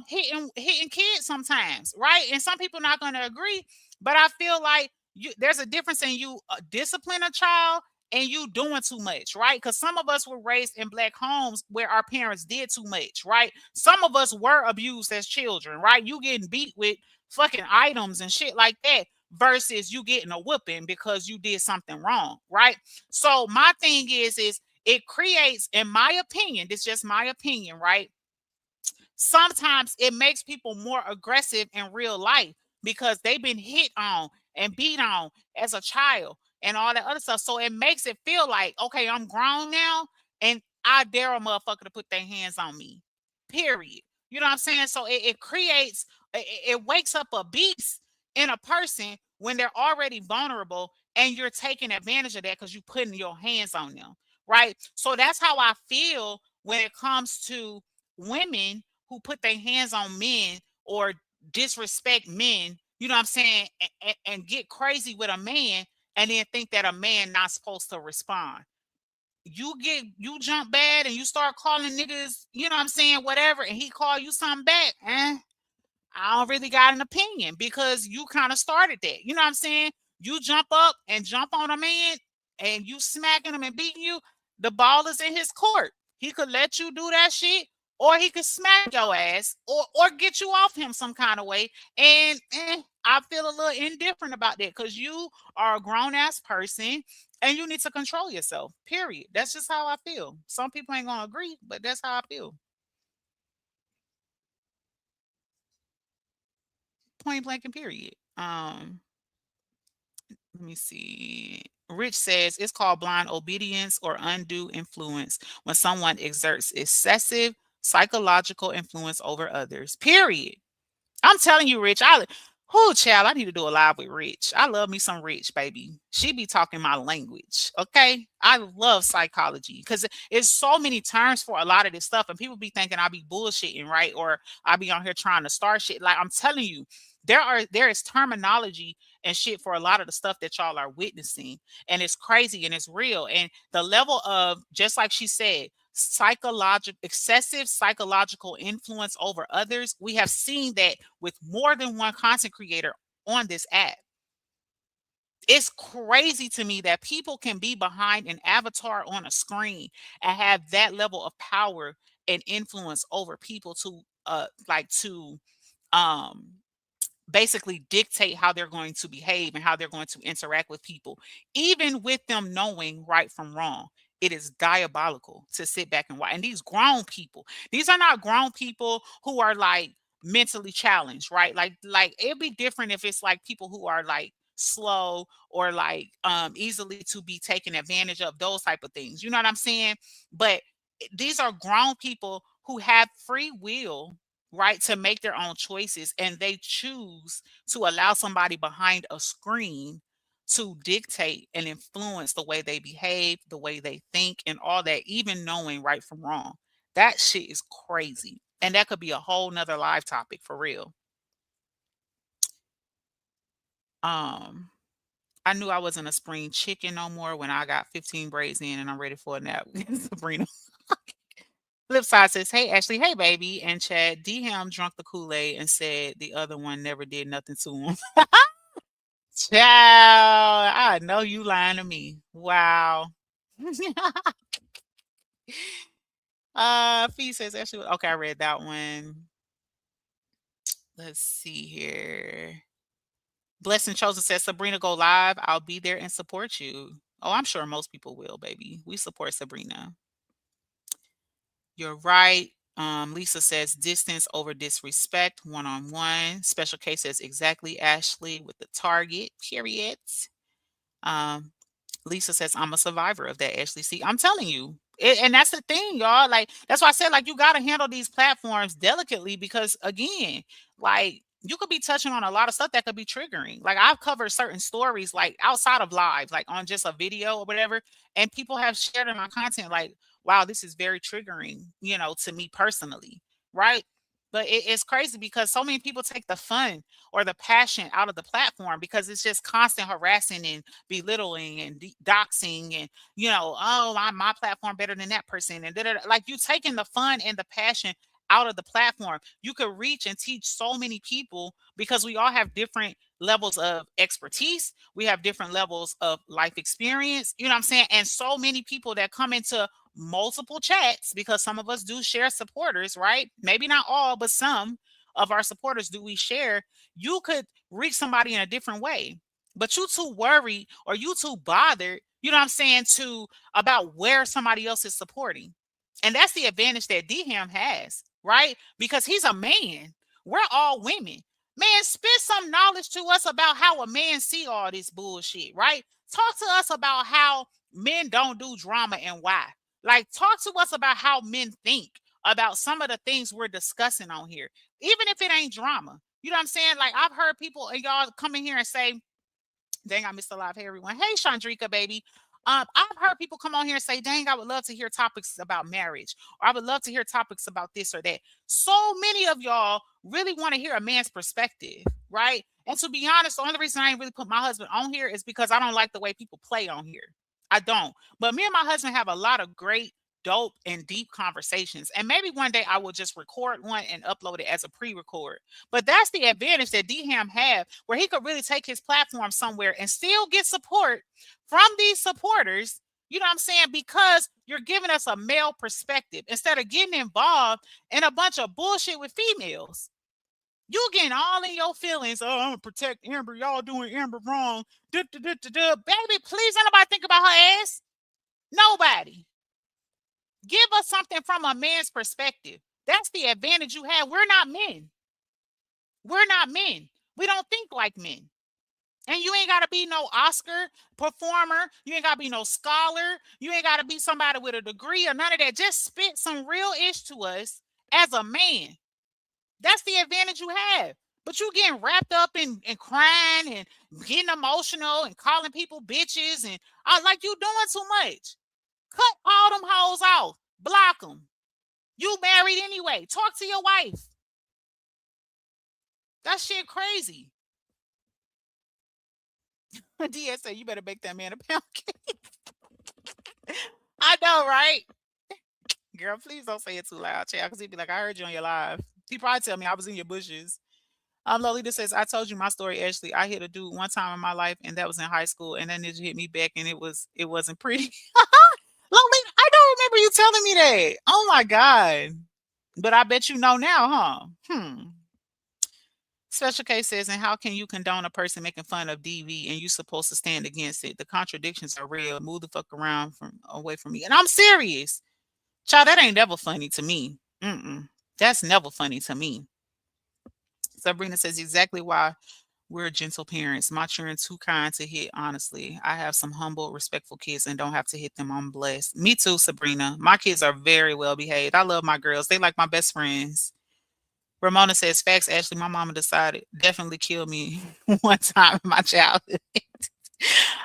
hitting kids sometimes, right? And some people not going to agree, but I feel like there's a difference in you discipline a child and you doing too much, right? Because some of us were raised in black homes where our parents did too much, right? Some of us were abused as children, right? You getting beat with fucking items and shit like that versus you getting a whooping because you did something wrong, right? So my thing is it creates, in my opinion, this is just my opinion, right? Sometimes it makes people more aggressive in real life because they've been hit on and beat on as a child and all that other stuff. So it makes it feel like, okay, I'm grown now and I dare a motherfucker to put their hands on me. Period. You know what I'm saying? So it creates, it wakes up a beast in a person when they're already vulnerable and you're taking advantage of that because you're putting your hands on them. Right. So that's how I feel when it comes to women who put their hands on men or disrespect men, you know what I'm saying, and get crazy with a man and then think that a man not supposed to respond. You jump bad and you start calling niggas, you know what I'm saying, whatever, and he call you something back, I don't really got an opinion because you kind of started that. You know what I'm saying? You jump up and jump on a man and you smacking him and beating you, the ball is in his court. He could let you do that shit or he could smack your ass or get you off him some kind of way. And I feel a little indifferent about that because you are a grown ass person and you need to control yourself. Period. That's just how I feel. Some people ain't gonna agree, but that's how I feel. Point blank and period. Let me see. Rich says it's called blind obedience or undue influence when someone exerts excessive psychological influence over others. Period. I'm telling you, Rich. Oh, child, I need to do a live with Rich. I love me some Rich, baby. She be talking my language. Okay. I love psychology because it's so many terms for a lot of this stuff. And people be thinking I be bullshitting, right? Or I be on here trying to start shit. Like I'm telling you, there is terminology and shit for a lot of the stuff that y'all are witnessing. And it's crazy and it's real. And the level of, just like she said, psychological excessive psychological influence over others, we have seen that with more than one content creator on this app. It's crazy to me that people can be behind an avatar on a screen and have that level of power and influence over people to like to um basically dictate how they're going to behave and how they're going to interact with people, even with them knowing right from wrong. It is diabolical to sit back and watch. And these grown people, these are not grown people who are like mentally challenged, right? Like it'd be different if it's like people who are like slow or like easily to be taken advantage of, those type of things. You know what I'm saying? But these are grown people who have free will, right, to make their own choices, and they choose to allow somebody behind a screen to dictate and influence the way they behave, the way they think, and all that, even knowing right from wrong. That shit is crazy. And that could be a whole nother live topic for real. Um, I knew I wasn't a spring chicken no more when I got 15 braids in and I'm ready for a nap. Sabrina. Flip side says, "Hey, Ashley. Hey, baby." And Chad, D Ham drunk the Kool-Aid and said the other one never did nothing to him. Child, I know you lying to me. Wow. Fee says, Ashley. Okay, I read that one. Let's see here. Blessing Chosen says, Sabrina, go live. I'll be there and support you. Oh, I'm sure most people will, baby. We support Sabrina. You're right. Lisa says distance over disrespect, one on one. Special case says exactly Ashley with the target, period. Um, Lisa says, I'm a survivor of that, Ashley. See, I'm telling you. And that's the thing, y'all. Like, that's why I said, like, you got to handle these platforms delicately because, again, like, you could be touching on a lot of stuff that could be triggering. Like, I've covered certain stories, like, outside of live, like, on just a video or whatever. And people have shared in my content, like, wow, this is very triggering, to me personally. Right. But it's crazy because so many people take the fun or the passion out of the platform because it's just constant harassing and belittling and doxing and oh, I'm my platform better than that person and like you taking the fun and the passion out of the platform. You could reach and teach so many people because we all have different levels of expertise. We have different levels of life experience. You know what I'm saying? And so many people that come into multiple chats because some of us do share supporters, right? Maybe not all, but some of our supporters do we share. You could reach somebody in a different way, but you too worried or you too bothered, you know what I'm saying, to about where somebody else is supporting. And that's the advantage that Dham has, right? Because he's a man. We're all women. Man, spit some knowledge to us about how a man see all this bullshit, right? Talk to us about how men don't do drama and why. Like, talk to us about how men think about some of the things we're discussing on here, even if it ain't drama. You know what I'm saying? Like, I've heard people and y'all come in here and say, dang, I missed a live. Hey, everyone. Hey, Chandrika, baby. I've heard people come on here and say, dang, I would love to hear topics about marriage, or I would love to hear topics about this or that. So many of y'all really want to hear a man's perspective, right? And to be honest, the only reason I ain't really put my husband on here is because I don't like the way people play on here. I don't. But me and my husband have a lot of great, dope, and deep conversations. And maybe one day I will just record one and upload it as a pre-record. But that's the advantage that Dham have, where he could really take his platform somewhere and still get support from these supporters. You know what I'm saying? Because you're giving us a male perspective instead of getting involved in a bunch of bullshit with females. You getting all in your feelings. Oh, I'm gonna protect Amber. Y'all doing Amber wrong. Baby, please don't nobody think about her ass. Nobody. Give us something from a man's perspective. That's the advantage you have. We're not men. We're not men. We don't think like men. And you ain't got to be no Oscar performer. You ain't got to be no scholar. You ain't got to be somebody with a degree or none of that. Just spit some real ish to us as a man. That's the advantage you have. But you getting wrapped up in crying and getting emotional and calling people bitches and I like you doing too much. Cut all them hoes off. Block them. You married anyway. Talk to your wife. That shit crazy. DS said you better make that man a pound cake. I know, right? Girl, please don't say it too loud, child, because he'd be like, I heard you on your live. He probably tell me I was in your bushes. Lolita says, I told you my story, Ashley. I hit a dude one time in my life, and that was in high school, and that ninja hit me back, and it wasn't pretty. Lolita, I don't remember you telling me that. Oh my God. But I bet you know now, huh? Special case says, and how can you condone a person making fun of DV and you supposed to stand against it? The contradictions are real. Move the fuck around from away from me. And I'm serious. Child, that ain't never funny to me. That's never funny to me. Sabrina says exactly why we're gentle parents. My children too kind to hit, honestly. I have some humble, respectful kids and don't have to hit them. I'm blessed. Me too, Sabrina. My kids are very well behaved. I love my girls. They like my best friends. Ramona says, facts, Ashley, my mama decided definitely kill me one time in my childhood.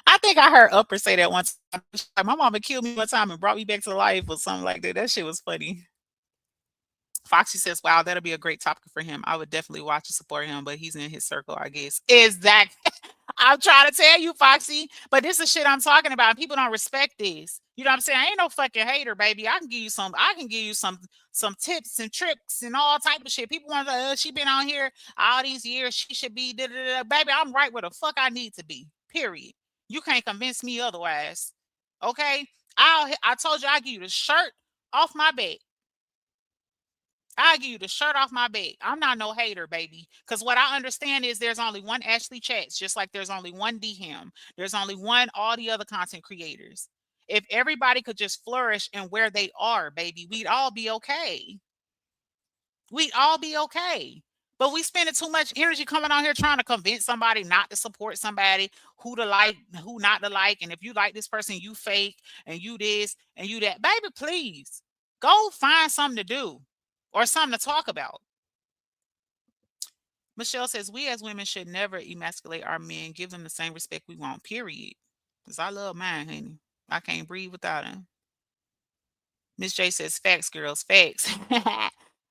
I think I heard Upper say that once. Like, my mama killed me one time and brought me back to life or something like that. That shit was funny. Foxy says, wow, that'll be a great topic for him. I would definitely watch and support him, but he's in his circle, I guess. Exactly. I'm trying to tell you, Foxy, but this is shit I'm talking about. People don't respect this. You know what I'm saying? I ain't no fucking hater, baby. I can give you some tips and tricks and all type of shit. People want to, she been on here all these years. She should be, da, da, da. Baby, I'm right where the fuck I need to be. Period. You can't convince me otherwise. Okay? I told you I give you the shirt off my back. I give you the shirt off my back. I'm not no hater, baby. Because what I understand is there's only one Ashley Chats, just like there's only one DM. There's only one all the other content creators. If everybody could just flourish in where they are, baby, we'd all be okay. We'd all be okay. But we spending too much energy coming on here trying to convince somebody not to support somebody, who to like, who not to like. And if you like this person, you fake and you this and you that. Baby, please go find something to do or something to talk about. Michelle says, we as women should never emasculate our men. Give them the same respect we want, period. Because I love mine, honey. I can't breathe without him. Miss J says, facts, girls, facts.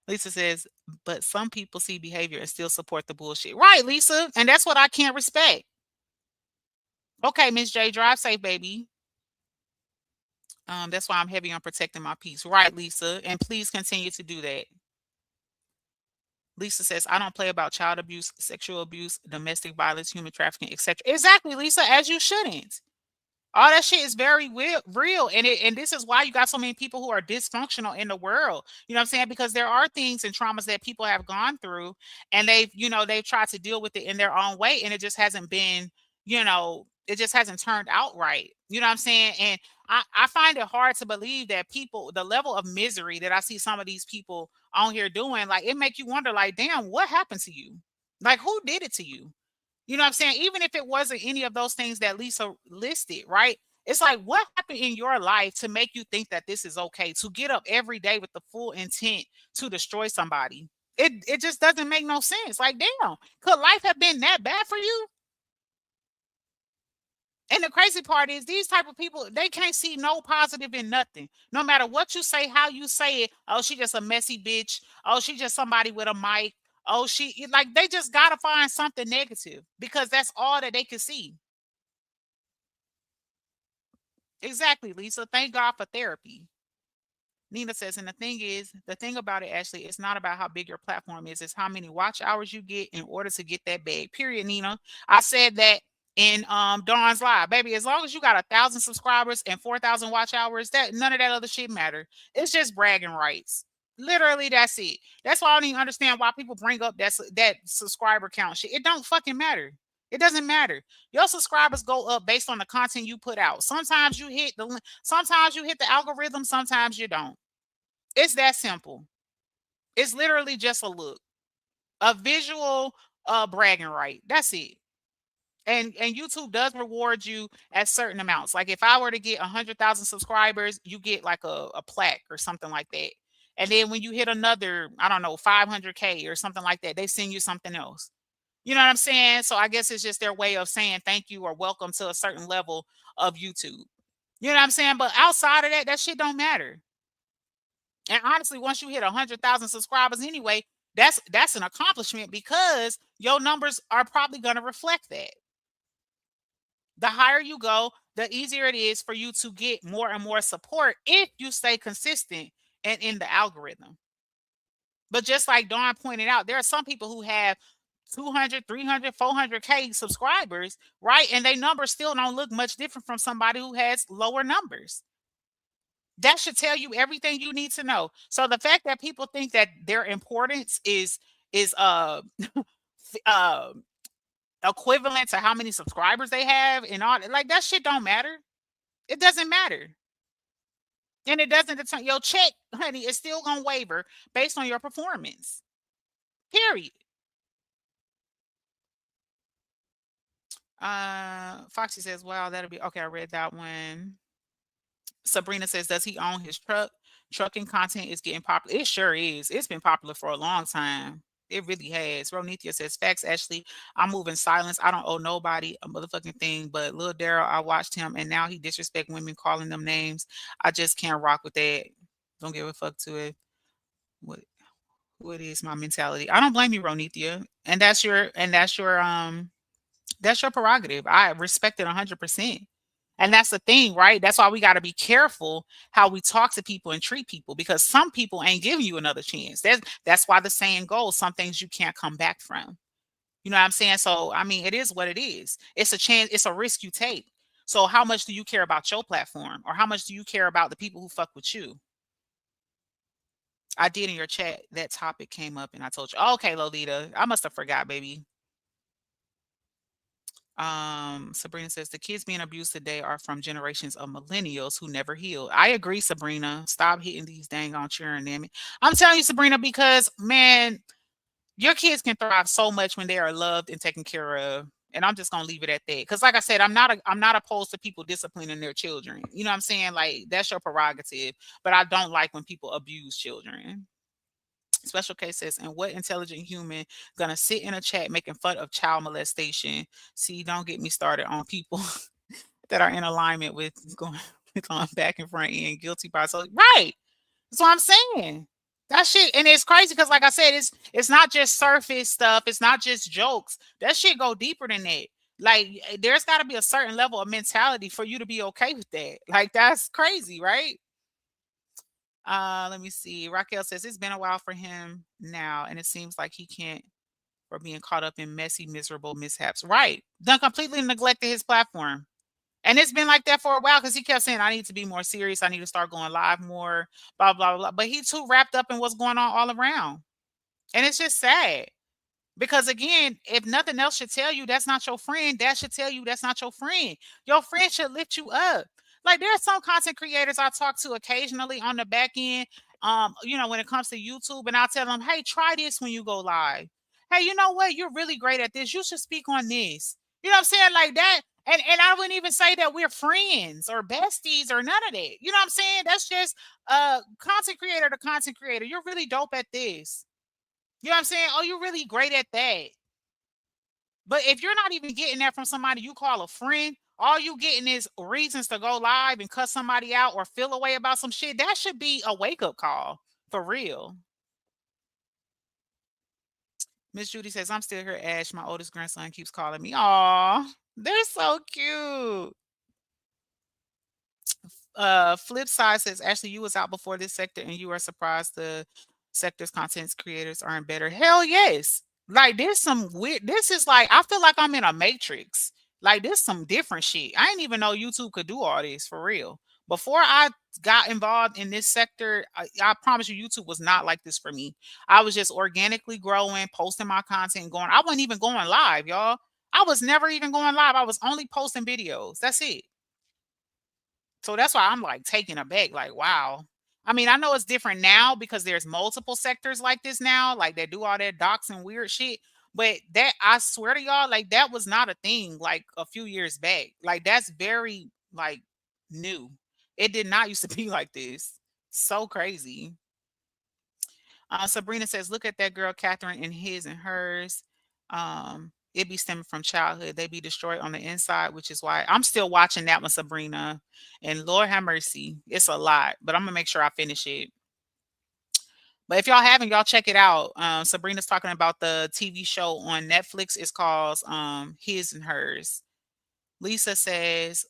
Lisa says, but some people see behavior and still support the bullshit. Right, Lisa. And that's what I can't respect. Okay, Miss J, drive safe, baby. That's why I'm heavy on protecting my peace. Right, Lisa. And please continue to do that. Lisa says, I don't play about child abuse, sexual abuse, domestic violence, human trafficking, etc. Exactly, Lisa, as you shouldn't. All that shit is very real. And this is why you got so many people who are dysfunctional in the world. You know what I'm saying? Because there are things and traumas that people have gone through and they've tried to deal with it in their own way. And it just hasn't been, it just hasn't turned out right. You know what I'm saying? And I find it hard to believe that people, the level of misery that I see some of these people on here doing, like it make you wonder, like, damn, what happened to you? Like, who did it to you? You know what I'm saying? Even if it wasn't any of those things that Lisa listed, right? It's like, what happened in your life to make you think that this is okay? To get up every day with the full intent to destroy somebody? It just doesn't make no sense. Like, damn, could life have been that bad for you? And the crazy part is these type of people, they can't see no positive in nothing. No matter what you say, how you say it. Oh, she just a messy bitch. Oh, she just somebody with a mic. Oh, she like they just gotta find something negative because that's all that they can see. Exactly, Lisa. Thank God for therapy. Nina says, and the thing about it, Ashley, it's not about how big your platform is, it's how many watch hours you get in order to get that bag. Period, Nina. I said that in Dawn's Live. Baby, as long as you got 1,000 subscribers and 4,000 watch hours, that none of that other shit matter. It's just bragging rights. Literally, that's it. That's why I don't even understand why people bring up that subscriber count shit. It don't fucking matter. It doesn't matter. Your subscribers go up based on the content you put out. Sometimes you hit the algorithm, sometimes you don't. It's that simple. It's literally just a look, a visual bragging right. That's it. And YouTube does reward you at certain amounts. Like if I were to get 100,000 subscribers, you get like a plaque or something like that. And then when you hit another, I don't know, 500K or something like that, they send you something else. You know what I'm saying? So I guess it's just their way of saying thank you or welcome to a certain level of YouTube. You know what I'm saying? But outside of that, that shit don't matter. And honestly, once you hit 100,000 subscribers anyway, that's an accomplishment because your numbers are probably going to reflect that. The higher you go, the easier it is for you to get more and more support if you stay consistent and in the algorithm. But just like Dawn pointed out, there are some people who have 200, 300, 400K subscribers, right? And their numbers still don't look much different from somebody who has lower numbers. That should tell you everything you need to know. So the fact that people think that their importance is uh equivalent to how many subscribers they have and all, like, that shit don't matter. It doesn't matter. And it doesn't determine your check, honey, is still gonna waver based on your performance. Period. Foxy says, wow, that'll be okay. I read that one. Sabrina says, does he own his truck? Trucking content is getting popular. It sure is. It's been popular for a long time. It really has. Ronithia says, facts, Ashley. I'm moving silence. I don't owe nobody a motherfucking thing. But Lil Daryl, I watched him and now he disrespect women calling them names. I just can't rock with that. Don't give a fuck to it. What is my mentality? I don't blame you, Ronithia. That's your prerogative. I respect it 100%. And that's the thing, right? That's why we got to be careful how we talk to people and treat people because some people ain't giving you another chance. That's why the saying goes, some things you can't come back from. You know what I'm saying? So, I mean, it is what it is. It's a chance, it's a risk you take. So, how much do you care about your platform or how much do you care about the people who fuck with you? I did in your chat, that topic came up and I told you, oh, okay, Lolita, I must have forgot, baby. Sabrina says the kids being abused today are from generations of millennials who never healed. I agree, Sabrina. Stop hitting these dang on cheering them. I'm telling you, Sabrina, because man, your kids can thrive so much when they are loved and taken care of. And I'm just gonna leave it at that. Because like I said, I'm not opposed to people disciplining their children. You know what I'm saying? Like that's your prerogative. But I don't like when people abuse children. Special case says, and what intelligent human gonna sit in a chat making fun of child molestation? See, don't get me started on people that are in alignment with going with on back and front end guilty by so right. That's what I'm saying. That shit, and it's crazy because, like I said, it's not just surface stuff. It's not just jokes. That shit go deeper than that. Like, there's got to be a certain level of mentality for you to be okay with that. Like, that's crazy, right? Let me see. Raquel says it's been a while for him now, and it seems like he can't for being caught up in messy, miserable mishaps. Right. Done completely neglected his platform. And it's been like that for a while because he kept saying, I need to be more serious. I need to start going live more, blah, blah, blah. But he too wrapped up in what's going on all around. And it's just sad. Because again, if nothing else should tell you that's not your friend, that should tell you that's not your friend. Your friend should lift you up. Like there are some content creators I talk to occasionally on the back end, when it comes to YouTube, and I'll tell them, hey, try this when you go live. Hey, you know what? You're really great at this. You should speak on this. You know what I'm saying? Like that. And I wouldn't even say that we're friends or besties or none of that. You know what I'm saying? That's just content creator to content creator. You're really dope at this. You know what I'm saying? Oh, you're really great at that. But if you're not even getting that from somebody you call a friend, all you getting is reasons to go live and cuss somebody out or feel away about some shit. That should be a wake up call for real. Miss Judy says, I'm still here, Ash. My oldest grandson keeps calling me. Aw, they're so cute. Flip side says, Ashley, you was out before this sector and you are surprised the sector's contents creators aren't better. Hell yes. Like there's some weird, this is like, I feel like I'm in a matrix. Like there's some different shit. I didn't even know YouTube could do all this for real. Before I got involved in this sector, I promise you, YouTube was not like this for me. I was just organically growing, posting my content, going. I wasn't even going live, y'all. I was never even going live. I was only posting videos. That's it. So that's why I'm like taken aback, like, wow. I mean, I know it's different now because there's multiple sectors like this now, like they do all that docs and weird shit. But that I swear to y'all, like that was not a thing like a few years back. Like that's very like new. It did not used to be like this. So crazy. Sabrina says, look at that girl, Catherine, and his and hers. It be stemming from childhood. They be destroyed on the inside, which is why I'm still watching that one, Sabrina. And Lord have mercy, it's a lot, but I'm gonna make sure I finish it. But if y'all haven't, y'all check it out. Sabrina's talking about the TV show on Netflix. It's called His and Hers. Lisa says,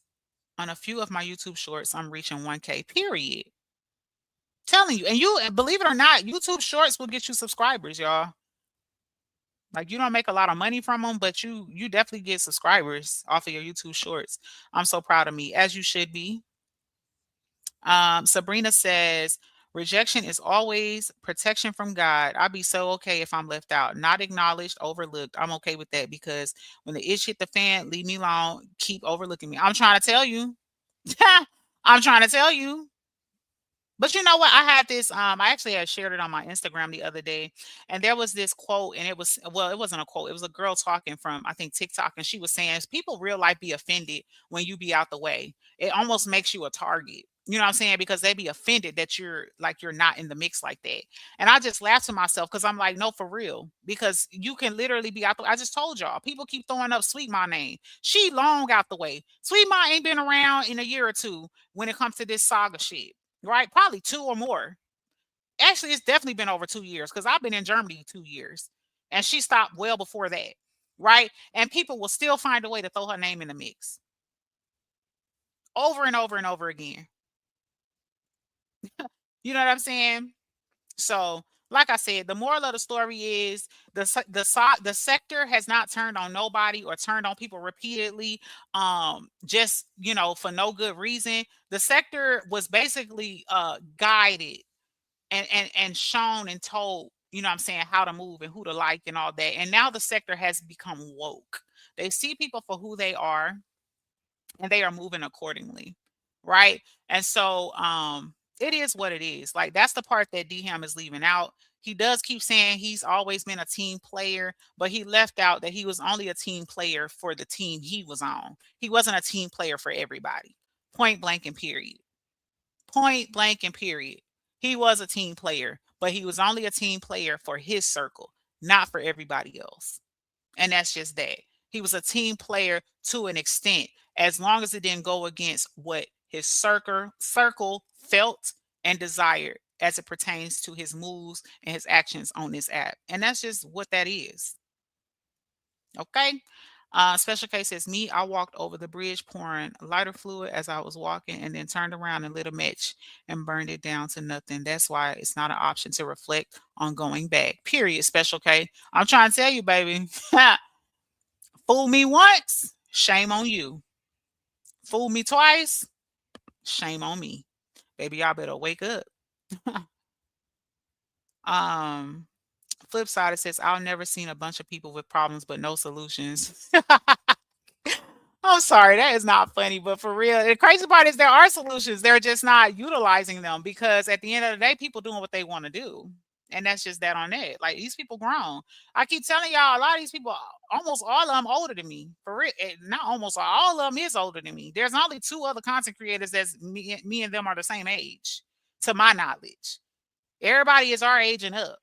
on a few of my YouTube shorts, I'm reaching 1K. Period. Telling you, and believe it or not, YouTube Shorts will get you subscribers, y'all. Like you don't make a lot of money from them, but you definitely get subscribers off of your YouTube Shorts. I'm so proud of me, as you should be. Sabrina says, rejection is always protection from God. I'd be so okay if I'm left out, not acknowledged, overlooked. I'm okay with that because when the ish hit the fan, leave me alone. Keep overlooking me. I'm trying to tell you. I'm trying to tell you. But you know what? I had this, I actually had shared it on my Instagram the other day, and there was this quote, and it was, well, it wasn't a quote. It was a girl talking from, I think, TikTok, and she was saying, people real life be offended when you be out the way. It almost makes you a target. You know what I'm saying? Because they be offended that you're not in the mix like that. And I just laughed to myself because I'm like, no, for real. Because you can literally be out the, I just told y'all, people keep throwing up Sweet My name. She long out the way. Sweet My ain't been around in a year or two when it comes to this saga shit, right? Probably 2 or more. Actually, it's definitely been over 2 years because I've been in Germany 2 years, and she stopped well before that, right? And people will still find a way to throw her name in the mix over and over and over again. You know what I'm saying? So, like I said, the moral of the story is the sector has not turned on nobody or turned on people repeatedly, just for no good reason. The sector was basically guided and shown and told, I'm saying, how to move and who to like and all that. And now the sector has become woke. They see people for who they are and they are moving accordingly. Right. And so it is what it is. Like that's the part that D-Ham is leaving out. He does keep saying he's always been a team player, but he left out that he was only a team player for the team he was on. He wasn't a team player for everybody. Point blank and period. Point blank and period. He was a team player, but he was only a team player for his circle, not for everybody else. And that's just that. He was a team player to an extent, as long as it didn't go against what his circle felt and desired as it pertains to his moves and his actions on this app. And that's just what that is. Okay. Special case says, me, I walked over the bridge pouring lighter fluid as I was walking and then turned around and lit a match and burned it down to nothing. That's why it's not an option to reflect on going back. Period. Special K. I'm trying to tell you, baby. Fool me once, shame on you. Fool me twice, shame on me. Baby, y'all better wake up. Flip side, it says, I'll never seen a bunch of people with problems but no solutions. I'm sorry, that is not funny, but for real, the crazy part is there are solutions. They're just not utilizing them because at the end of the day, people doing what they want to do. And that's just that on that. Like these people grown. I keep telling y'all, a lot of these people, almost all of them older than me. For real. Not almost all of them is older than me. There's only 2 other content creators that's me and them are the same age, to my knowledge. Everybody is our age and up.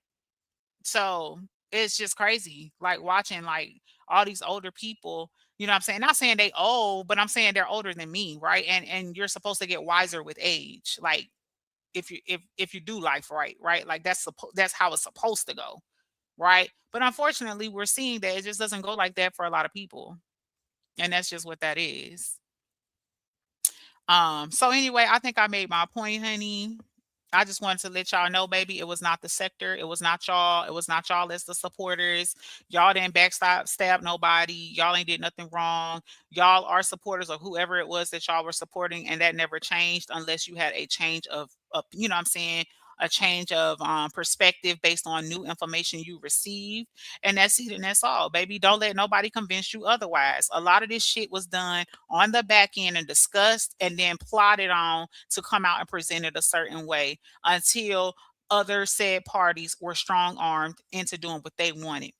So it's just crazy. Like watching like all these older people, what I'm saying? Not saying they old, but I'm saying they're older than me, right? And you're supposed to get wiser with age. Like if you do life right, right? Like that's how it's supposed to go, right? But unfortunately, we're seeing that it just doesn't go like that for a lot of people, and that's just what that is. So anyway, I think I made my point, honey. I just wanted to let y'all know, baby, it was not the sector. It was not y'all. It was not y'all as the supporters. Y'all didn't stab nobody. Y'all ain't did nothing wrong. Y'all are supporters of whoever it was that y'all were supporting, and that never changed unless you had a change of what I'm saying, a change of perspective based on new information you received. And that's it, and that's all, baby. Don't let nobody convince you otherwise. A lot of this shit was done on the back end and discussed and then plotted on to come out and present it a certain way until other said parties were strong armed into doing what they wanted.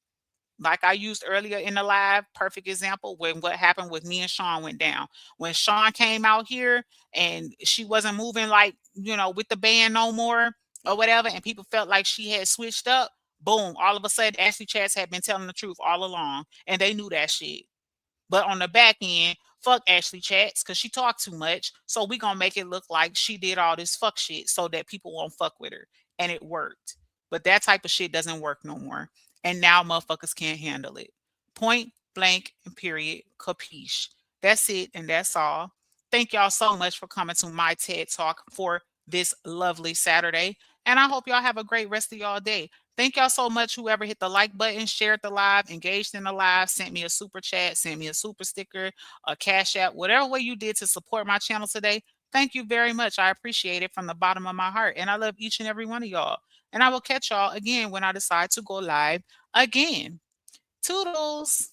Like I used earlier in the live, perfect example when what happened with me and Sean went down. When Sean came out here and she wasn't moving like, with the band no more or whatever, and people felt like she had switched up. Boom. All of a sudden, Ashley Chats had been telling the truth all along, and they knew that shit. But on the back end, fuck Ashley Chats because she talked too much. So we gonna make it look like she did all this fuck shit so that people won't fuck with her. And it worked. But that type of shit doesn't work no more. And now motherfuckers can't handle it. Point blank and period. Capiche. That's it and that's all. Thank y'all so much for coming to my TED Talk for this lovely Saturday. And I hope y'all have a great rest of y'all day. Thank y'all so much. Whoever hit the like button, shared the live, engaged in the live, sent me a super chat, sent me a super sticker, a cash app, whatever way you did to support my channel today. Thank you very much. I appreciate it from the bottom of my heart. And I love each and every one of y'all. And I will catch y'all again when I decide to go live again. Toodles.